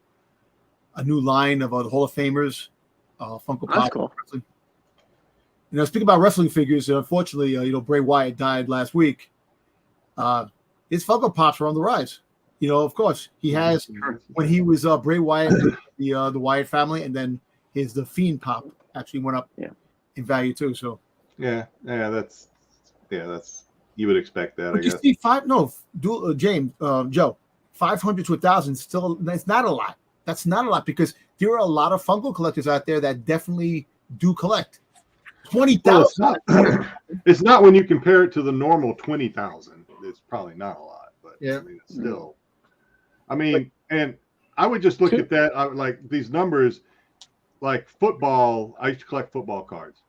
a new line of the Hall of Famers, Funko Pop. That's cool. Speaking about wrestling figures, unfortunately, Bray Wyatt died last week. His Funko Pops are on the rise. Of course, he has when he was Bray Wyatt, the Wyatt family, and then the Fiend Pop actually went up in value too. So that's you would expect that. But I guess. You see Joe, 500 to 1,000 still. That's not a lot. That's not a lot because there are a lot of Funko collectors out there that definitely do collect. 20,000. It's not when you compare it to the normal 20,000. It's probably not a lot, but yeah, I mean, it's still. I mean, and I would just look at that. I would like these numbers, like football. I used to collect football cards,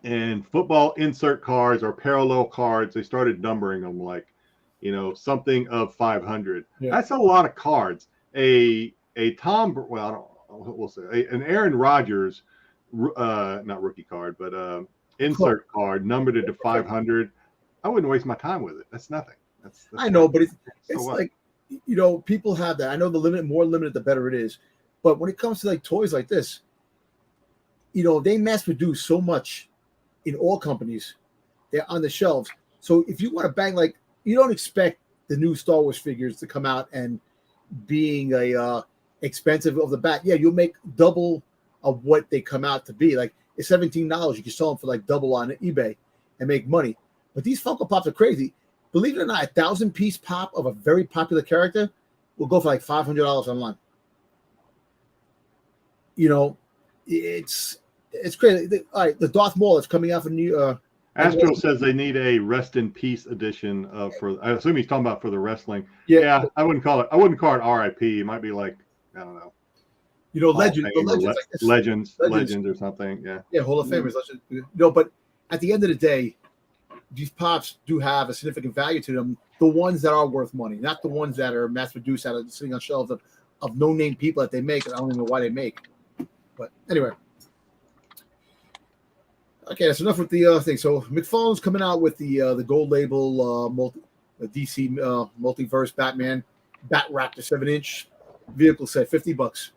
and football insert cards or parallel cards. They started numbering them like, something of 500. Yeah. That's a lot of cards. An Aaron Rodgers. Not rookie card, but insert card numbered it to 500. I wouldn't waste my time with it. That's nothing. That's I know, but it's so like people have that. I know the more limited, the better it is. But when it comes to like toys like this, they mass produce so much in all companies. They're on the shelves. So if you want to bang, like you don't expect the new Star Wars figures to come out and being a expensive of the bat. Yeah, you'll make double of what they come out to be. Like it's $17. You can sell them for like double on eBay and make money. But these Funko Pops are crazy. Believe it or not, 1,000-piece pop of a very popular character will go for like $500 online. It's crazy. All right, the Darth Maul is coming out for new. Astro says they need a rest in peace edition I assume he's talking about for the wrestling. Yeah, I wouldn't call it RIP. It might be like, I don't know. Legends or something. Yeah, Hall of Famers. But at the end of the day, these pops do have a significant value to them. The ones that are worth money, not the ones that are mass produced out of sitting on shelves of no name people that they make. And I don't even know why they make. But anyway, okay, that's enough with the thing. So McFarlane's coming out with the gold label DC multiverse Batman Bat Raptor 7-inch vehicle set, $50.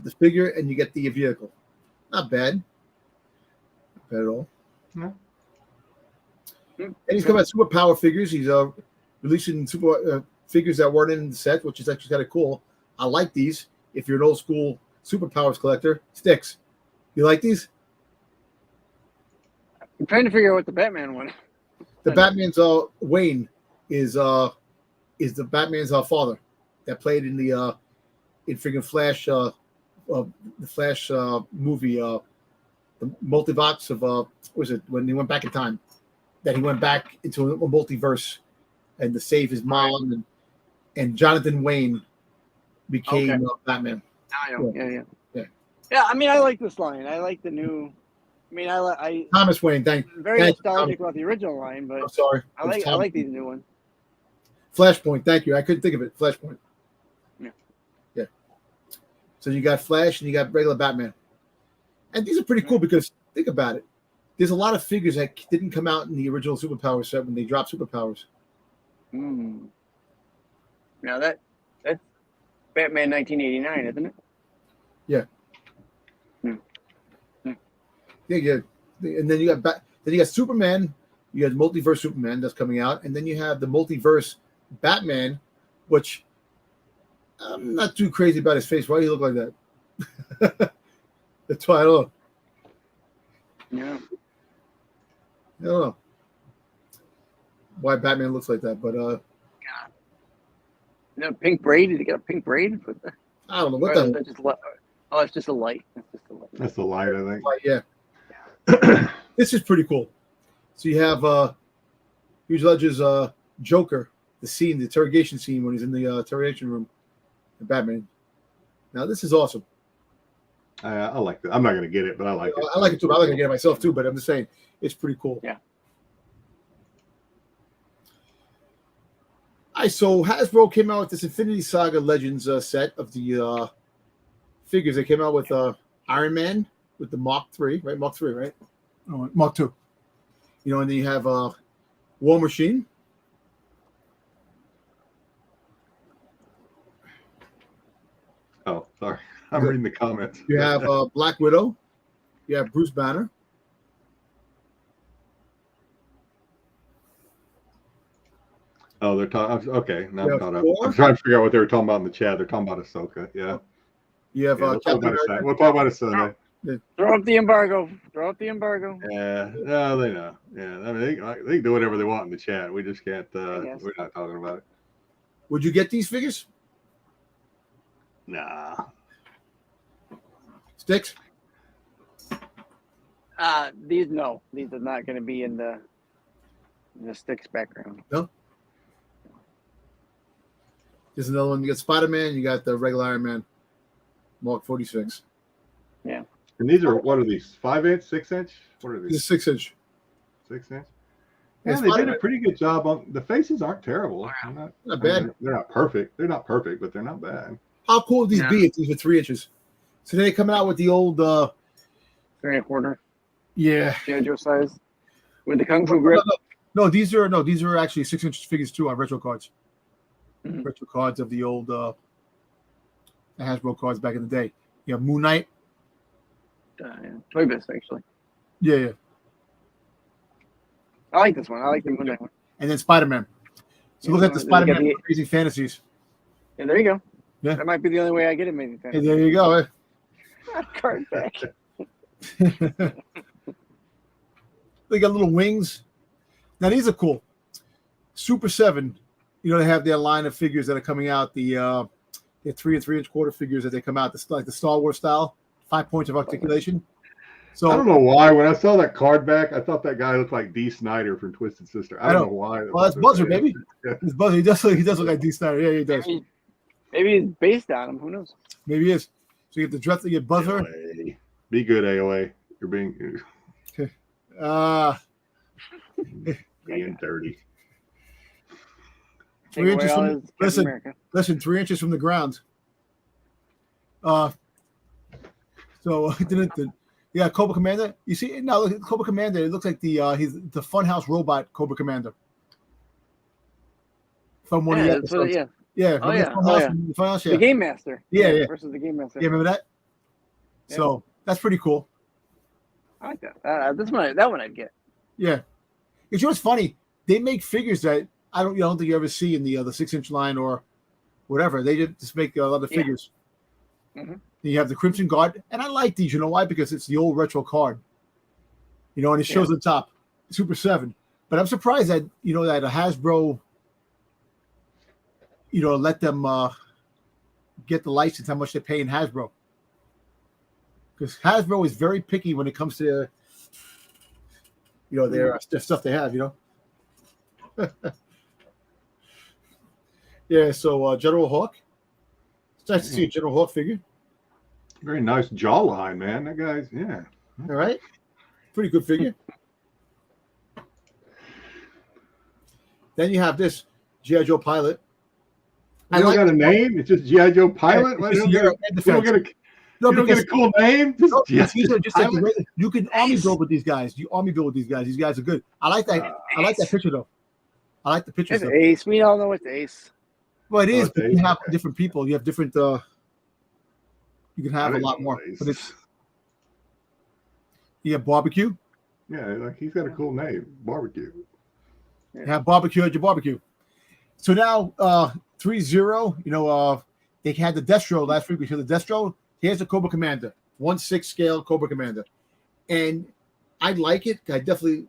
The figure and you get the vehicle. Not bad. Not bad at all. No. And he's coming out super power figures. He's releasing super figures that weren't in the set, which is actually kind of cool. I like these. If you're an old school superpowers collector, Styx. You like these? I'm trying to figure out what the Batman one. The Batman's Wayne is the Batman's father that played in the in freaking Flash the Flash movie, the multivox of what was it when he went back in time? That he went back into a multiverse and to save his mom and Jonathan Wayne became Batman. Yeah. I mean, I like this line. I like the new. I mean, I Thomas Wayne. I'm very nostalgic about the original line, but I'm sorry. I like these new ones. Flashpoint. Thank you. I couldn't think of it. Flashpoint. Yeah. So you got Flash and you got regular Batman. And these are pretty cool because think about it. There's a lot of figures that didn't come out in the original Superpower set when they dropped Superpowers. Now that's Batman 1989, isn't it? Yeah. Yeah. And then you got Superman. You got Multiverse Superman that's coming out, and then you have the Multiverse Batman, which I'm not too crazy about his face. Why do you look like that? That's why I don't know. Yeah. I don't know why Batman looks like that, but pink braid. Did he get a pink braid? I don't know what that. It's just a light. That's the light, I think. Yeah. This is pretty cool. So you have Huge Ledger's Joker, the interrogation scene when he's in the interrogation room, and Batman. Now this is awesome. I like that. I'm not going to get it, but I like it. I like it too. I'm not going to get it myself too, but I'm just saying it's pretty cool. Yeah. So Hasbro came out with this Infinity Saga Legends set of the figures. They came out with Iron Man with the Mark III, right? Mark III, right? Oh, Mark II. And then you have War Machine. Oh, sorry. I'm reading the comments. You have Black Widow. You have Bruce Banner. Oh, they're talking. Okay, now I'm caught up. Thor. I'm trying to figure out what they were talking about in the chat. They're talking about Ahsoka. Yeah. You have we'll talk about it Sunday. Throw up the embargo. Yeah, no, they know. Yeah, I mean, they can do whatever they want in the chat. We just can't. We're not talking about it. Would you get these figures? Nah. Styx? These are not going to be in the Styx background. No. There's another one. You got Spider-Man. You got the regular Iron Man, Mark 46. Yeah. And these are, what are these? 5-inch, 6-inch? What are these? This is 6-inch. 6-inch. Yeah, they did a pretty good job on the faces. Aren't terrible. They're not bad. They're not perfect. They're not perfect, but they're not bad. How cool would these be if these were 3 inches? So they come out with the old 3 1/4. Yeah. Joe size with the Kung Fu grip. No, these are actually 6-inch figures too on retro cards. Retro cards of the old Hasbro cards back in the day. You have Moon Knight. Toy Biz, actually. Yeah. I like this one. I like the Moon Knight one. And then Spider-Man. So look at the Spider-Man Amazing Fantasies. Yeah, there you go. Yeah. That might be the only way I get Amazing Fantasies. Hey, there you go. Card back. They got little wings. Now these are cool. Super 7. They have their line of figures that are coming out. The 3 and 3-1/4 figures that they come out. Like the Star Wars style, 5 points of articulation. So I don't know why. When I saw that card back, I thought that guy looked like Dee Snider from Twisted Sister. I don't know why. Well, that's Buzzer, baby. It's Buzzer. He does look like Dee Snider. Yeah, he does. Maybe he's based on him. Who knows? Maybe he is. So you get the dress. You get Buzzer. AOA. Be good, AOA. You're being being dirty. 3 inches from listen, 3 inches from the ground. Yeah, Cobra Commander. You see now, look at Cobra Commander. It looks like he's the Funhouse robot Cobra Commander from one of the episodes. Yeah. Funhouse, The Game Master. Yeah. Versus the Game Master. Yeah, remember that? Yeah. So that's pretty cool. I like that. That one I'd get. Yeah. It's what's funny. They make figures that I don't think you ever see in the 6-inch line or whatever. They just make a lot of figures. Mm-hmm. You have the Crimson Guard, and I like these. You know why? Because it's the old retro card. And it shows the top, Super 7. But I'm surprised that that a Hasbro, let them get the license. How much they pay in Hasbro? Because Hasbro is very picky when it comes to their stuff they have. Yeah. So General Hawk. It's nice to see a General Hawk figure. Very nice jawline, man. That guy's, All right. Pretty good figure. Then you have this G.I. Joe pilot. You don't got a name? It's just G.I. Joe Pilot? You don't get a cool name? These are just like you can army build with these guys. You army build with these guys. These guys are good. I like that. I like that picture though. I like the pictures. It's Ace. We all know it's Ace. Well, it is. But you have different people. You have different. You can have a lot more. But it's. You have barbecue. Yeah, like he's got a cool name, barbecue. You have barbecue at your barbecue. So now 3-0. You know, they had the Destro last week. We had the Destro. Here's the Cobra Commander, 1/6 scale Cobra Commander, and I like it. I definitely,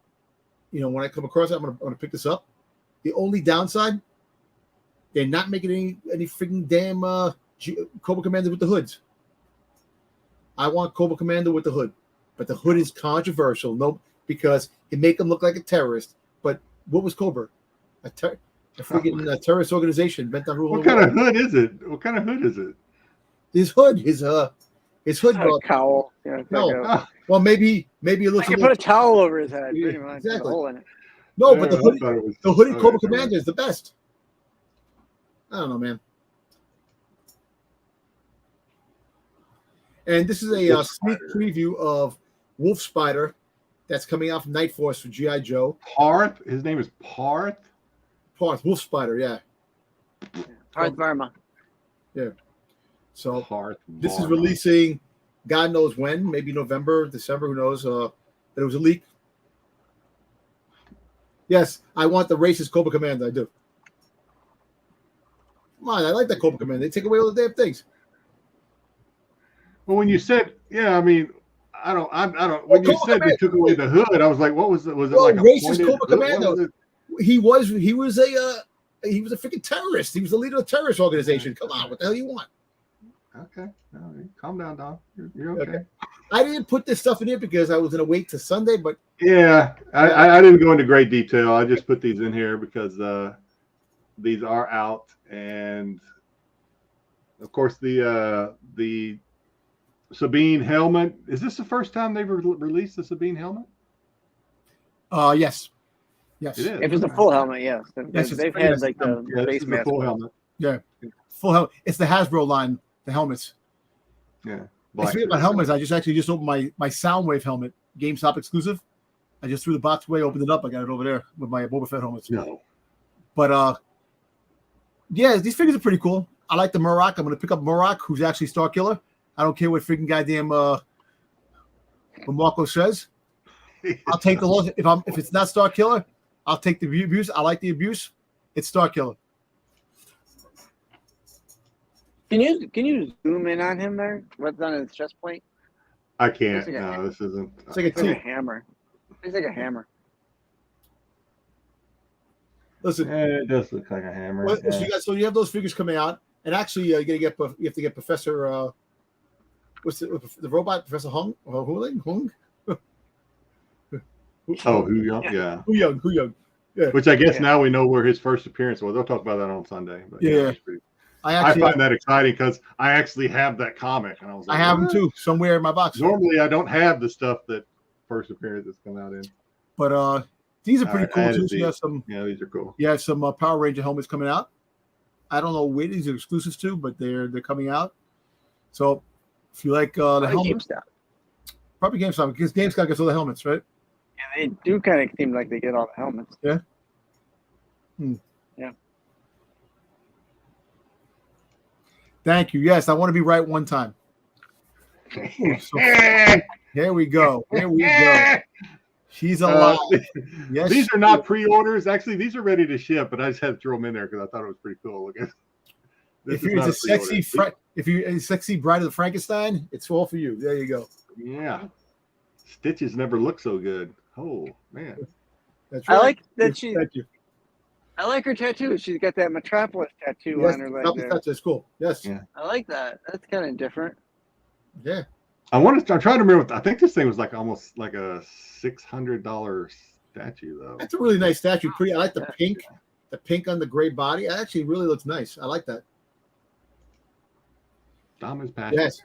you know, when I come across it, I'm gonna pick this up. The only downside, they're not making any freaking damn Cobra Commander with the hoods. I want Cobra Commander with the hood, but the hood is controversial. No, because it make them look like a terrorist. But what was Cobra? A freaking terrorist organization bent on ruling. What kind of hood is it? What kind of hood is it? His hood, his hood. A cowl. Yeah, no. Well, maybe it looks. I can put a towel over his head. Pretty much. Exactly. A hole in it. No, but the hooded Cobra Commander is the best. I don't know, man. And this is a sneak preview of Wolf Spider that's coming out from Night Force for G.I. Joe. Parth? His name is Parth? Parth, Wolf Spider, yeah. Parth Varma. Yeah. So Parth this is releasing God knows when, maybe November, December, who knows. But it was a leak. Yes, I want the racist Cobra Commander, I do. Come on, I like that Cobra Commander. They take away all the damn things. Well, when you said, yeah, I mean, I don't. When you said they took away the hood, I was like, what was it? Was it like a racist Cobra Commander? He was a freaking terrorist. He was the leader of the terrorist organization. Come on, what the hell do you want? Okay, calm down, Don. You're okay. I didn't put this stuff in here because I was going to wait till Sunday, but yeah, I didn't go into great detail. I just put these in here because these are out, and of course the Sabine helmet. Is this the first time they've released the Sabine helmet? Yes. It is. If it's a full helmet, yes. They've had like the base mask. Full helmet. Yeah, full helmet. It's the Hasbro line, the helmets. Yeah. Speaking about helmets, I just opened my Soundwave helmet, GameStop exclusive. I just threw the box away, opened it up. I got it over there with my Boba Fett helmets. No. But yeah, these figures are pretty cool. I like the Murrock. I'm going to pick up Murrock, who's actually Star Killer. I don't care what freaking goddamn what Marco says. I'll take the loss. If it's not Star Killer, I'll take the abuse. I like the abuse. It's Star Killer. Can you zoom in on him there? What's on his chest plate? I can't. No, this isn't. It's like a hammer. It's like a hammer. Listen, it does look like a hammer. Well, so you have those figures coming out, and actually, you have to get Professor. What's the robot? Professor Hung? Hung? Hu Young, yeah. Hu Young. Yeah. Which I guess now we know where his first appearance was. They'll talk about that on Sunday. But yeah. I find that exciting because I actually have that comic, and I was like, I have them too somewhere in my box. Normally, I don't have the stuff that first appearance has come out in. But these are pretty cool too. So you have some. Yeah, these are cool. You have some Power Ranger helmets coming out. I don't know where these are exclusives to, but they're coming out. So if you like the helmet, probably GameStop because GameStop gets all the helmets, right? Yeah, they do kind of seem like they get all the helmets. Yeah. Yeah. Thank you. Yes, I want to be right one time. Ooh, so here we go. She's alive. Yes, these are not pre-orders. Actually, these are ready to ship, but I just had to throw them in there because I thought it was pretty cool looking. If you're a sexy bride of the Frankenstein, it's all for you. There you go. Yeah. Stitches never look so good. Oh man. That's right. I like that she. Thank you. I like her tattoo. She's got that Metropolis tattoo on her leg. That's cool. Yes. Yeah. I like that. That's kind of different. Yeah. I'm trying to remember. I think this thing was like almost like a $600 statue though. That's a really nice statue. Pretty. I like the pink. The pink on the gray body. It actually really looks nice. I like that. Dom is passionate. Yes.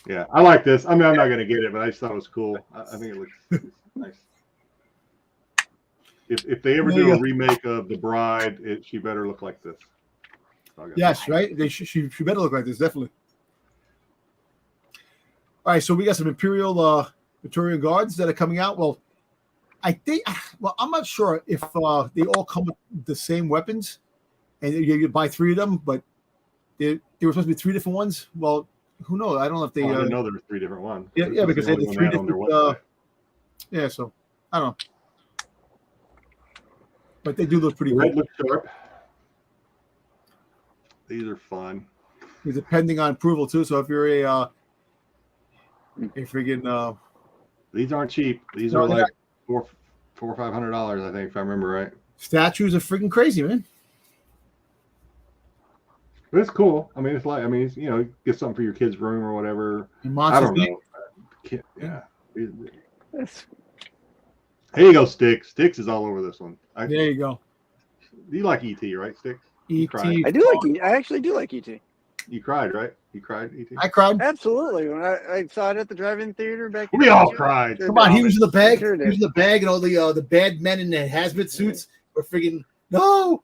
Yeah, I like this. I mean, I'm not going to get it, but I just thought it was cool. I think it looks nice. If they ever do a remake of The Bride, she better look like this. Yes, right. She better look like this, definitely. All right, so we got some Imperial Guards that are coming out. Well, I'm not sure if they all come with the same weapons, and you buy 3 of them, but there were supposed to be 3 different ones. Well, who knows? I don't know if they. I didn't know there were 3 different ones. Yeah, because they had the 3 different. Yeah, so I don't know, but they do look pretty Red good. looks sharp. These are fun. These are pending on approval too. So if you're a freaking these aren't cheap. These are like $400 or $500, I think, if I remember right. Statues are freaking crazy, man. But it's cool. I mean, it's get something for your kid's room or whatever. I don't know. Yeah. Here you go, Styx. Styx is all over this one. There you go. You like ET, right, Styx? ET. I do like ET. I actually do like ET. You cried, right? You cried, ET? I cried. Absolutely. When I saw it at the drive-in theater back we all cried. Come on, he was in the bag. He was in the bag, and all the bad men in the hazmat suits were freaking no.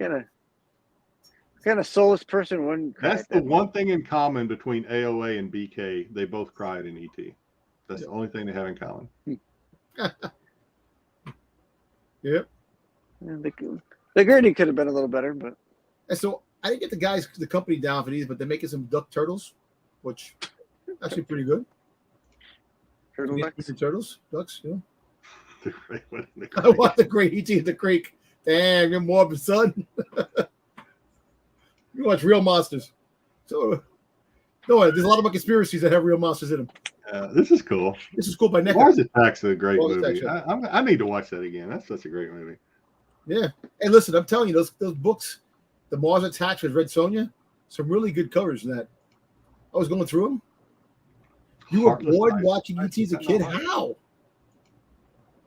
Kind of soulless person wouldn't cry. That's the one thing in common between AOA and BK. They both cried in ET. That's the only thing they have in common. Yep. The grading could have been a little better, but. And so I didn't get the company down for these, but they're making some duck turtles, which actually pretty good. Turtles, ducks, yeah. I want the great ET in the creek. Damn, you're morbid, son. You watch real monsters. So, no, there's a lot of my conspiracies that have real monsters in them. This is cool. This is cool by NECA. Mars Attacks is a great movie. I need to watch that again. That's such a great movie. Yeah. Hey, listen, I'm telling you, those books, the Mars Attacks with Red Sonja, some really good covers in that. I was going through them. You were bored watching ET as a kid? How?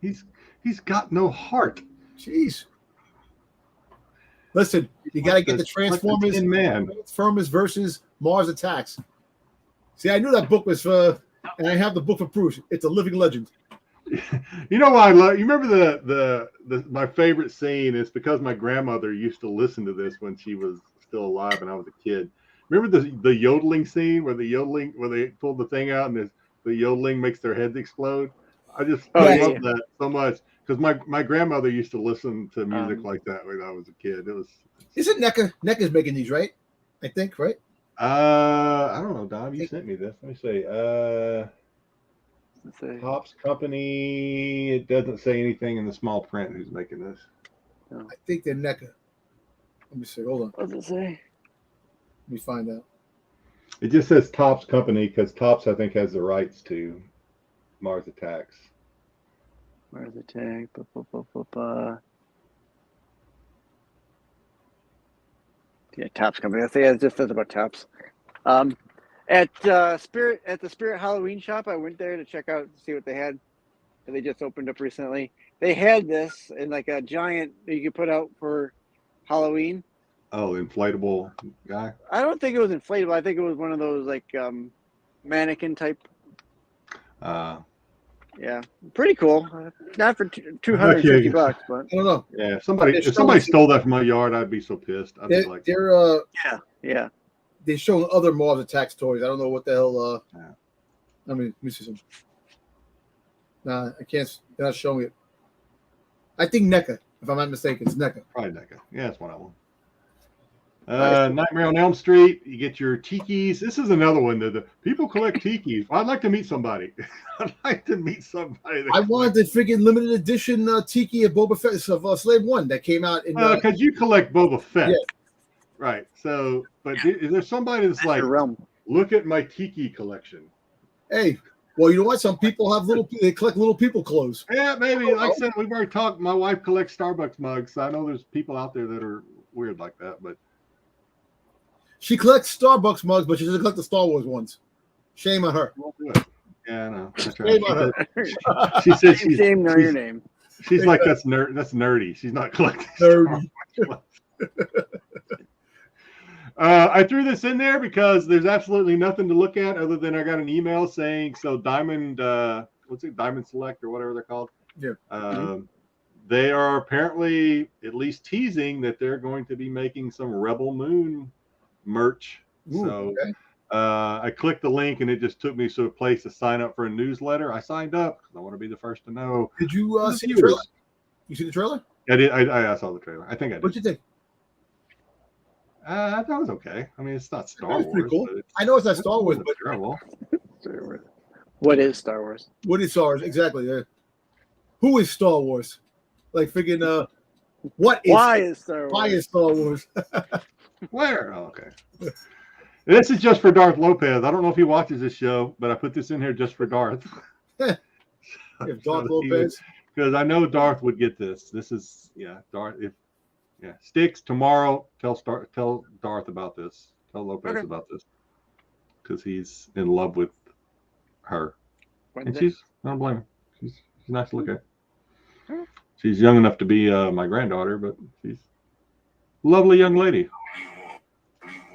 He's got no heart. Jeez. Listen, you got to get the Transformers versus Mars Attacks. See, I knew that book was for, and I have the book for proof. It's a living legend. You know why I love? You remember the my favorite scene is because my grandmother used to listen to this when she was still alive and I was a kid. Remember the yodeling scene where they pulled the thing out and the yodeling makes their heads explode? I just love that so much because my grandmother used to listen to music like that when I was a kid. Isn't NECA? NECA's making these, right? I think, right? I don't know, Dom. You sent me this. Let me see. Topps Company. It doesn't say anything in the small print who's making this. I think they're NECA. Let me see. Hold on. What does it say? Let me find out. It just says Topps Company because Topps, I think, has the rights to Mars Attacks. Mars Attack. Yeah, Topps Company. I think it just says about Topps. At the Spirit Halloween shop, I went there to check out to see what they had. They just opened up recently. They had this in like a giant that you could put out for Halloween. Oh, inflatable guy? I don't think it was inflatable. I think it was one of those like mannequin type. Yeah, pretty cool. Not for $250, but I don't know. Yeah, if somebody stole that from my yard, I'd be so pissed. I'd be like, yeah. They show other Mars Attacks toys. I don't know what the hell. Let me see some. Nah, I can't. They're not showing it. I think NECA, if I'm not mistaken, it's NECA. Probably NECA. Yeah, that's one of them. Nightmare on Elm Street. You get your tikis. This is another one that the people collect tikis. I'd like to meet somebody. I wanted the freaking limited edition tiki of Boba Fett of Slave One that came out in. Because you collect Boba Fett, yeah. Right? So, but is there somebody that's like, look at my tiki collection? Hey, well, you know what? Some people have they collect little people clothes. Yeah, maybe. Like I said, we've already talked. My wife collects Starbucks mugs. So I know there's people out there that are weird like that, but. She collects Starbucks mugs, but she doesn't collect the Star Wars ones. Shame on her. Yeah, I know. Shame on her. She said your name. She's like, that's nerdy. She's not collecting nerdy. I threw this in there because there's absolutely nothing to look at other than I got an email saying Diamond Select or whatever they're called. Yeah. they are apparently at least teasing that they're going to be making some Rebel Moon merch. Ooh, So okay. I clicked the link and it just took me to a place to sign up for a newsletter. I signed up because I want to be the first to know. Did you the see the viewers. trailer? You see the trailer? I did. I saw the trailer. I think I did. What'd you think? I thought it was okay. I mean, it's not Star It was pretty Wars. cool. But I know it's not Star Wars, wasn't but terrible. What is Star Wars? what is Star Wars? Exactly. Yeah. Who is Star Wars? Like freaking what is Why is Star Wars? why is Star Wars? Where? Oh, okay. This is just for Darth Lopez. I don't know if he watches this show, but I put this in here just for Darth. If Darth Lopez. Because I know Darth would get this. This is Darth. Styx tomorrow. Tell Darth about this. Tell Lopez about this because he's in love with her, and I don't blame her. She's nice to look at. She's young enough to be my granddaughter, but she's a lovely young lady.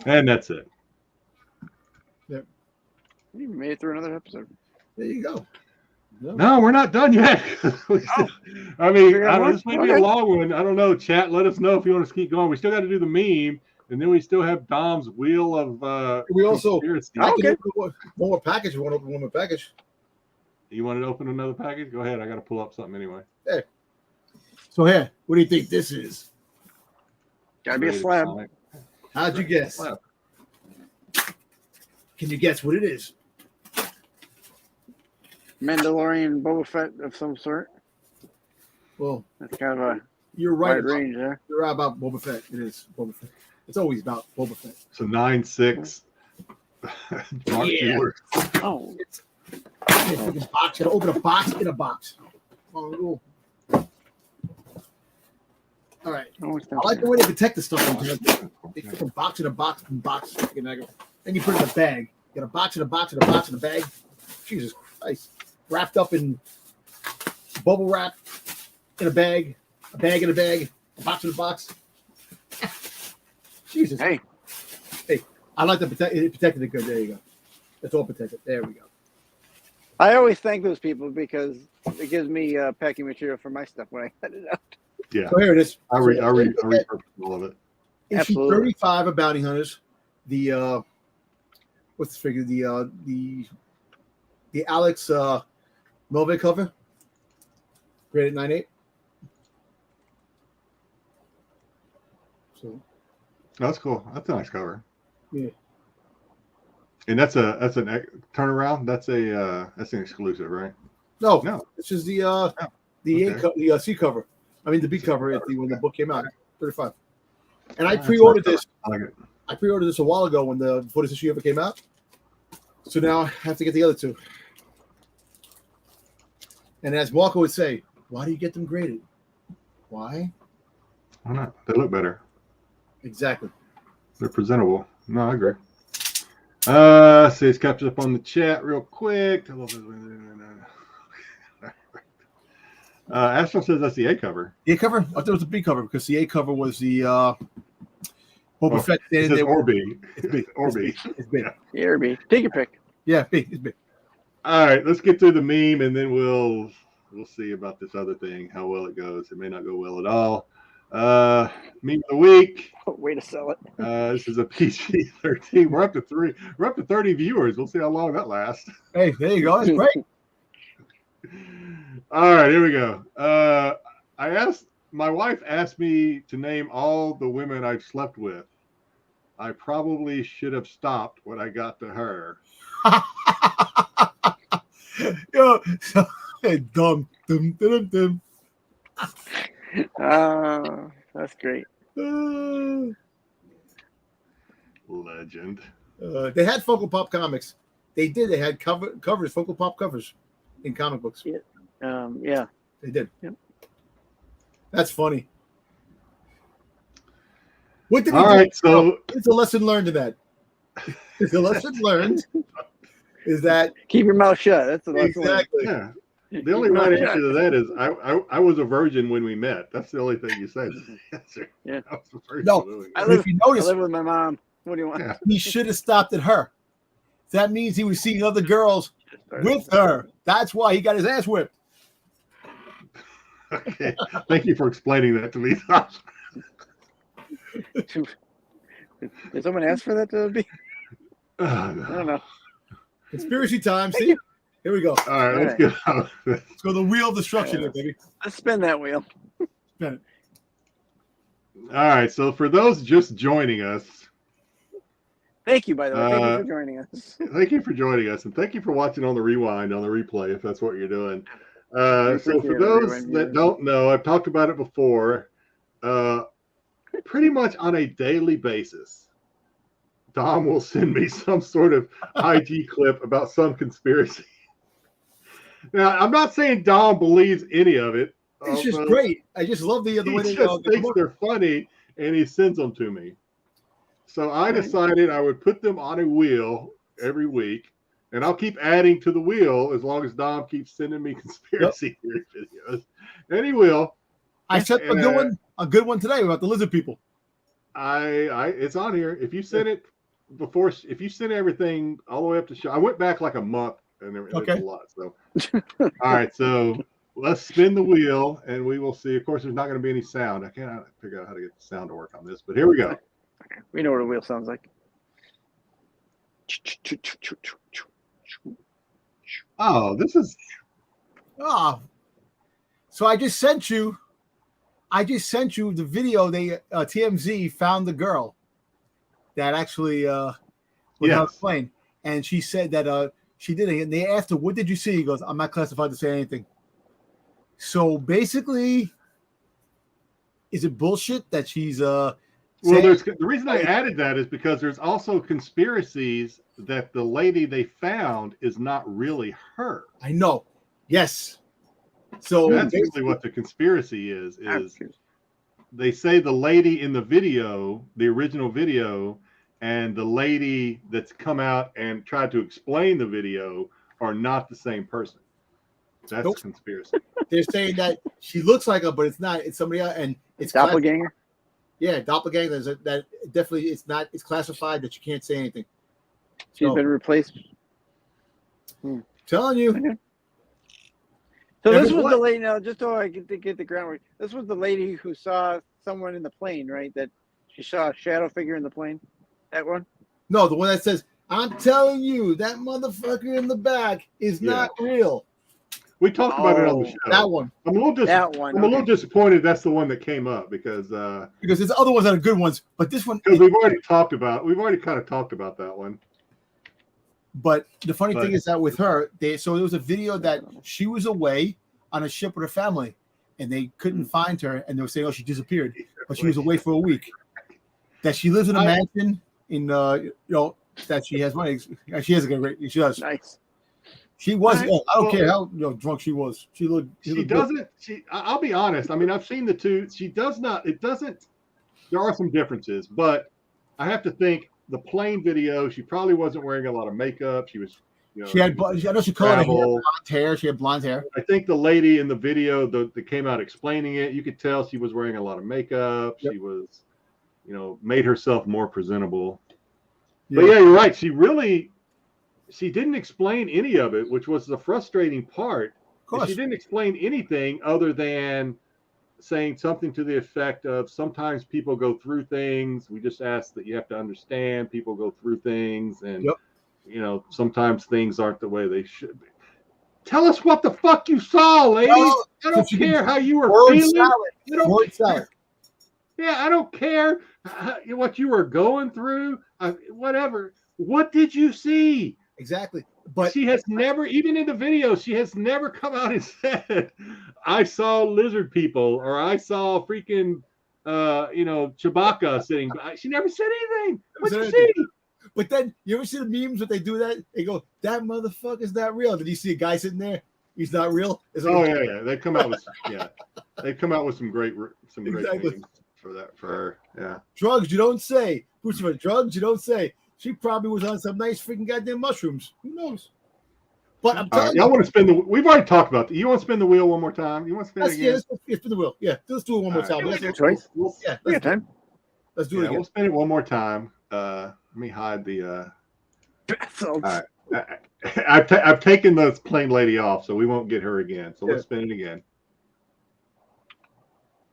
And that's it. Yep. You made it through another episode. There you go. No, we're not done yet. I mean, this may be a Okay. long one. I don't know. Chat, let us know if you want us to keep going. We still got to do the meme, and then we still have Dom's wheel of. We also conspiracy. I can Okay. open one more package. You want to open one more package? You want to open another package? Go ahead. I got to pull up something anyway. So here, what do you think this is? Gotta be a slab. How'd you guess? Slab. Can you guess what it is? Mandalorian Boba Fett of some sort. Well, That's kind of a you're right. wide range there. You're right about Boba Fett. It is Boba Fett. It's always about Boba Fett. So 9-6. Mark Yeah. Stewart. Oh, Freaking box. Gotta open a box in a box. Oh, all right. I like the way they protect the stuff. They freaking box in a box and box. Then you put it in a bag. You got a box in a box in a box in a bag. Jesus Christ. Wrapped up in bubble wrap in a bag in a bag, a box in a box. Jesus. hey, I like the protect. It protected it good. There you go. It's all protected. There we go. I always thank those people because it gives me packing material for my stuff when I cut it out. Yeah. So here it is. I repurposed all of it. Issue Absolutely. 35 of Bounty Hunters. The what's the figure? The Alex Melvin cover. Graded 9.8. So That's cool. That's a nice cover. yeah. And that's an turnaround. That's an exclusive, right? No, No. this is the okay. C cover. I mean the B cover at when the book came out. 35. And I That's pre-ordered nice this. cover. I like it. I pre-ordered this a while ago before this issue ever came out. So now I have to get the other two. And as Marco would say, why do you get them graded? Why? Why not? They look better. Exactly. They're presentable. No, I agree. See, it's captured up on the chat real quick. Astro says that's the A cover. The A cover? I thought it was the B cover because the A cover was the Boba Fett. It says or B. It's B. Or B. It's B. Here, B. Take your pick. Yeah, B. It's B. All right, let's get through the meme and then we'll see about this other thing, how well it goes. It may not go well at all. Meme of the week. Way to sell it. This is a PG-13. We're up to 30 viewers. We'll see how long that lasts. Hey, there you go. That's great. All right, here we go. My wife asked me to name all the women I've slept with. I probably should have stopped when I got to her. Yo, so, hey, dum. That's great. Legend. They had Funko Pop comics. They did. They had covers, Funko Pop covers in comic books. Yeah. They did. Yep. That's funny. What did All right, so it's a lesson learned in that. The lesson learned is that Keep your mouth shut. That's the lesson. exactly. yeah. The only right answer to that is I was a virgin when we met. That's the only thing you said. Yeah. I was a virgin No. when we met. I But live, if you I notice, live with my mom. What do you want? Yeah. he should have stopped at her. That means he was seeing other girls with her. That's why he got his ass whipped. Okay. Thank you for explaining that to me, Josh. Did someone ask for that to be? Oh, I no. don't know. Conspiracy time. See? Here we go. All right, let's get out. Let's go the wheel of destruction here, baby. Let's spin that wheel. Spin it. All right, so for those just joining us, Thank you, by the way. Thank you for joining us. thank you for joining us, and thank you for watching on the rewind, on the replay, if that's what you're doing. So for those that don't know, I've talked about it before. Pretty much on a daily basis, Dom will send me some sort of IG clip about some conspiracy. Now, I'm not saying Dom believes any of it. It's just great. I just love the way He they just thinks they're funny, and he sends them to me. So I decided I would put them on a wheel every week, and I'll keep adding to the wheel as long as Dom keeps sending me conspiracy theory videos. And he will. I sent a good one today about the lizard people. It's on here. If you send it before, if you send everything all the way up to show, I went back like a month, and there was a lot. So, all right, so let's spin the wheel, and we will see. Of course, there's not going to be any sound. I can't figure out how to get the sound to work on this, but here we go. We know what a wheel sounds like. Oh, this is. Oh, so I just sent you the video. They TMZ found the girl that actually was on the plane, and she said that she did it. And they asked her, "What did you see?" He goes, "I'm not classified to say anything." So basically, is it bullshit that she's Well, the reason I added that is because there's also conspiracies that the lady they found is not really her. I know. Yes. So that's basically what the conspiracy is they say the lady in the video, the original video, and the lady that's come out and tried to explain the video are not the same person. That's a conspiracy. They're saying that she looks like her, but it's not. It's somebody else, and it's doppelganger. Yeah, doppelganger. That definitely it's not. It's classified that you can't say anything. She's been replaced. Telling you. So this was the lady. Now, just so I get the groundwork, this was the lady who saw someone in the plane, right? That she saw a shadow figure in the plane. That one? No, the one that says, "I'm telling you, that motherfucker in the back is not real." We talked about it on the show. That one. I'm a little disappointed that's the one that came up because there's other ones that are good ones, but this one because we've already kind of talked about that one. But the funny thing is that with her, so there was a video that she was away on a ship with her family, and they couldn't find her, and they were saying, "Oh, she disappeared," but she was away for a week. That she lives in a mansion in that she has money. She has a great. She does. Nice. She was. I don't care how drunk she was. She looked. She doesn't. I'll be honest. I mean, I've seen the two. She does not. It doesn't. There are some differences, but I have to think the plane video. She probably wasn't wearing a lot of makeup. She was. She had. I know she colored her blonde hair. She had blonde hair. I think the lady in the video that came out explaining it, you could tell she was wearing a lot of makeup. Yep. She was, made herself more presentable. But yeah, you're right. She didn't explain any of it, which was the frustrating part. She didn't explain anything other than saying something to the effect of sometimes people go through things. We just ask that you have to understand people go through things, and sometimes things aren't the way they should be. Tell us what the fuck you saw, lady. I don't care how you were feeling. I don't care what you were going through. Whatever. What did you see? Exactly. But she has never, even in the video, she has never come out and said, "I saw lizard people," or "I saw freaking, Chewbacca sitting." She never said anything. What did you see? But then, you ever see the memes when they do that? They go, "That motherfucker's not real." Did you see a guy sitting there? He's not real. Yeah. They come out with They come out with some great memes for that. For her, yeah. Drugs you don't say. Lucifer, drugs you don't say. She probably was on some nice freaking goddamn mushrooms. Who knows? But I'm telling you. I want to spin the. We've already talked about that. You want to spin the wheel one more time? You want to spin it again? Yeah, let's spin the wheel. Yeah, let's do it one more time. Let's do it. We got time. Let's do it again. We'll spin it one more time. Let me hide the. All right. I've taken the plane lady off, so we won't get her again. So let's spin it again.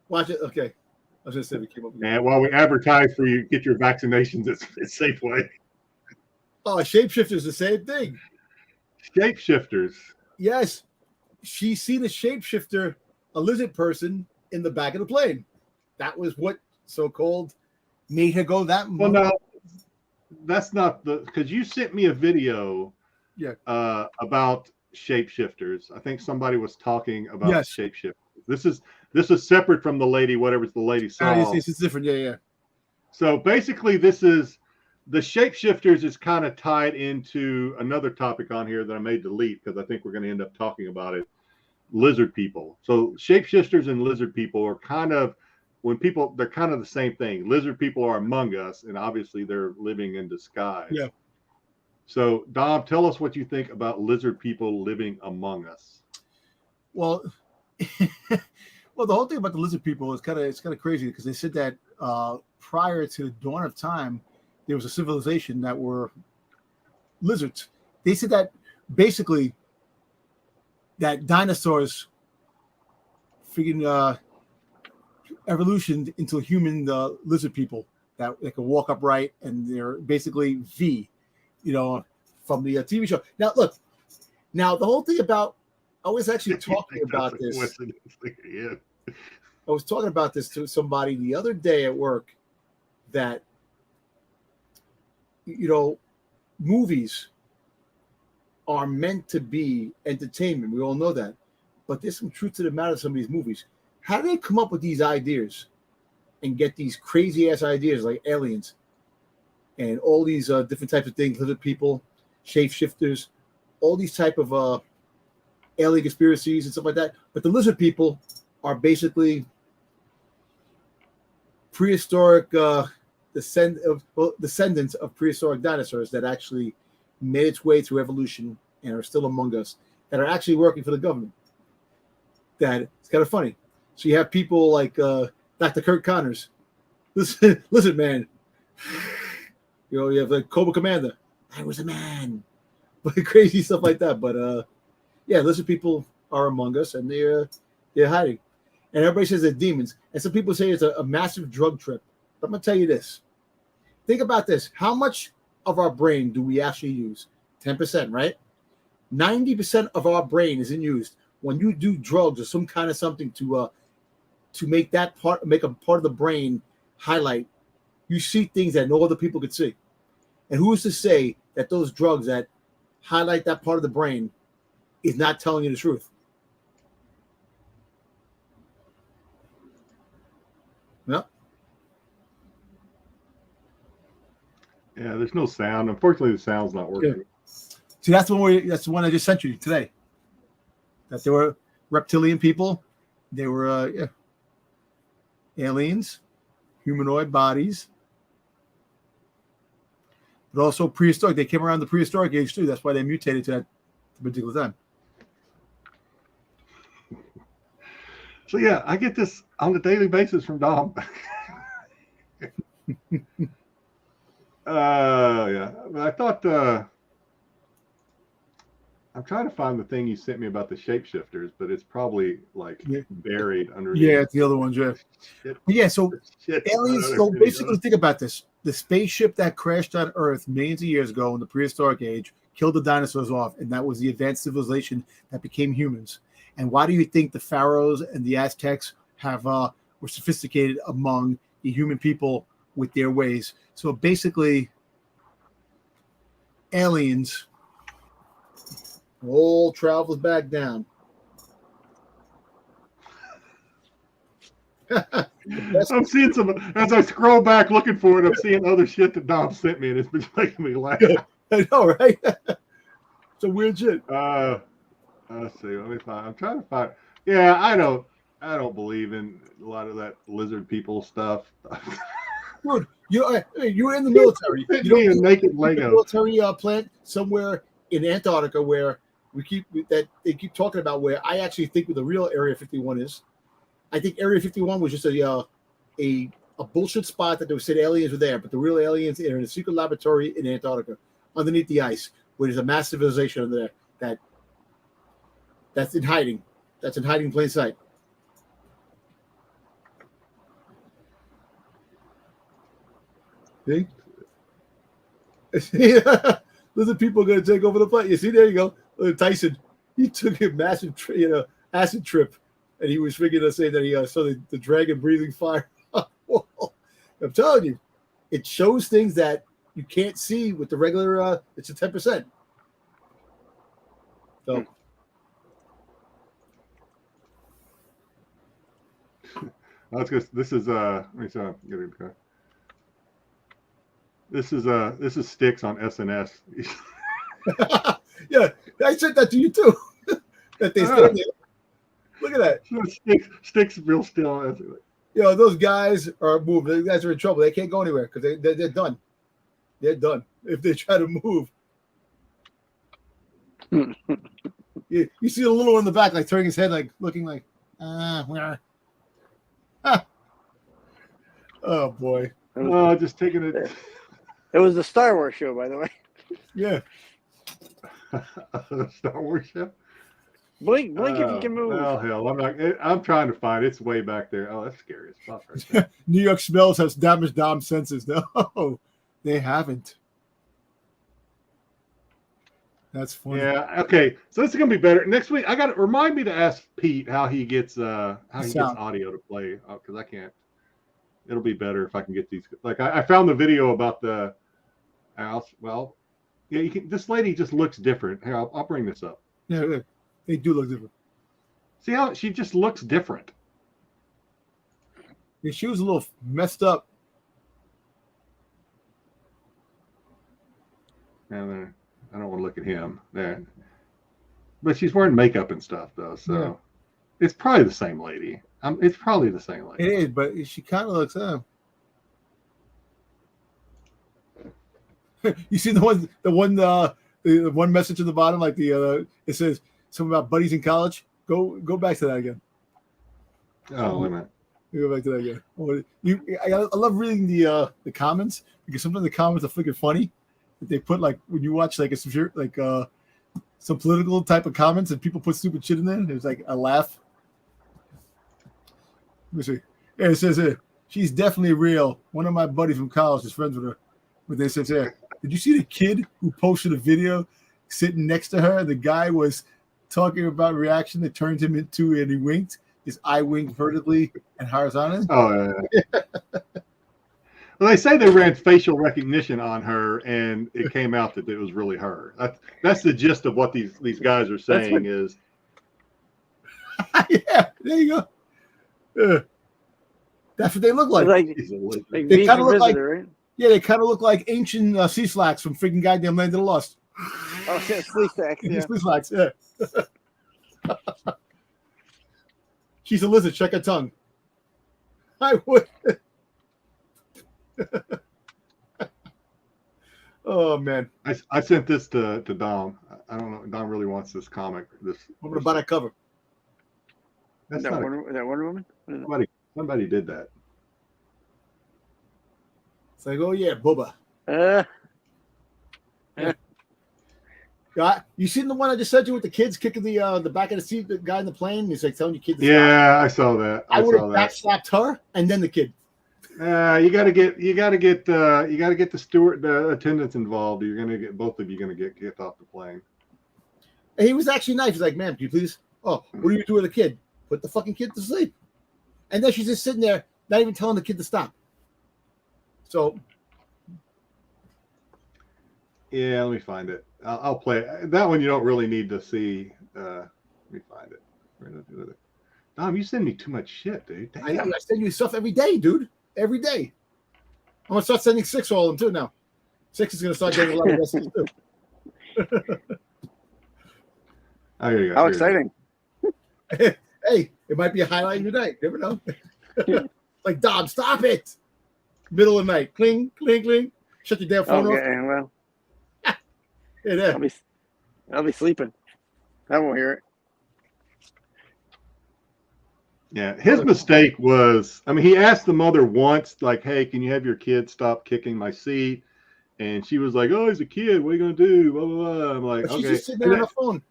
Watch it. Okay. I was going to say we came up with And while we advertise for you, get your vaccinations at Safeway. Oh, a shapeshifter is the same thing. Shapeshifters. Yes. She's seen a shapeshifter, a lizard person, in the back of the plane. That was what so-called made her go that much. Well, no, that's not because you sent me a video about shapeshifters. I think somebody was talking about shapeshifters. This is separate from the lady, whatever the lady saw. It's different. Yeah. So basically, this is the shapeshifters is kind of tied into another topic on here that I may delete because I think we're going to end up talking about it. Lizard people. So shapeshifters and lizard people are kind of they're kind of the same thing. Lizard people are among us, and obviously they're living in disguise. Yeah. So Dom, tell us what you think about lizard people living among us. Well, well, the whole thing about the lizard people is kind of crazy because they said that prior to the dawn of time, there was a civilization that were lizards. They said that basically that dinosaurs figured evolutioned into human lizard people that they can walk upright, and they're basically V, from the TV show. Now, look, the whole thing about I was actually talking about this. Yeah. I was talking about this to somebody the other day at work that, movies are meant to be entertainment. We all know that. But there's some truth to the matter of some of these movies. How do they come up with these ideas and get these crazy-ass ideas like aliens and all these different types of things, lizard people, shapeshifters, all these type of alien conspiracies and stuff like that? But the lizard people are basically prehistoric descendants of prehistoric dinosaurs that actually made its way through evolution and are still among us, that are actually working for the government. That it's kind of funny. So you have people like Dr. Kurt Connors, lizard man. You have like Cobra Commander. I was a man. But crazy stuff like that. But lizard people are among us, and they're hiding. And everybody says they're demons. And some people say it's a massive drug trip. But I'm going to tell you this. Think about this. How much of our brain do we actually use? 10%, right? 90% of our brain isn't used. When you do drugs or some kind of something to make a part of the brain highlight, you see things that no other people could see. And who is to say that those drugs that highlight that part of the brain is not telling you the truth? No. Yeah, there's no sound. Unfortunately, the sound's not working. Yeah. See, that's the one I just sent you today. That there were reptilian people, they were aliens, humanoid bodies, but also prehistoric. They came around the prehistoric age too. That's why they mutated to that particular time. So yeah, I get this on a daily basis from Dom. Yeah, but I thought I'm trying to find the thing you sent me about the shapeshifters, but it's probably like buried under. Yeah, it's the other ones. Yeah. So aliens. So basically, think about this: the spaceship that crashed on Earth millions of years ago in the prehistoric age killed the dinosaurs off, and that was the advanced civilization that became humans. And why do you think the pharaohs and the Aztecs were sophisticated among the human people with their ways? So basically, aliens all travels back down. I'm seeing some as I scroll back looking for it. I'm seeing other shit that Dom sent me, and it's been making me laugh. I know, right? It's a weird shit. Let's see. Let me find. I'm trying to find. Yeah, I don't believe in a lot of that lizard people stuff. Dude, you're in the military. You don't need a naked Lego. Military plant somewhere in Antarctica where they keep talking about, where I actually think where the real Area 51 is. I think Area 51 was just a bullshit spot that they said aliens were there, but the real aliens are in a secret laboratory in Antarctica, underneath the ice, where there's a mass civilization under there that's in hiding. That's in hiding in plain sight. See? Those are people going to take over the play. You see, there you go. Tyson, he took a massive acid trip, and he was figuring to say that he saw the dragon breathing fire. I'm telling you, it shows things that you can't see with the regular. It's a 10%. So. This is let me see. Get it. This is Styx on SNS. Yeah, I said that to you too. That they stand there. Look at that. Styx real still. You know, those guys are moving. Those guys are in trouble. They can't go anywhere because they're done. They're done if they try to move. You see the little one in the back, like turning his head, like looking like, where? Oh boy. Just taking it. It was the Star Wars show, by the way. Yeah. Star Wars show. Blink if you can move. Oh hell, I'm trying to find it. It's way back there. Oh, that's scary as fuck right there. New York smells has damaged Dom's senses. No, they haven't. That's funny. Yeah. Okay. So this is gonna be better next week. I got to remind me to ask Pete how he gets audio to play because I can't. It'll be better if I can get these. Like I found the video about the house. Well, yeah, you can. This lady just looks different. Here, I'll bring this up. Yeah, they do look different. See how she just looks different. Yeah, she was a little messed up. And I don't want to look at him there, but she's wearing makeup and stuff though, so it's probably the same lady. It's probably the same lady. It is, but she kind of looks. You see the one message at the bottom, like it says something about buddies in college. Go back to that again. Oh, wait a minute. Go back to that again. I love reading the comments because sometimes the comments are freaking funny. They put like when you watch like some political type of comments and people put stupid shit in there. There's like a laugh. Let me see. Yeah, it says here, she's definitely real. One of my buddies from college is friends with her. But they says here, did you see the kid who posted a video sitting next to her? The guy was talking about reaction that turned him into, and he winked. His eye winked vertically and horizontally. Oh, yeah. Well, they say they ran facial recognition on her, and it came out that it was really her. That's the gist of what these guys are saying is. Yeah, there you go. That's what they look like. They kind of look like, right? Yeah, they kind of look like ancient sea slacks from freaking goddamn Land of the Lost. Oh, yeah, sea slacks. Yeah. Sea slacks, yeah. She's a lizard. Check her tongue. I would. Oh man, I sent this to Dom. I don't know. Dom really wants this comic. What about that cover? That's that Wonder Woman. Somebody did that. It's like, oh yeah, Bubba. You seen the one I just sent you with the kids kicking the back of the seat, the guy in the plane? He's like telling you kids. Yeah, I saw that. I would have backslapped her and then the kid. You got to get the steward, the attendants involved. You're gonna get both of you gonna get kicked off the plane. And he was actually nice. He's like, "Ma'am, can you please? Oh, what do you do with a kid? Put the fucking kid to sleep." And then she's just sitting there, not even telling the kid to stop. So, yeah, let me find it. I'll play it. That one. You don't really need to see. Let me find it. We're gonna do it. Dom, you send me too much shit, dude. I send you stuff every day, dude. Every day. I'm gonna start sending Six all of them too now. Six is gonna start getting a lot of messages too. Oh, here you go. How exciting! Hey, it might be a highlight in your night. You never know. Like, Dom, stop it! Middle of the night, cling, cling, cling. Shut your damn phone off. Well, Yeah, I'll be sleeping. I won't hear it. Yeah, his mistake was, I mean, he asked the mother once, like, hey, can you have your kid stop kicking my seat? And she was like, oh, he's a kid. What are you going to do? Blah, blah, blah. I'm like, but she's okay. Just sitting there on the phone.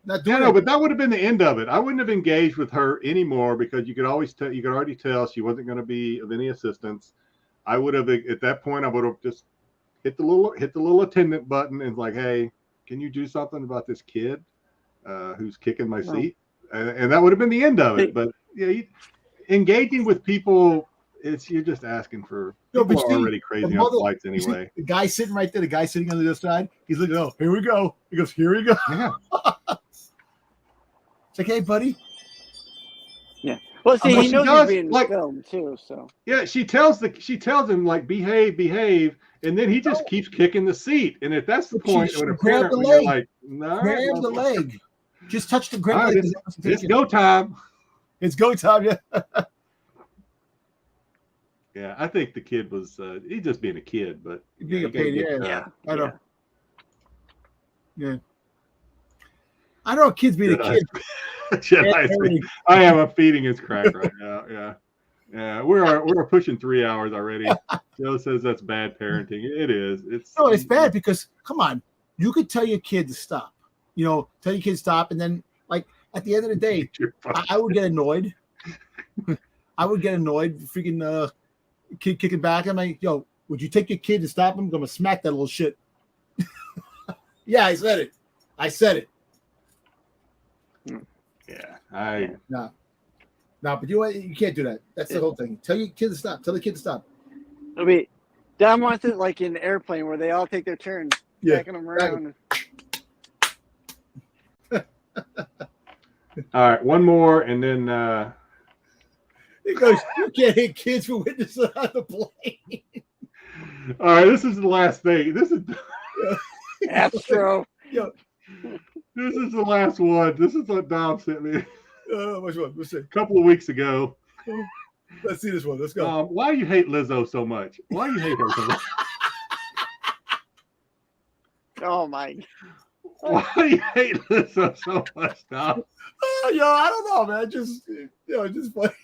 No, but that would have been the end of it. I wouldn't have engaged with her anymore because you could already tell she wasn't going to be of any assistance. I would have at that point. I would have just hit the little attendant button and like, hey, can you do something about this kid who's kicking my seat? And that would have been the end of it. But yeah, engaging with people, you're just asking for. People are already crazy on flights anyway. The guy sitting right there, the guy sitting on the other side, he's looking. Oh, here we go. He goes, here we go. Yeah. It's like, hey, buddy. Yeah. Well, see, he knows he's being filmed too. So yeah, she tells him like behave, and then he just keeps kicking the seat. And if that's the point, when a parent, when you're like, no, grab the leg, just touch the grab leg. It's go time. It's go time. Yeah. Yeah, I think the kid was he's just being a kid, but being a pain. Yeah, I know. Yeah. I know kids being a kid. Jedi, I am a feeding his crack right now. Yeah. We're pushing 3 hours already. Joe says that's bad parenting. It is. It's bad because come on, you could tell your kid to stop. Tell your kid to stop, and then like at the end of the day, I would get annoyed. Freaking kid kicking back. I'm like, yo, would you take your kid to stop him? I'm gonna smack that little shit. Yeah, I said it. Yeah, No, but you can't do that. That's the whole thing. Tell your kid to stop. Tell the kid to stop. I mean, Dom wants it like in an airplane where they all take their turns, backing them around. All right, one more, and then he goes, you can't hit kids for witnessing on the plane. All right, this is the last thing. This is Astro. This is the last one. This is what Dom sent me. Which one? Let's see. A couple of weeks ago. Let's see this one. Let's go. Why you hate Lizzo so much? Why you hate her so much? Oh my! Why you hate Lizzo so much, Dom? I don't know, man. Just funny.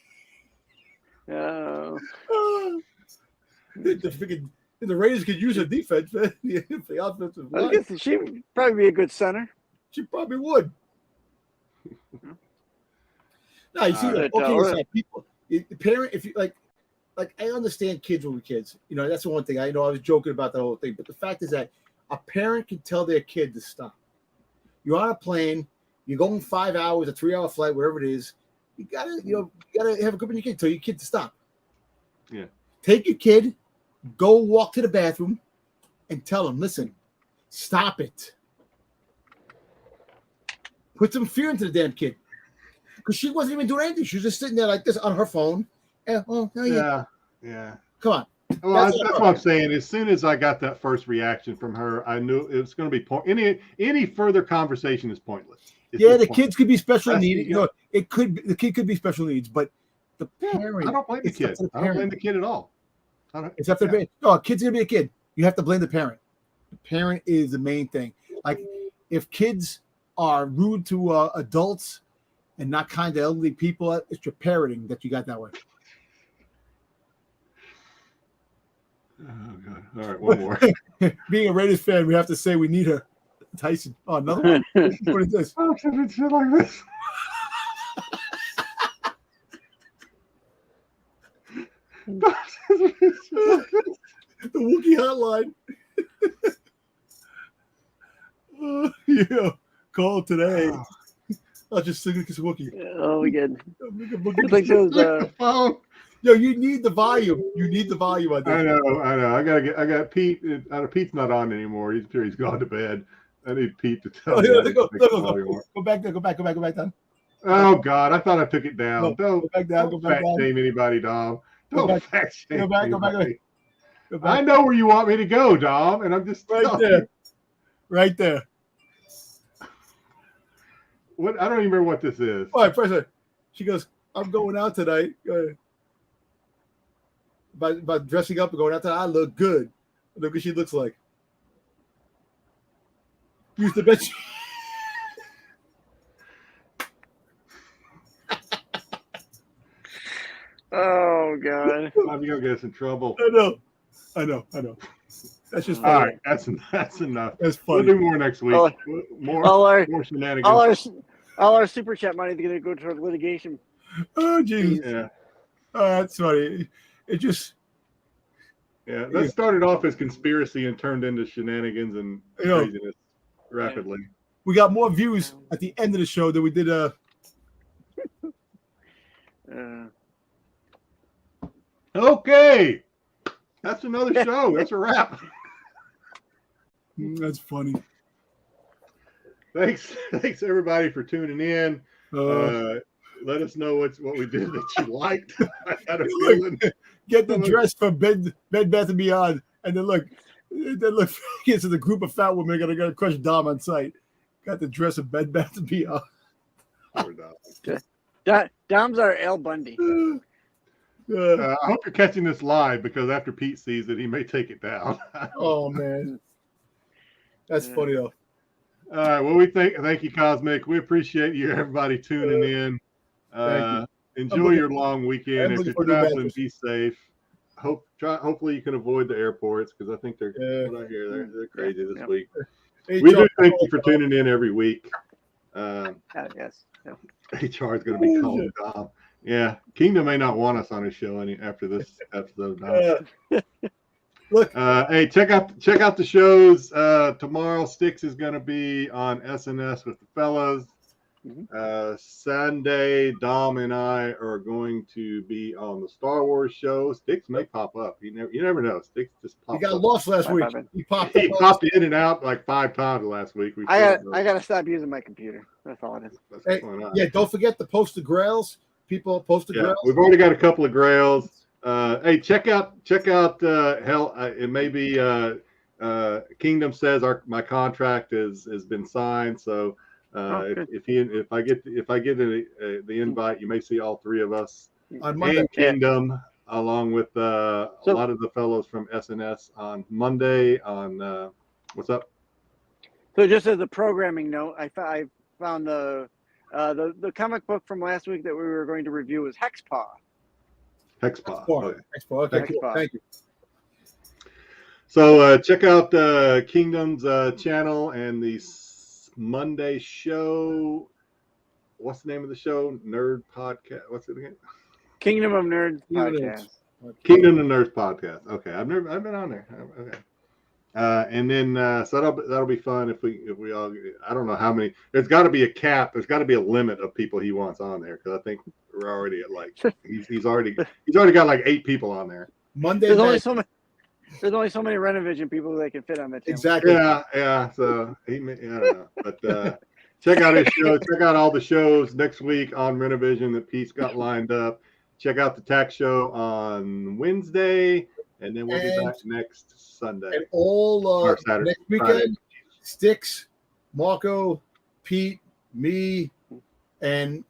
The Raiders could use a defense, man. The offensive line. I guess she would probably be a good center. She probably would. No, you see, people, the parent, if you like I understand kids will be kids. That's the one thing. I know I was joking about that whole thing, but the fact is that a parent can tell their kid to stop. You're on a plane, you're going 5 hours, a 3-hour flight, wherever it is. You gotta have a group of your kid. Tell your kid to stop. Yeah. Take your kid, go walk to the bathroom, and tell him, listen, stop it. Put some fear into the damn kid. Because she wasn't even doing anything. She was just sitting there like this on her phone. And, Yeah. Come on. Well, that's what I'm saying. As soon as I got that first reaction from her, I knew it was going to be any further conversation is pointless. The kids could be special needs. The kid could be special needs, but the parent. I don't blame the kid. I don't blame the kid at all. It's up to the parent. No, a kid's gonna be a kid. You have to blame the parent. The parent is the main thing. Like if kids are rude to adults and not kind to elderly people, it's your parenting that you got that way. Oh God! All right, one more. Being a Raiders fan, we have to say we need her. Tyson. Oh, another one. What is this? Oh, shit like this. The Wookiee hotline. Call today. I'll just sing this Wookiee. Oh, we good. It's like those. Yo, you need the volume. You need the volume on this. I know. I got Pete. Pete's not on anymore. He's gone to bed. I need Pete to tell me. Go back there. Go back down. Oh God! I thought I took it down. No, Don't go back down. Don't fat shame anybody, Dom. Don't fat shame anybody. Go back. I know where you want me to go, Dom, and I'm just right there. What? I don't even remember what this is. All right, first, she goes, "I'm going out tonight." About dressing up and going out tonight. I look good. Look what she looks like. Use the bench. Oh God! I'm gonna get us in trouble. I know. That's just funny. All right. That's enough. That's funny. We'll do more next week. More shenanigans. All our super chat money is going to go toward litigation. Oh, geez. Yeah. That's funny. It just Yeah, that started off as conspiracy and turned into shenanigans and craziness rapidly. We got more views at the end of the show than we did. Okay, that's another show. That's a wrap. That's funny. Thanks everybody for tuning in. Let us know what we did that you liked. I had a feeling. Get the dress from Bed Bath and Beyond, and then look, gets to the group of fat women gonna crush Dom on sight. Got the dress of Bed Bath and Beyond. Dom's our Al Bundy. I hope you're catching this live because after Pete sees it, he may take it down. Oh man, that's funny though. All right. Well, thank you, Cosmic. We appreciate you, everybody, tuning in. Enjoy your long weekend. If you're traveling, be safe. Hopefully, you can avoid the airports because I think they're crazy this week. We do thank you for tuning in every week. Yes. HR is going to be calling Dom. Yeah, Kingdom may not want us on his show after this episode. Look, hey, check out the shows. Tomorrow, Styx is going to be on SNS with the fellas. Sunday, Dom and I are going to be on the Star Wars show. Styx may pop up. You never know. Styx just popped. He got lost last week. He popped in and out like 5 times last week. I got to stop using my computer. That's all it is. Hey, don't forget to post the Grails. People post the Grails. We've already got a couple of Grails. Hey, check out. It may be Kingdom says my contract has been signed. So if I get the invite, you may see all 3 of us on Monday. And Kingdom along with a lot of the fellows from SNS on Monday. On what's up? So just as a programming note, I found the comic book from last week that we were going to review was Hexpaw. Hexpaw. Okay. Thank you. So check out Kingdom's channel and the Monday show. What's the name of the show? Nerd Podcast. What's it again? Kingdom of Nerds Podcast. Kingdom of Nerds Podcast. Okay, I've been on there. Okay. And then so that'll be fun if we all, I don't know how many. There's got to be a cap. There's got to be a limit of people he wants on there because I think we're already at like he's already got like 8 people on there. Monday. There's only so many Rennavision people that can fit on that channel. Exactly. Yeah. So I don't know, but check out his show. Check out all the shows next week on Rennavision that Pete's got lined up. Check out the tax show on Wednesday. And then we'll be back next Sunday. And all Saturday, next weekend, Styx, Marco, Pete, me, and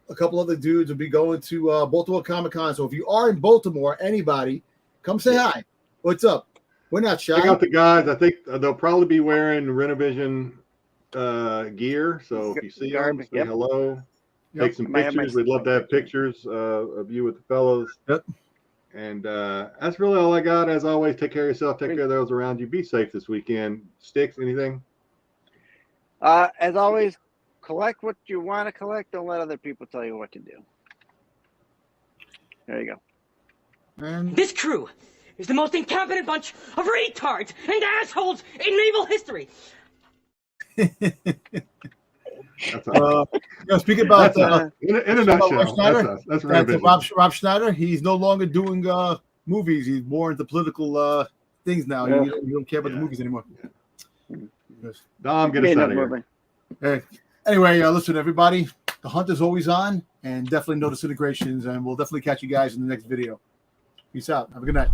a couple other dudes will be going to Baltimore Comic Con. So if you are in Baltimore, anybody, come say hi. What's up? We're not shy. Check out the guys. I think they'll probably be wearing Rennavision gear. So if you see them, say hello. Take some pictures. We'd love to have pictures of you with the fellows. Yep. And that's really all I got. As always, take care of yourself. Take care of those around you. Be safe this weekend. Styx, anything? As always, collect what you want to collect. Don't let other people tell you what to do. There you go. This crew is the most incompetent bunch of retards and assholes in naval history. Speaking about in a nutshell, that's Rob Schneider. He's no longer doing movies. He's more into political things now. Yeah. You don't care about the movies anymore. Dom, get us out of here. Hey. Anyway, listen, everybody. The hunt is always on, and definitely no disintegrations. And we'll definitely catch you guys in the next video. Peace out. Have a good night.